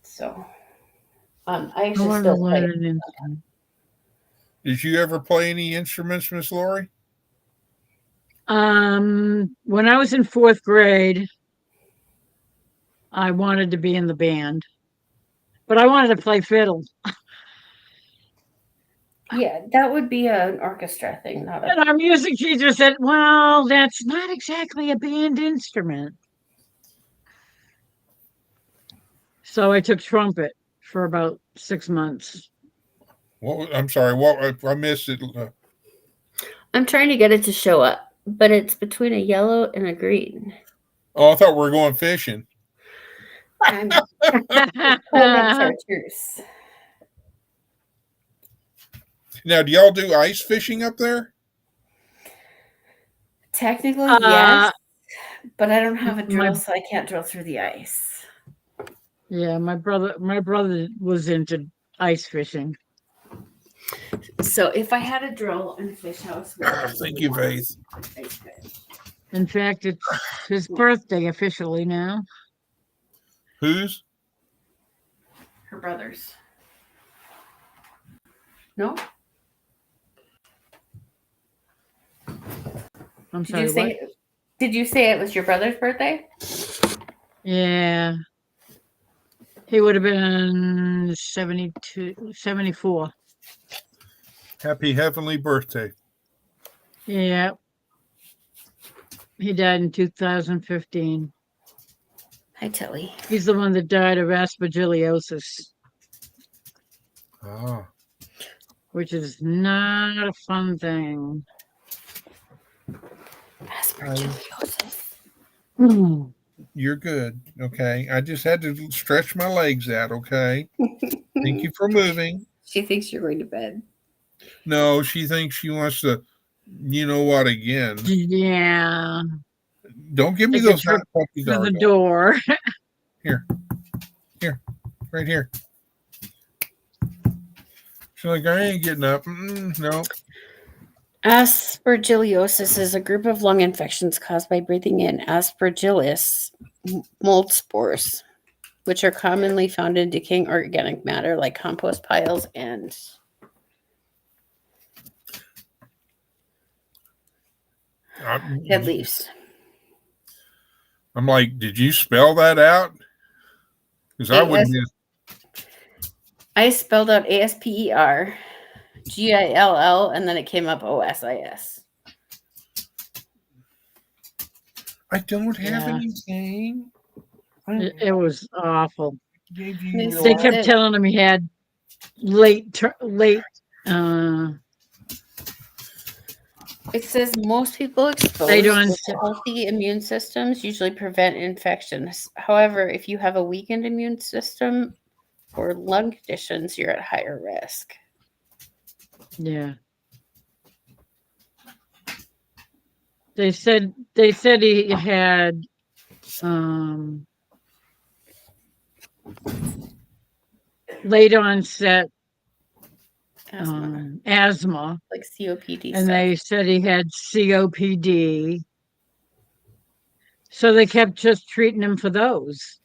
So I I actually wanted to still play. learn an instrument. Did you ever play any instruments, Miss Lori? When I was in 4th grade, I wanted to be in the band, but I wanted to play fiddle. Yeah, that would be an orchestra thing, not a. And our music teacher said, well, that's not exactly a band instrument. So I took trumpet for about 6 months. I'm sorry. What I missed it. I'm trying to get it to show up, but it's between a yellow and a green. Oh, I thought we were going fishing. I'm pulling chartreuse. Now, do y'all do ice fishing up there? Technically, yes, but I don't have a drill, so I can't drill through the ice. Yeah, my brother was into ice fishing. So if I had a drill and a fish house, Thank you, Faith. In fact, it's his birthday officially now. Whose? Her brother's. No? I'm sorry, what? Did you say it was your brother's birthday? Yeah. He would have been 74. Happy heavenly birthday. Yeah. He died in 2015. Hi, Tilly. He's the one that died of aspergillosis, Ah. which is not a fun thing. Aspergillosis. You're good. Okay. I just had to stretch my legs out. Okay. Thank you for moving. She thinks you're going to bed. No, she thinks she wants to, you know what, again. Yeah. Don't give me Take a those trip hot puppy to the dogs. door. Here, right here. She's like, I ain't getting up. No. Aspergillosis is a group of lung infections caused by breathing in Aspergillus mold spores, which are commonly found in decaying organic matter like compost piles and dead leaves. I'm like, did you spell that out? Because I wouldn't. I spelled out ASPER, GILL, and then it came up OSIS. I don't have anything. It was awful. They They kept telling him he had late. It says most people exposed with healthy immune systems usually prevent infections. However, if you have a weakened immune system or lung conditions, you're at higher risk. Yeah. They said he had late onset asthma, like COPD, and they said he had COPD. So they kept just treating him for those.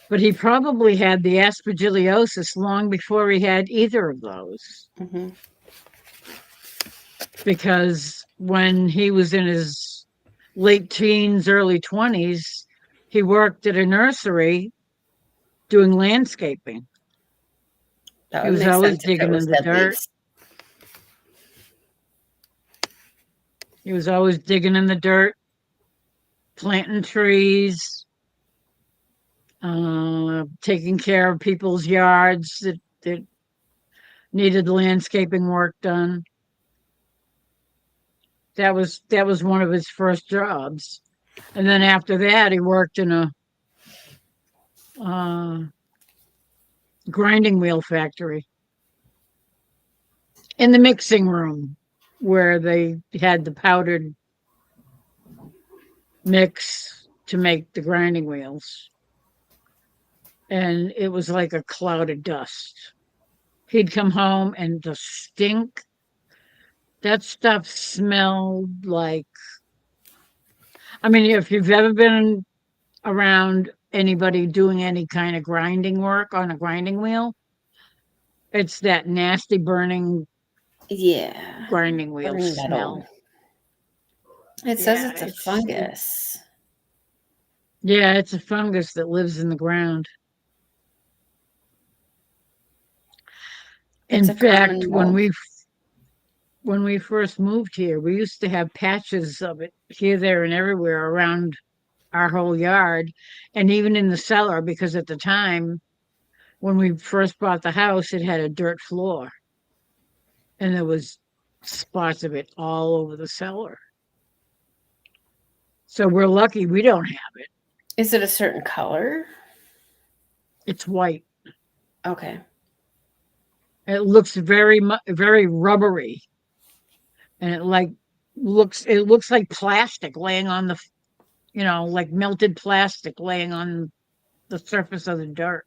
But he probably had the aspergillosis long before he had either of those. Mm-hmm. Because when he was in his late teens, early 20s, he worked at a nursery doing landscaping. He was always digging in the dirt. He was always digging in the dirt, planting trees. taking care of people's yards that needed landscaping work done. That was one of his first jobs. And then after that, he worked in a grinding wheel factory in the mixing room where they had the powdered mix to make the grinding wheels. And it was like a cloud of dust. He'd come home and the stink, that stuff smelled like, I mean, if you've ever been around anybody doing any kind of grinding work on a grinding wheel, it's that nasty burning Yeah. grinding wheel Burning smell. metal. It says Yeah, it's a it's- fungus. Yeah, it's a fungus that lives in the ground. It's In a fact, common when mold. we first moved here, we used to have patches of it here, there, and everywhere around our whole yard, and even in the cellar, because at the time when we first bought the house, it had a dirt floor, and there was spots of it all over the cellar. So we're lucky we don't have it. Is it a certain color? It's white. Okay. It looks very rubbery, and it looks like plastic laying on the, like melted plastic laying on the surface of the dirt.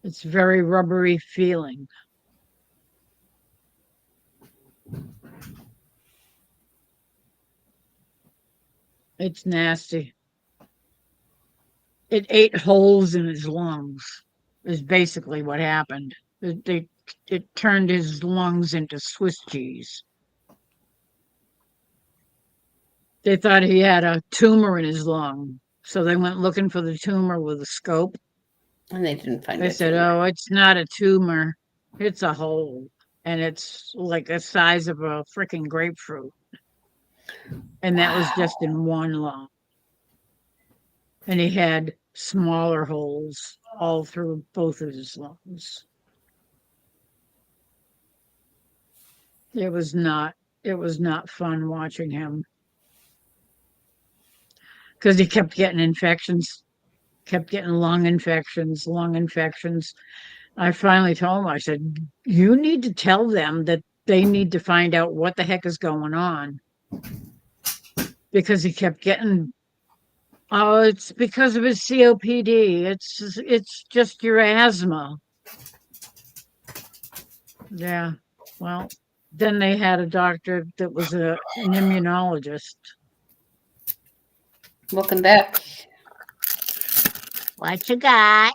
It's very rubbery feeling. It's nasty. It ate holes in his lungs, is basically what happened. It turned his lungs into Swiss cheese. They thought he had a tumor in his lung, so they went looking for the tumor with a scope. And they didn't find They it. said, "Oh, it's not a tumor. It's a hole, and it's like the size of a freaking grapefruit." And that was just in one lung. And he had smaller holes all through both of his lungs. It was not fun watching him, because he kept getting infections, kept getting lung infections. I finally told him, I said, "You need to tell them that they need to find out what the heck is going on," because he kept getting, "Oh, it's because of his COPD. It's just your asthma." Yeah. Well, then they had a doctor that was an immunologist. Welcome back. What you got?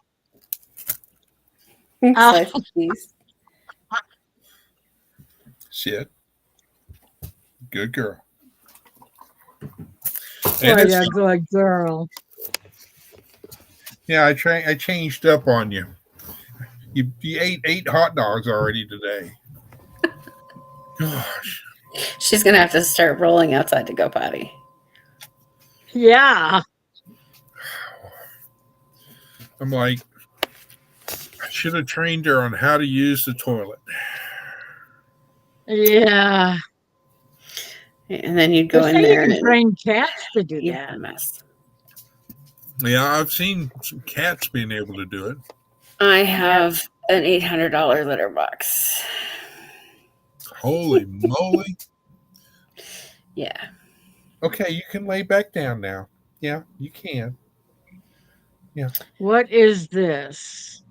Slice of cheese. Shit. Good girl. What a good girl. Yeah, I changed up on you. You ate 8 hot dogs already today. Gosh. She's gonna have to start rolling outside to go potty. Yeah. I'm like, I should have trained her on how to use the toilet. Yeah. And then you'd go They in say there you and can train cats to do you'd that. have a mess. Yeah, I've seen some cats being able to do it. I have an $800 litter box. Holy moly. Yeah. Okay, you can lay back down now. Yeah, you can. Yeah. What is this?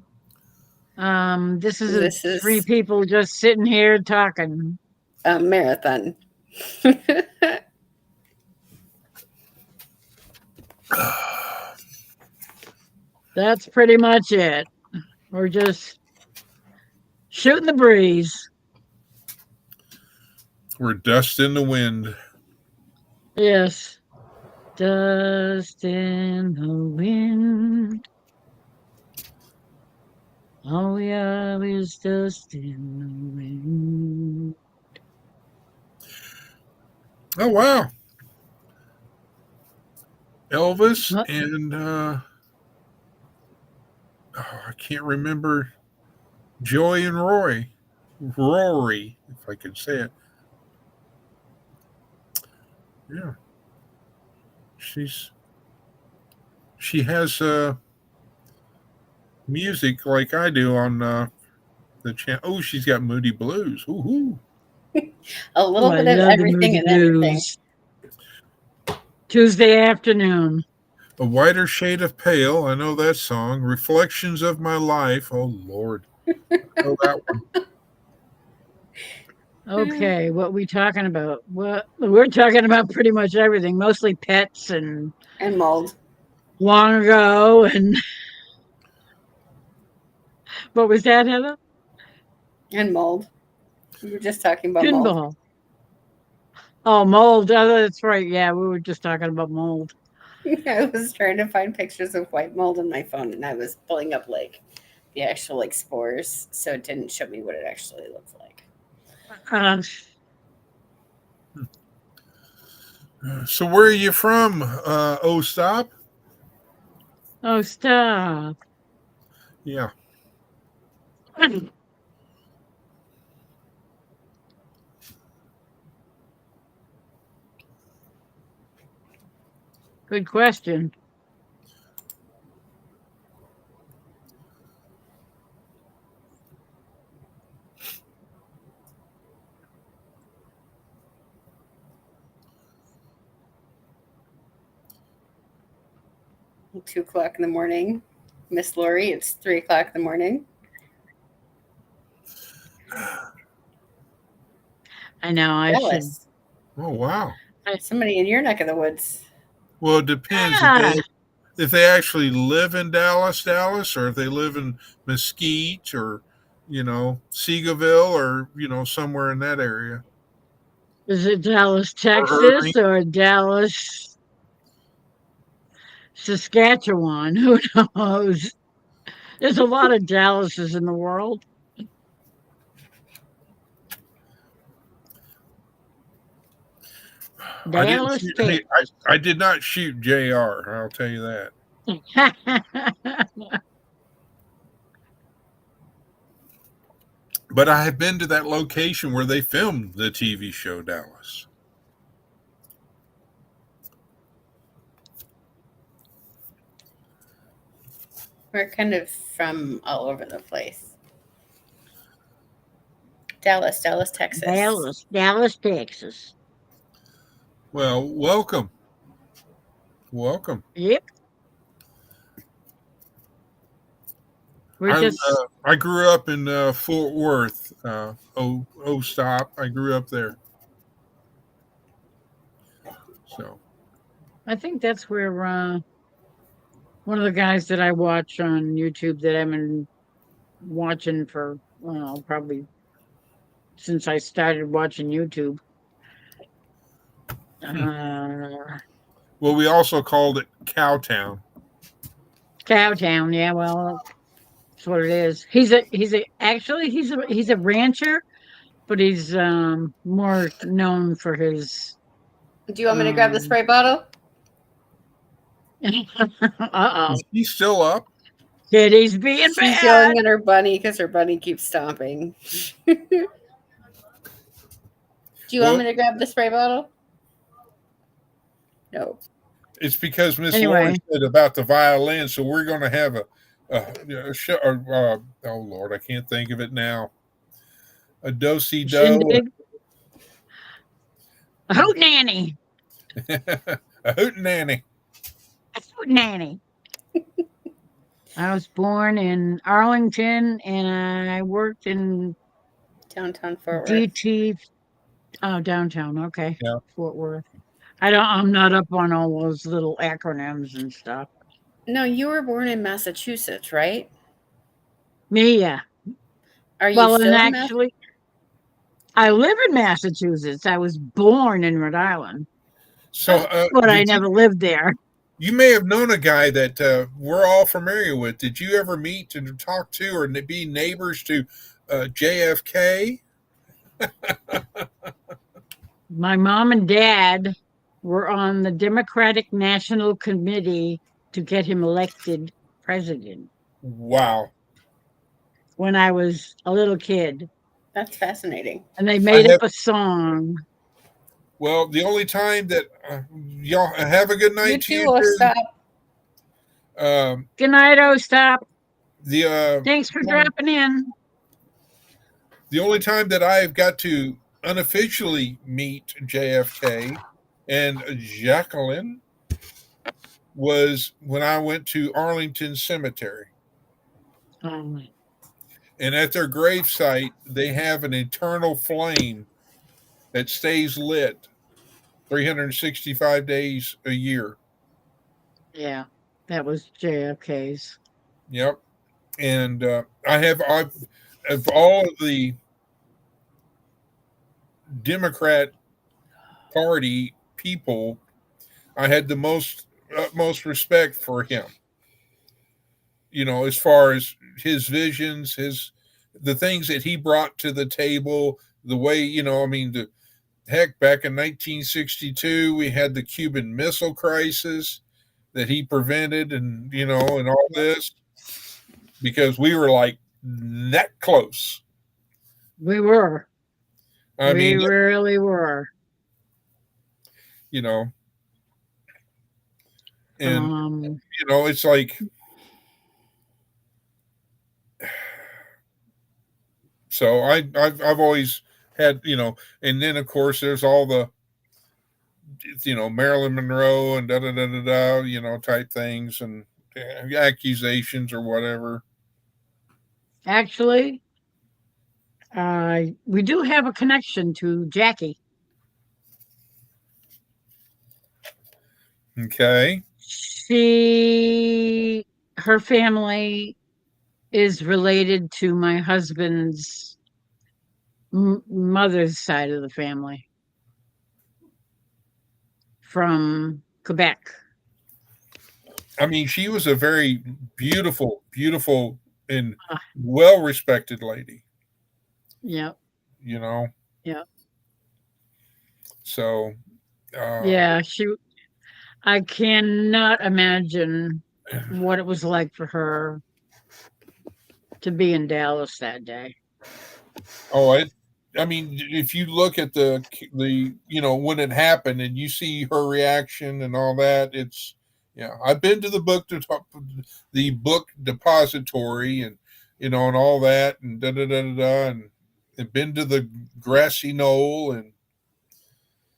This is 3 people just sitting here talking. A marathon. That's pretty much it. We're just shooting the breeze. We're dust in the wind. Yes. Dust in the wind. All we are is dust in the wind. Oh wow, Elvis What? and I can't remember Joy and Rory, if I could say it. Yeah, she has music like I do on the channel. Oh, she's got Moody Blues. Ooh. A Oh, little I bit of love the everything Moody and anything. Blues. Tuesday afternoon. A Whiter Shade of Pale. I know that song. Reflections of My Life. Oh Lord, I know that one. Okay, what we talking about? Well, we're talking about pretty much everything, mostly pets and And mold. long ago. And what was that, Heather? And mold. We were just talking about mold. Pinball. Oh, mold. Oh, that's right. Yeah, we were just talking about mold. I was trying to find pictures of white mold on my phone, and I was pulling up like the actual like spores, so it didn't show me what it actually looked like. Uh, So where are you from? Oh, stop. oh, stop. Yeah. Good question. At 2 o'clock in the morning, Miss Lori. It's 3 o'clock in the morning. I know. I should. Dallas. Oh wow. Somebody in your neck of the woods. Well, it depends Ah, if they actually live in Dallas, or if they live in Mesquite or Seagoville or somewhere in that area is it Dallas, or Texas, Irving. or Dallas, Saskatchewan? Who knows? There's a lot of Dallases in the world. I didn't. Dallas, Hey, Texas. I did not shoot Jr. I'll tell you that. But I have been to that location where they filmed the TV show Dallas. We're kind of from all over the place. Dallas, Texas. Dallas, Texas. Well, welcome. Yep. We're just I grew up in Fort Worth. Stop. I grew up there. So I think that's where one of the guys that I watch on YouTube that I've been watching for, well, probably since I started watching YouTube. well, we also called it Cowtown. Cowtown, yeah, well, that's what it is. He's a rancher, but he's more known for his Do you want me to grab the spray bottle? uh-oh. Is he still up? Kitty's being She's bad. yelling at her bunny because her bunny keeps stomping. Do you want me to grab the spray bottle? No. It's because Miss Anyway. Lori said about the violin, so we're going to have a show. Oh Lord, I can't think of it now. A do-si-do. Shindig? A hootenanny. A hootenanny. A hootenanny. I was born in Arlington, and I worked in Downtown Fort Worth. DT. Oh, downtown. Okay. Yeah. Fort Worth. I'm not up on all those little acronyms and stuff. No, you were born in Massachusetts, right? Me, yeah. Are you Well, still and in actually, I live in Massachusetts. I was born in Rhode Island, So, but I never lived there. You may have known a guy that we're all familiar with. Did you ever meet and talk to or be neighbors to JFK? My mom and dad were on the Democratic National Committee to get him elected president Wow. when I was a little kid. That's fascinating. And they I made have, up a song. well, the only time that y'all have a good You night to too, you will too. stop. Good night, oh stop. The Thanks for dropping in. the only time that I've got to unofficially meet JFK and Jacqueline was when I went to Arlington Cemetery. Oh, And at their gravesite, they have an eternal flame that stays lit 365 days a year. yeah, that was JFK's. Yep. And I've of all of the Democrat Party people, I had the most utmost respect for him. You know, as far as his visions, his the things that he brought to the table, the way, you know, I mean, the heck, back in 1962, we had the Cuban Missile Crisis that he prevented, and you know, and all this because we were like that close. We were. I We mean, really were. you know, and Um, you know, it's like so. I've always had, you know, and then of course there's all the, you know, Marilyn Monroe and da da da da da, you know, type things and accusations or whatever. actually, we do have a connection to Jackie. Okay. Her family is related to my husband's mother's side of the family from Quebec. I mean, she was a very beautiful, beautiful, and Uh, well respected lady, yep, you know. yep, So, uh, yeah. I cannot imagine what it was like for her to be in Dallas that day. oh, I mean, if you look at the you know when it happened and you see her reaction and all that, it's yeah. I've been to the book depository and you know and all that and da da da da da and been to the grassy knoll and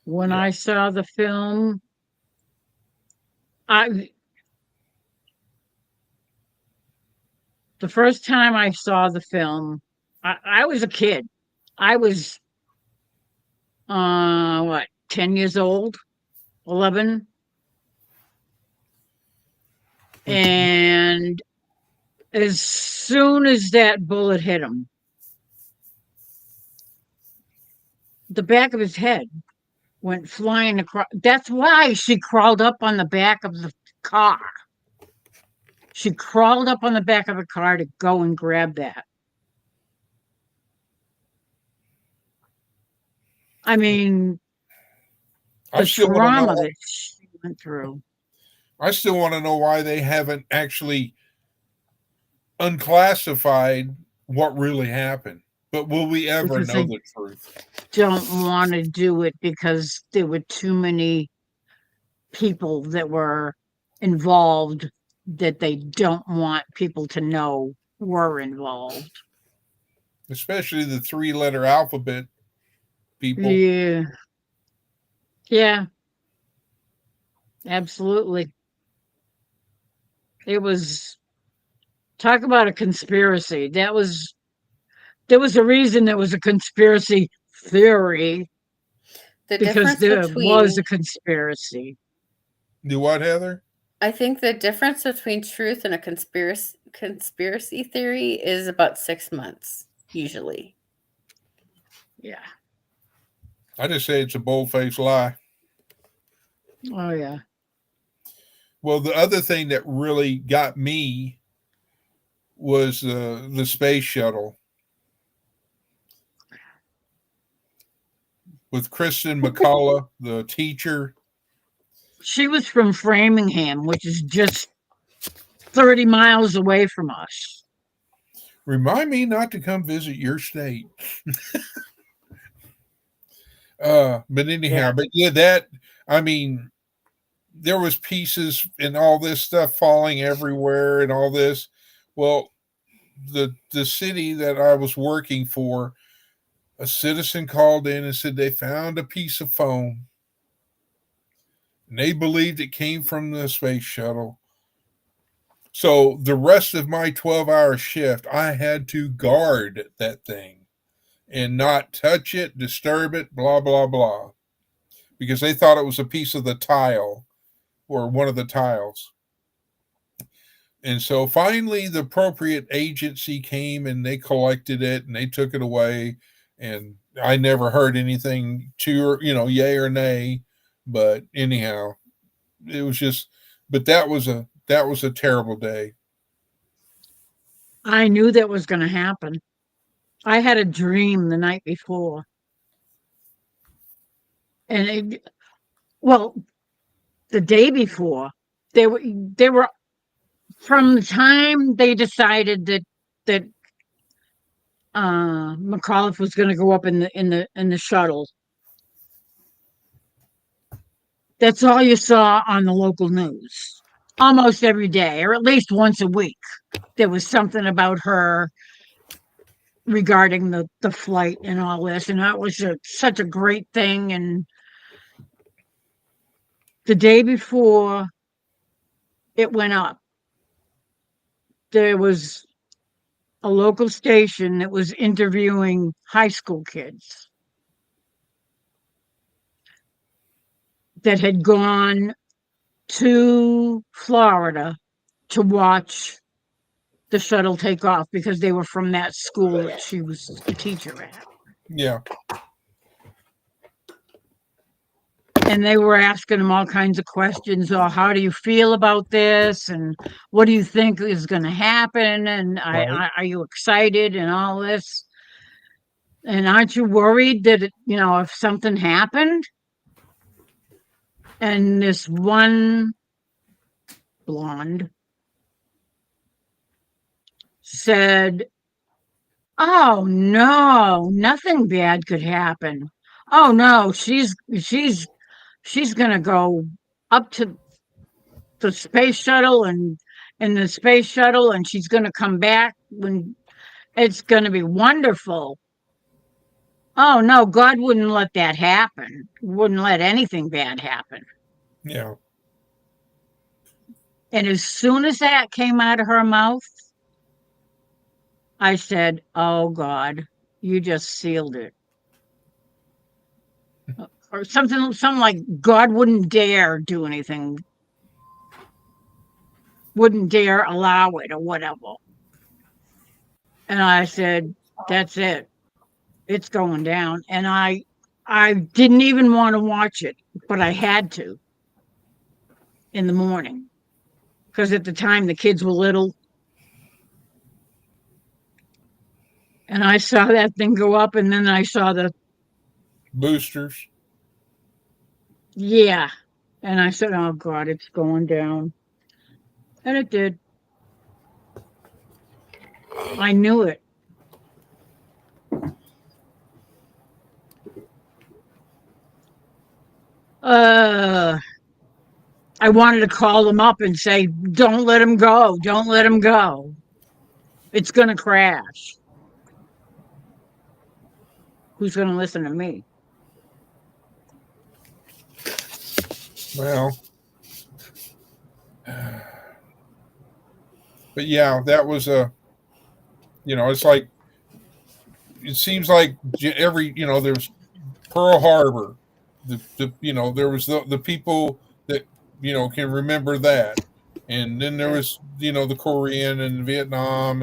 When yeah. I saw the film, I the first time I saw the film, I was a kid. I was what, 10 years old, 11, and as soon as that bullet hit him, the back of his head went flying across. That's why she crawled up on the back of the car. She crawled up on the back of the car to go and grab that. I mean, I the still want to trauma know. that she went through. I still want to know why they haven't actually unclassified what really happened. But will we ever Because know they the truth? don't want to do it because there were too many people that were involved that they don't want people to know were involved. Especially the 3-letter alphabet people. Yeah. Yeah, absolutely. It was talk about a conspiracy. There was a reason there was a conspiracy theory The because difference there was between, a conspiracy. Do what, Heather? I think the difference between truth and a conspiracy theory is about 6 months, usually. Yeah. I just say it's a bold-faced lie. Oh yeah. Well, the other thing that really got me was the space shuttle. with Kristen McCullough, the teacher. She was from Framingham, which is just 30 miles away from us. Remind me not to come visit your state. But anyhow, but yeah, that, I mean, there was pieces and all this stuff falling everywhere and all this. Well, the city that I was working for, a citizen called in and said they found a piece of foam. And they believed it came from the space shuttle. So the rest of my 12-hour shift, I had to guard that thing and not touch it, disturb it, blah, blah, blah. Because they thought it was a piece of the tile or one of the tiles. And so finally the appropriate agency came and they collected it and they took it away. And I never heard anything yay or nay. But anyhow, it was just, but that was a terrible day. I knew that was going to happen. I had a dream the night before. And the day before, they were from the time they decided that McAuliffe was going to go up in the shuttle. That's all you saw on the local news. Almost every day, or at least once a week, there was something about her regarding the flight and all this, and that was such a great thing. And the day before it went up, there was a local station that was interviewing high school kids that had gone to Florida to watch the shuttle take off because they were from that school that she was the teacher at. Yeah. And they were asking him all kinds of questions. Oh, how do you feel about this? And what do you think is going to happen? And Right. are you excited and all this? And aren't you worried that, if something happened? And this one blonde said, oh, no, nothing bad could happen. Oh, no, she's going to go up to the space shuttle and in the space shuttle, and she's going to come back when it's going to be wonderful. Oh, no, God wouldn't let that happen. Wouldn't let anything bad happen. Yeah. And as soon as that came out of her mouth, I said, oh, God, you just sealed it. Or something like God wouldn't dare do anything, wouldn't dare allow it or whatever. And I said, that's it. It's going down. And I didn't even want to watch it, but I had to in the morning. Because at the time the kids were little. And I saw that thing go up, and then I saw the boosters. Yeah. And I said, oh, God, it's going down. And it did. I knew it. I wanted to call them up and say, don't let him go. Don't let him go. It's going to crash. Who's going to listen to me? Well, but yeah, that was it's like, it seems like every, there's Pearl Harbor, there was the people that, can remember that. And then there was, the Korean and Vietnam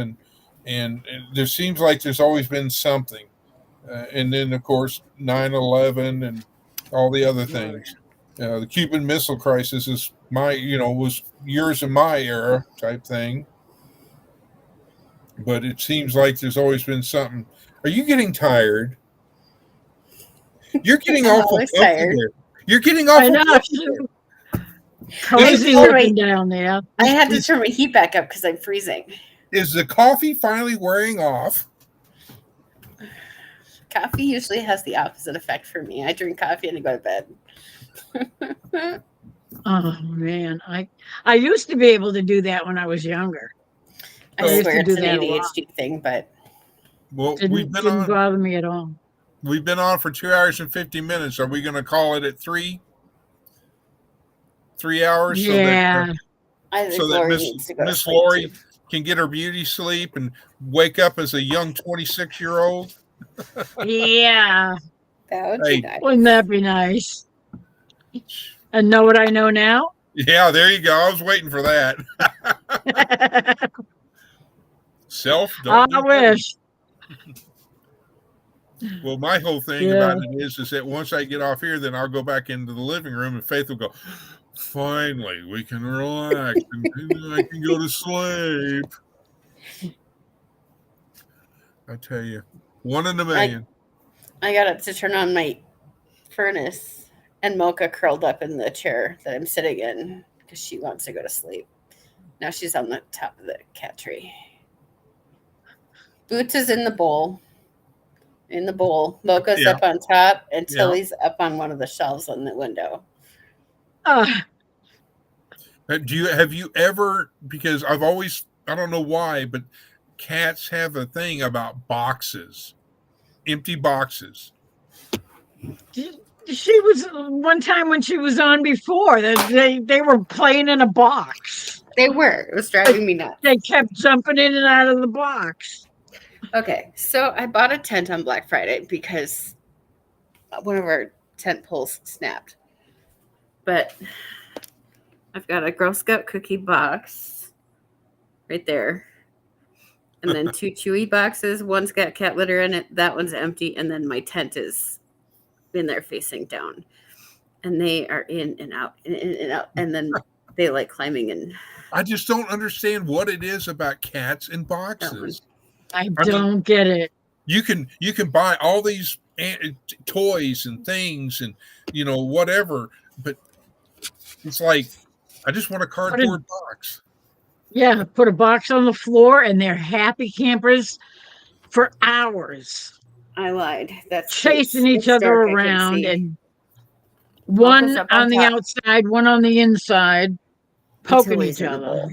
and there seems like there's always been something. And then of course, 9/11 and all the other things. The Cuban Missile Crisis is was years of my era type thing. But it seems like there's always been something. Are you getting tired? You're getting I'm awful always comfy tired. there. You're getting I awful know. comfy there. Cozy Sorry. living down there. I had to turn my heat back up because I'm freezing. Is the coffee finally wearing off? Coffee usually has the opposite effect for me. I drink coffee and I go to bed. Oh man, I used to be able to do that when I was younger. I I used swear to it's do an that a lot. ADHD thing, but Well, Didn't bother me at all. we've been on for 2 hours and 50 minutes. Are we going to call it at 3 hours Yeah. I think so that Lori Miss needs to go to Miss sleep Lori too. can get her beauty sleep and wake up as a young 26-year-old? Yeah. That would be Hey, nice. Wouldn't that be nice? And know what I know now? yeah, there you go. I was waiting for that. Self, I don't be vain. wish. Well, my whole thing Yeah. about it is that once I get off here, then I'll go back into the living room and Faith will go, finally, we can relax and I can go to sleep. I tell you, one in a million. I got up to turn on my furnace, and Mocha curled up in the chair that I'm sitting in because she wants to go to sleep. Now she's on the top of the cat tree. Boots is in the bowl. Mocha's Yeah. up on top, and Yeah. Tilly's up on one of the shelves on the window. Have you ever, because I've always, I don't know why, but cats have a thing about boxes, empty boxes. She was one time when she was on before that they were playing in a box. They were. It was driving me nuts. They kept jumping in and out of the box. Okay, so I bought a tent on Black Friday because one of our tent poles snapped. But I've got a Girl Scout cookie box right there. And then 2 Chewy boxes. One's got cat litter in it. That one's empty. And then my tent is in there facing down. And they are in and out, in and out. And then they like climbing in. I just don't understand what it is about cats in boxes. I don't get it. You can buy all these toys and things and whatever, but it's like I just want a cardboard box. Yeah, put a box on the floor and they're happy campers for hours. I lied. That's chasing each other dark, I can around see. and one Mocha's up on on the top. outside, one on the inside, poking Tilly's each in the other. bowl.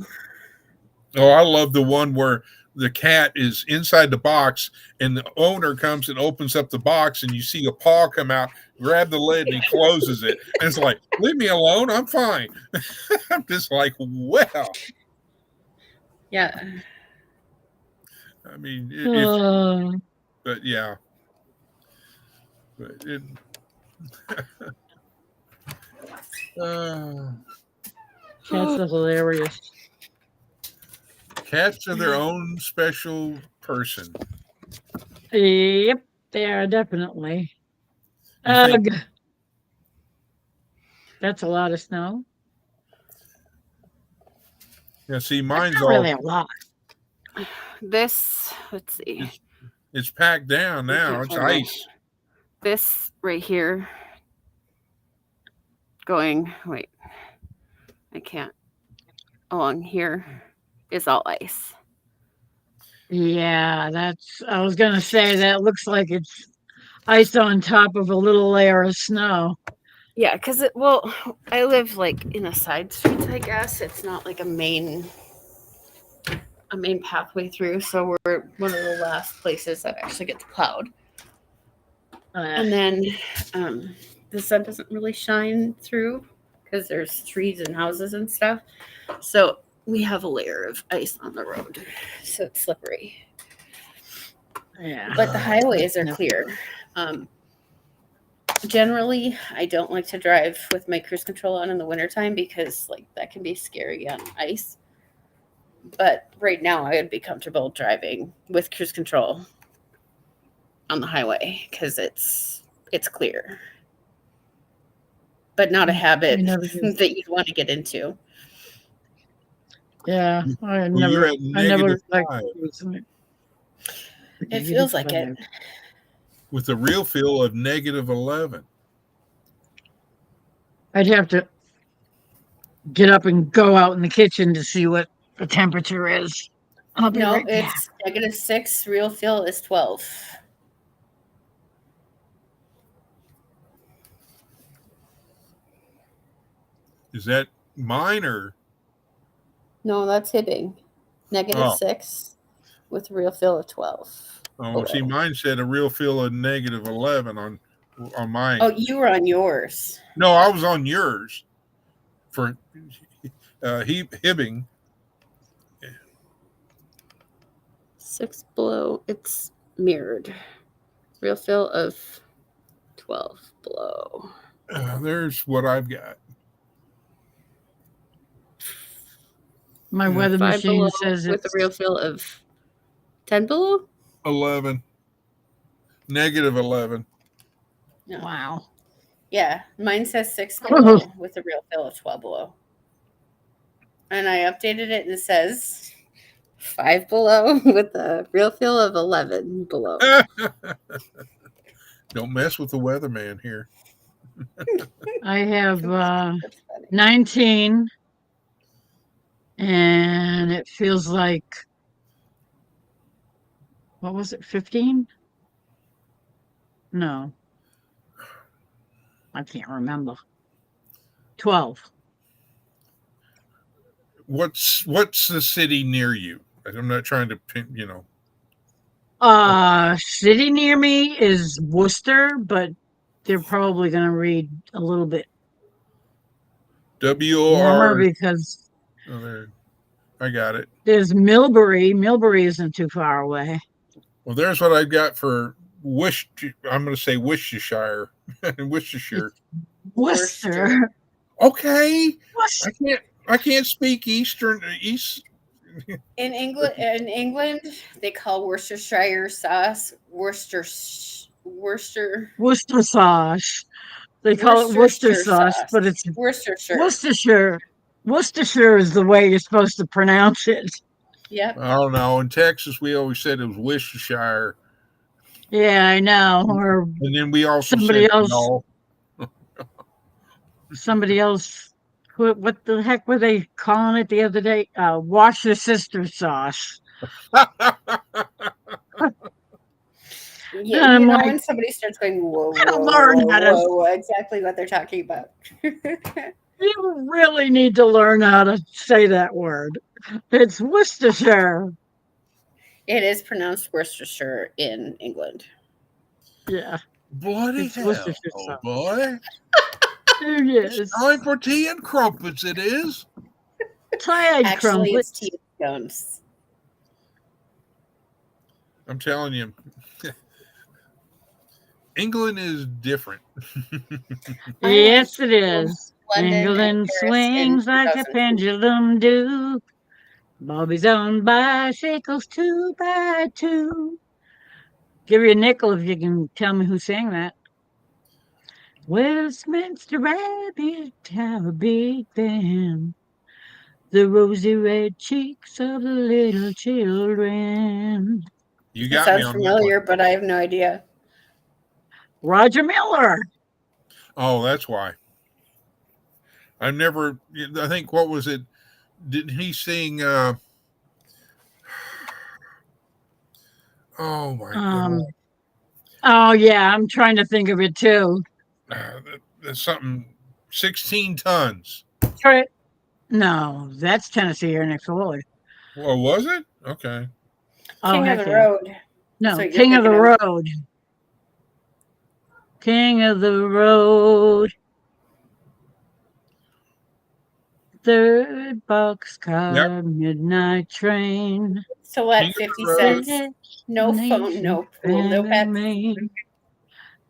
Oh, I love the one where the cat is inside the box and the owner comes and opens up the box and you see a paw come out, grab the lid and he closes it. And it's like, leave me alone. I'm fine. I'm just like, well. Yeah. I mean, but yeah. But it, Cats are hilarious. Cats are their own special person. Yep, they are definitely. You think- Ugh. That's a lot of snow. Yeah, see, That's mine's not all really a lot. This, let's see. it's packed down now. It's ice. This right here going, wait, I can't. Along here is all ice. Yeah, I was going to say that looks like it's ice on top of a little layer of snow. Yeah, because I live like in a side street, I guess. It's not like a main pathway through, so we're one of the last places that actually gets plowed. And then the sun doesn't really shine through because there's trees and houses and stuff. So we have a layer of ice on the road, so it's slippery. Yeah. But the highways are clear. Generally, I don't like to drive with my cruise control on in the wintertime because that can be scary on ice. But right now, I would be comfortable driving with cruise control on the highway because it's clear, but not a habit that you'd want to get into. Yeah, I Well, you're never at liked -5. using it. It feels like it. with a real feel of -11. I'd have to get up and go out in the kitchen to see what the temperature is. I'll be No, right back. it's -6. Real feel is 12. Is that mine or? No, that's Hibbing. Oh. -6 with real feel of 12. Oh, see, mine said a real feel of -11 on mine. Oh, you were on yours. No, I was on yours for Hibbing. 6 below. It's mirrored. Real feel of 12 below. There's what I've got. My weather 5 machine below says with a it's real feel of 10 below. 11. -11. No. wow. Yeah, mine says 6 below with a real feel of 12 below. And I updated it and it says 5 below with a real feel of 11 below. Don't mess with the weatherman here. I have That's funny. 19, and it feels like, what was it, 15? No. I can't remember. 12. What's the city near you? I'm not trying to pin, City near me is Worcester, but they're probably going to read a little bit warmer WOR. because Oh, there. I got it. there's Millbury. Millbury isn't too far away. Well, there's what I've got for I'm going to say Worcestershire. Worcestershire. Worcester. Okay. Worcester. I can't speak East. In England, they call Worcestershire sauce Worcester. Worcester sauce. They call it Worcester sauce, but it's Worcestershire. Worcestershire is the way you're supposed to pronounce it. Yep. I don't know. In Texas, we always said it was Worcestershire. Yeah, I know. Or And then we also somebody said else. no. Somebody else. What the heck were they calling it the other day? Wash your sister sauce. Yeah, I'm you know like, when somebody starts going, whoa, I whoa, learned how to- whoa, exactly what they're talking about. You really need to learn how to say that word. It's Worcestershire. It is pronounced Worcestershire in England. Yeah. Bloody It's hell, Worcestershire oh sauce. boy. Yes. Time for tea and crumpets, it is. Tired Actually, it's crumpets. tea and scones. I'm telling you, England is different. Yes, it is. London and England Paris in swings like a 2002. pendulum do. Bobby's on bicycles 2 by 2. Give you a nickel if you can tell me who sang that. Westminster Abbey, Tower Big Ben, the rosy red cheeks of the little children. You It got me sounds on familiar, but I have no idea. Roger Miller. Oh, that's why. I think, what was it? Didn't he sing? Oh my God. Oh yeah, I'm trying to think of it too. That's something 16 tons. No, that's Tennessee Ernie Ford. Well, was it? Okay. King of heck the yeah. Road. No, That's what you're King of the thinking of. Road. King of the Road. Third boxcar, midnight train. So what? King of 50 the Road. cents. No phone, no pool, no pets.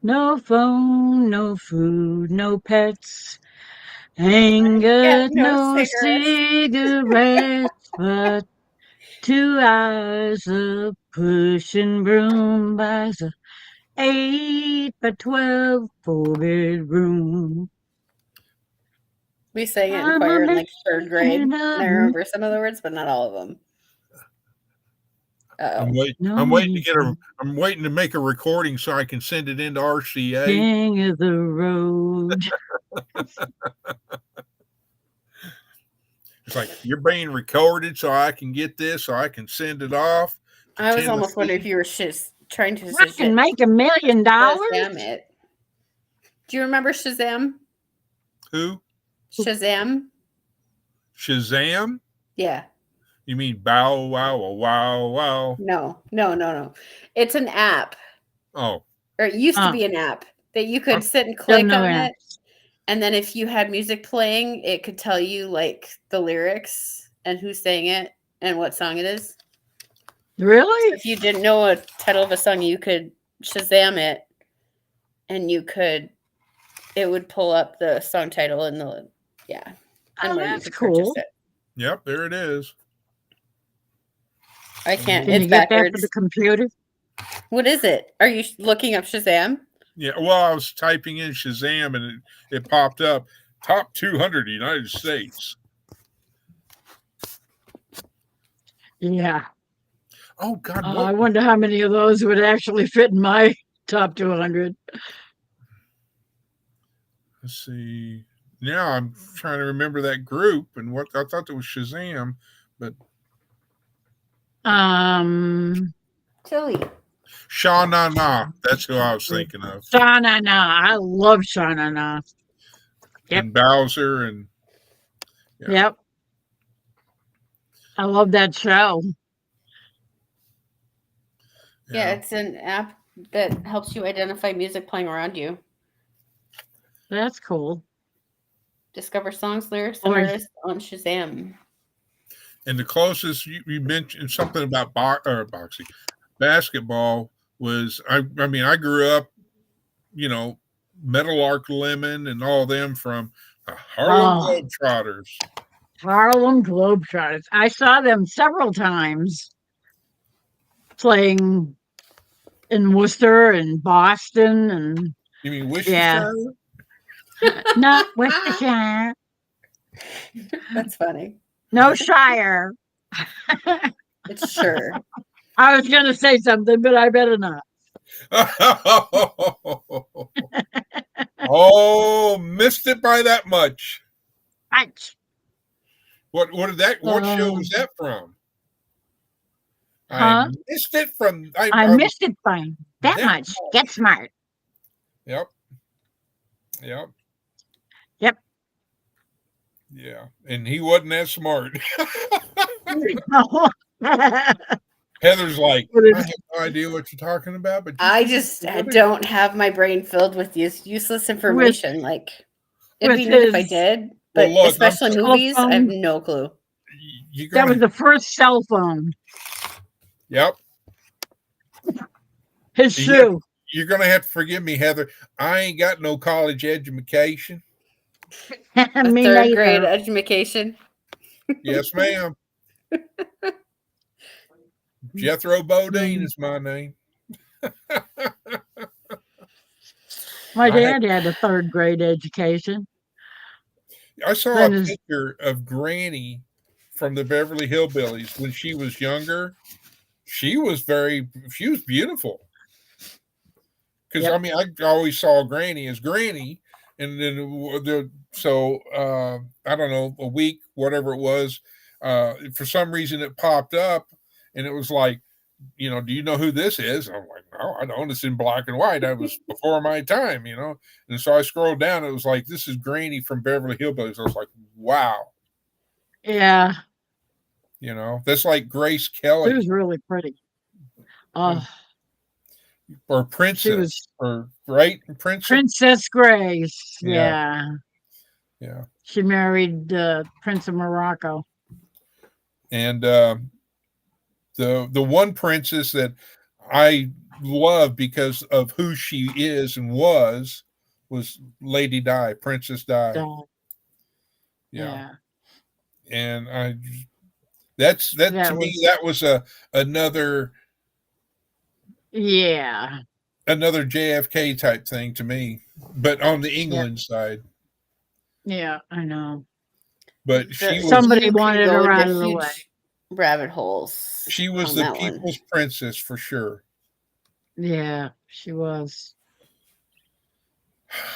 No phone, no food, no pets. Ain't Yeah, got no no cigarettes. cigarettes, but 2 hours of pushing broom buys a 8 by 12 4-bedroom. We sang it in I'm a choir in like 3rd grade. man And I remember some of the words, but not all of them. I'm Uh-oh. waiting to get I'm waiting to make a recording so I can send it into RCA. King of the road. It's like you're being recorded so I can get this so I can send it off. I was almost wondering if you were trying to I can make $1 million. Shazam it. Do you remember Shazam? Who? Shazam? Shazam? Yeah. You mean bow wow wow wow? No. It's an app. Oh. Or it used to be an app that you could sit and click on it. And then if you had music playing, it could tell you like the lyrics and who sang it and what song it is. Really? If you didn't know a title of a song, you could Shazam it and it would pull up the song title and and where you That's could cool. purchase it. Yep, there it is. I can't. Can It's you get backwards. that for the computer? What is it? Are you looking up Shazam? Yeah, well, I was typing in Shazam and it popped up top 200 United States. Yeah. Oh God! I wonder how many of those would actually fit in my top 200. Let's see. Now I'm trying to remember that group and what I thought it was Shazam, but Tilly. Sha Na Na. That's who I was thinking of. Sha Na Na. I love Sha Na Na. Yep. And Bowser and Yep. I love that show. Yeah, it's an app that helps you identify music playing around you. That's cool. Discover songs, lyrics, and artists on Shazam. And the closest you mentioned something about boxing, basketball was I mean I grew up, Meadowlark Lemon and all them from Harlem Globetrotters. Harlem Globetrotters. I saw them several times playing in Worcester and Boston and you mean Worcestershire? Not Worcestershire. That's funny. No Shire. It's sure. I was going to say something, but I better not. Oh, missed it by that much. Right. What show was that from? Huh? I missed it from. I missed it by that much. Get smart. Yep. Yeah, and he wasn't that smart. Heather's like, I have no idea what you're talking about, but I don't have my brain filled with useless information. It'd be neat if I did, but especially movies, I have no clue. That was the first cell phone. Yep. His shoe. You're gonna have to forgive me, Heather. I ain't got no college education. Third grade education. Yes, ma'am. Jethro Bodine is my name. My dad had a third grade education. I saw a picture of Granny from the Beverly Hillbillies when she was younger. She was beautiful. Because I mean, I always saw Granny as Granny, and then I don't know, a week, whatever it was, for some reason it popped up, and it was like, do you know who this is? I'm like, no, I don't. It's in black and white. I was before my time, And so I scrolled down. It was like, this is Granny from Beverly Hillbillies. I was like, wow. Yeah. That's like Grace Kelly. She was really pretty. Or Princess. Right? Princess Grace. Yeah. Yeah. She married Prince of Morocco. And the one princess that I love because of who she is and was Lady Di, Princess Di. Yeah. And to me that was another JFK type thing to me, but on the England side. Yeah, I know. But somebody wanted her out of the way. Rabbit holes She was on the that one. people's princess for sure. Yeah, she was.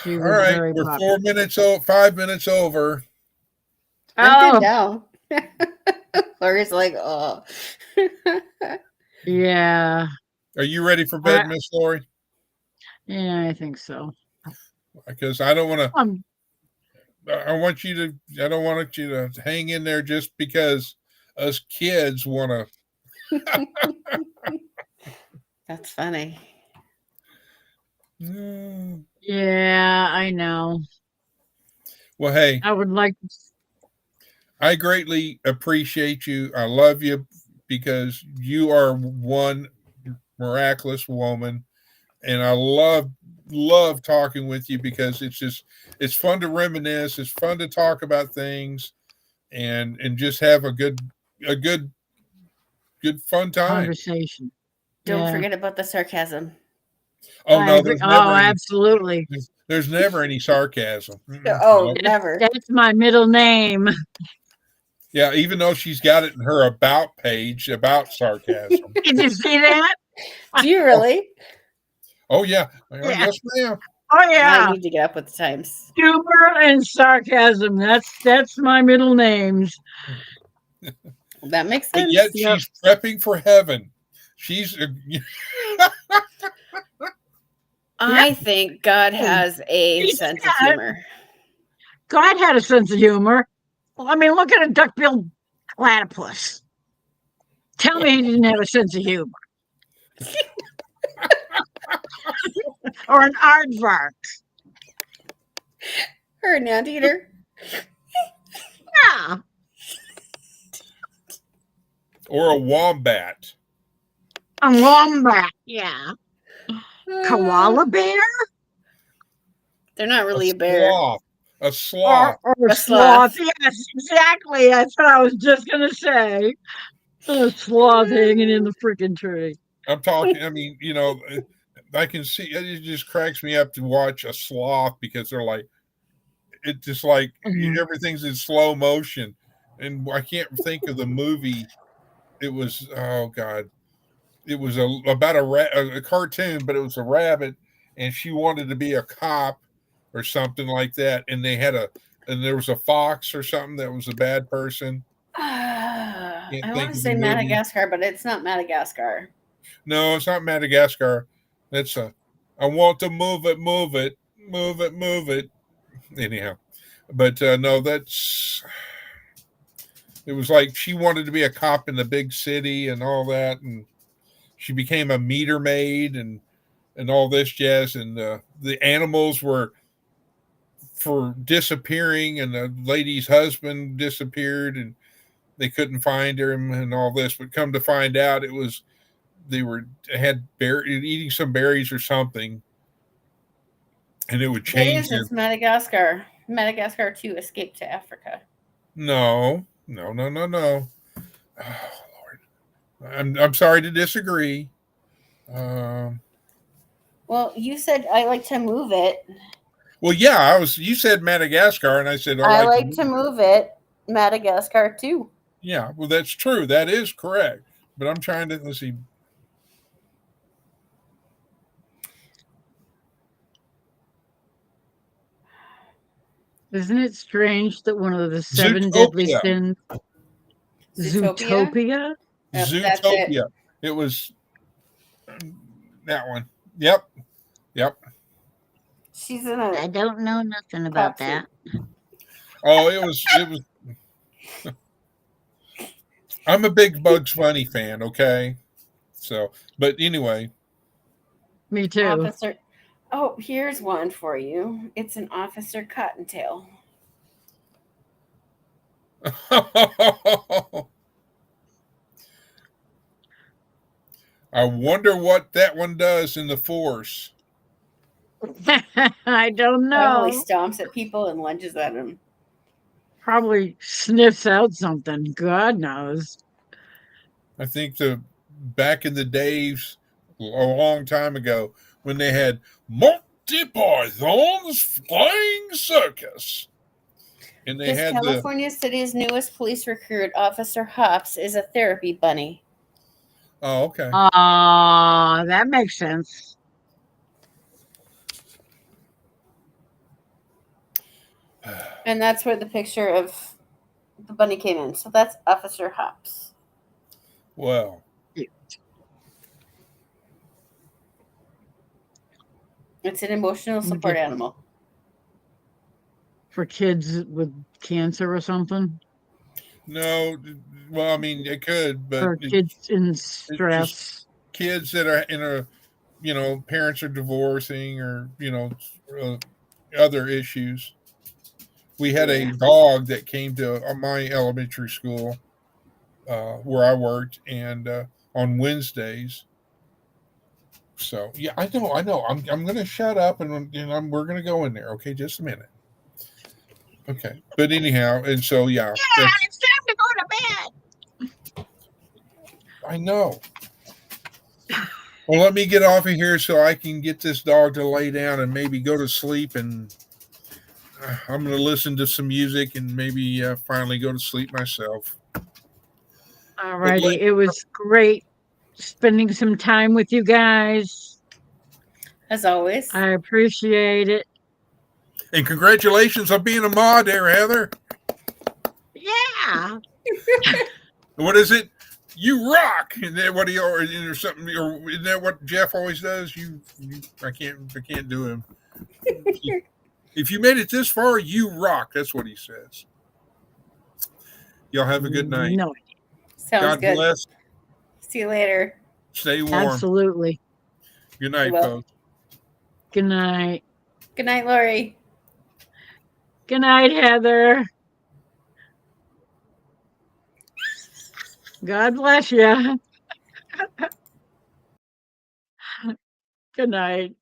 She All was right, very we're popular. 5 minutes over. I'm Oh, good now. Lori's like, oh. yeah. Are you ready for bed, Miss Lori? Yeah, I think so. Because I don't want to. Um, I want you to. I don't want you to hang in there just because us kids want to. That's funny. yeah, I know. Well, hey, I would like. I greatly appreciate you. I love you because you are one miraculous woman, and I love talking with you because it's fun to reminisce. It's fun to talk about things, and just have a good fun time. Conversation. Don't Yeah. forget about the sarcasm. Oh I no, agree. there's Oh, never any, absolutely. there's never any sarcasm. Oh, Nope. never. That's my middle name. Yeah, even though she's got it in her about page about sarcasm. Did you see that? Do you really? Oh yeah. Yeah. Yes, ma'am. Oh I yeah. need to get up with the times. Humor and sarcasm. That's my middle names. That makes But sense. yet Yep. she's prepping for heaven. She's I think God has a He's sense of got- humor. God had a sense of humor. Well, I mean, look at a duck-billed platypus. Tell me he didn't have a sense of humor. Or an aardvark. Or an anteater. Yeah. or a wombat. A wombat. Yeah. Koala bear? They're not really a bear. Sloth. A sloth. Or A a sloth. sloth. Yes, exactly. That's what I was just going to say. A sloth hanging in the freaking tree. I'm talking, I mean, I can see it just cracks me up to watch a sloth because they're like, it's just like Mhm. everything's in slow motion. And I can't think of the movie. It was, oh God, it was about a cartoon, but it was a rabbit, and she wanted to be a cop or something like that. And there was a fox or something that was a bad person. I think want of to the say movie. Madagascar, but it's not Madagascar. No, it's not Madagascar. That's I want to move it, move it, move it, move it. Anyhow, but no, it was like she wanted to be a cop in the big city and all that, and she became a meter maid and all this jazz, and the animals were for disappearing, and the lady's husband disappeared, and they couldn't find him and all this. But come to find out, it was they had eating some berries or something, and it would It change is. their. It's Madagascar. Madagascar 2: Escape to Africa. No. Oh, Lord, I'm sorry to disagree. Well, you said I like to move it. Well, yeah, you said Madagascar, and I said I like to move it. Madagascar 2. Yeah, well, that's true. That is correct. But I'm trying to let's see. Isn't it strange that one of the seven deadly sins, Zootopia? Yep, Zootopia. that's it. It was that one. Yep. She's in I a. don't know nothing about Popsy. that. Oh, it was. I'm a big Bugs Bunny fan. Okay, so but anyway. Me too. Officer. Oh, here's one for you. It's an Officer Cottontail. I wonder what that one does in the force. I don't Probably know. stomps at people and lunges at them. Probably sniffs out something. God knows. I think back in the days, a long time ago, when they had Monty Python's Flying Circus, and they had California City's newest police recruit, Officer Hops, is a therapy bunny. Oh, okay. That makes sense. And that's where the picture of the bunny came in. So that's Officer Hops. Well, It's an emotional support animal. For kids with cancer or something, no. Well, I mean, it could, but or kids in it's just stress. kids that are in a, parents are divorcing or, uh, other issues. We had a Yeah. dog that came to my elementary school where I worked, and on Wednesdays. So yeah, I know. I'm gonna shut up we're gonna go in there. Okay, just a minute. Okay, but anyhow, and so yeah, It's time to go to bed. I know. Well, let me get off of here so I can get this dog to lay down and maybe go to sleep. And I'm going to listen to some music and maybe finally go to sleep myself. Alrighty, it was great spending some time with you guys. As always. I appreciate it. And congratulations on being a mod there, Heather. Yeah. What is it? You rock. And then what do you, or something, or isn't that what Jeff always does? I can't do him. If you made it this far, you rock. That's what he says. Y'all have a good night. No, Sounds God good. bless. See you later. Stay warm. absolutely. Good night, Well. folks. Good night. Good night, Lori. Good night, Heather. God bless you. Good night.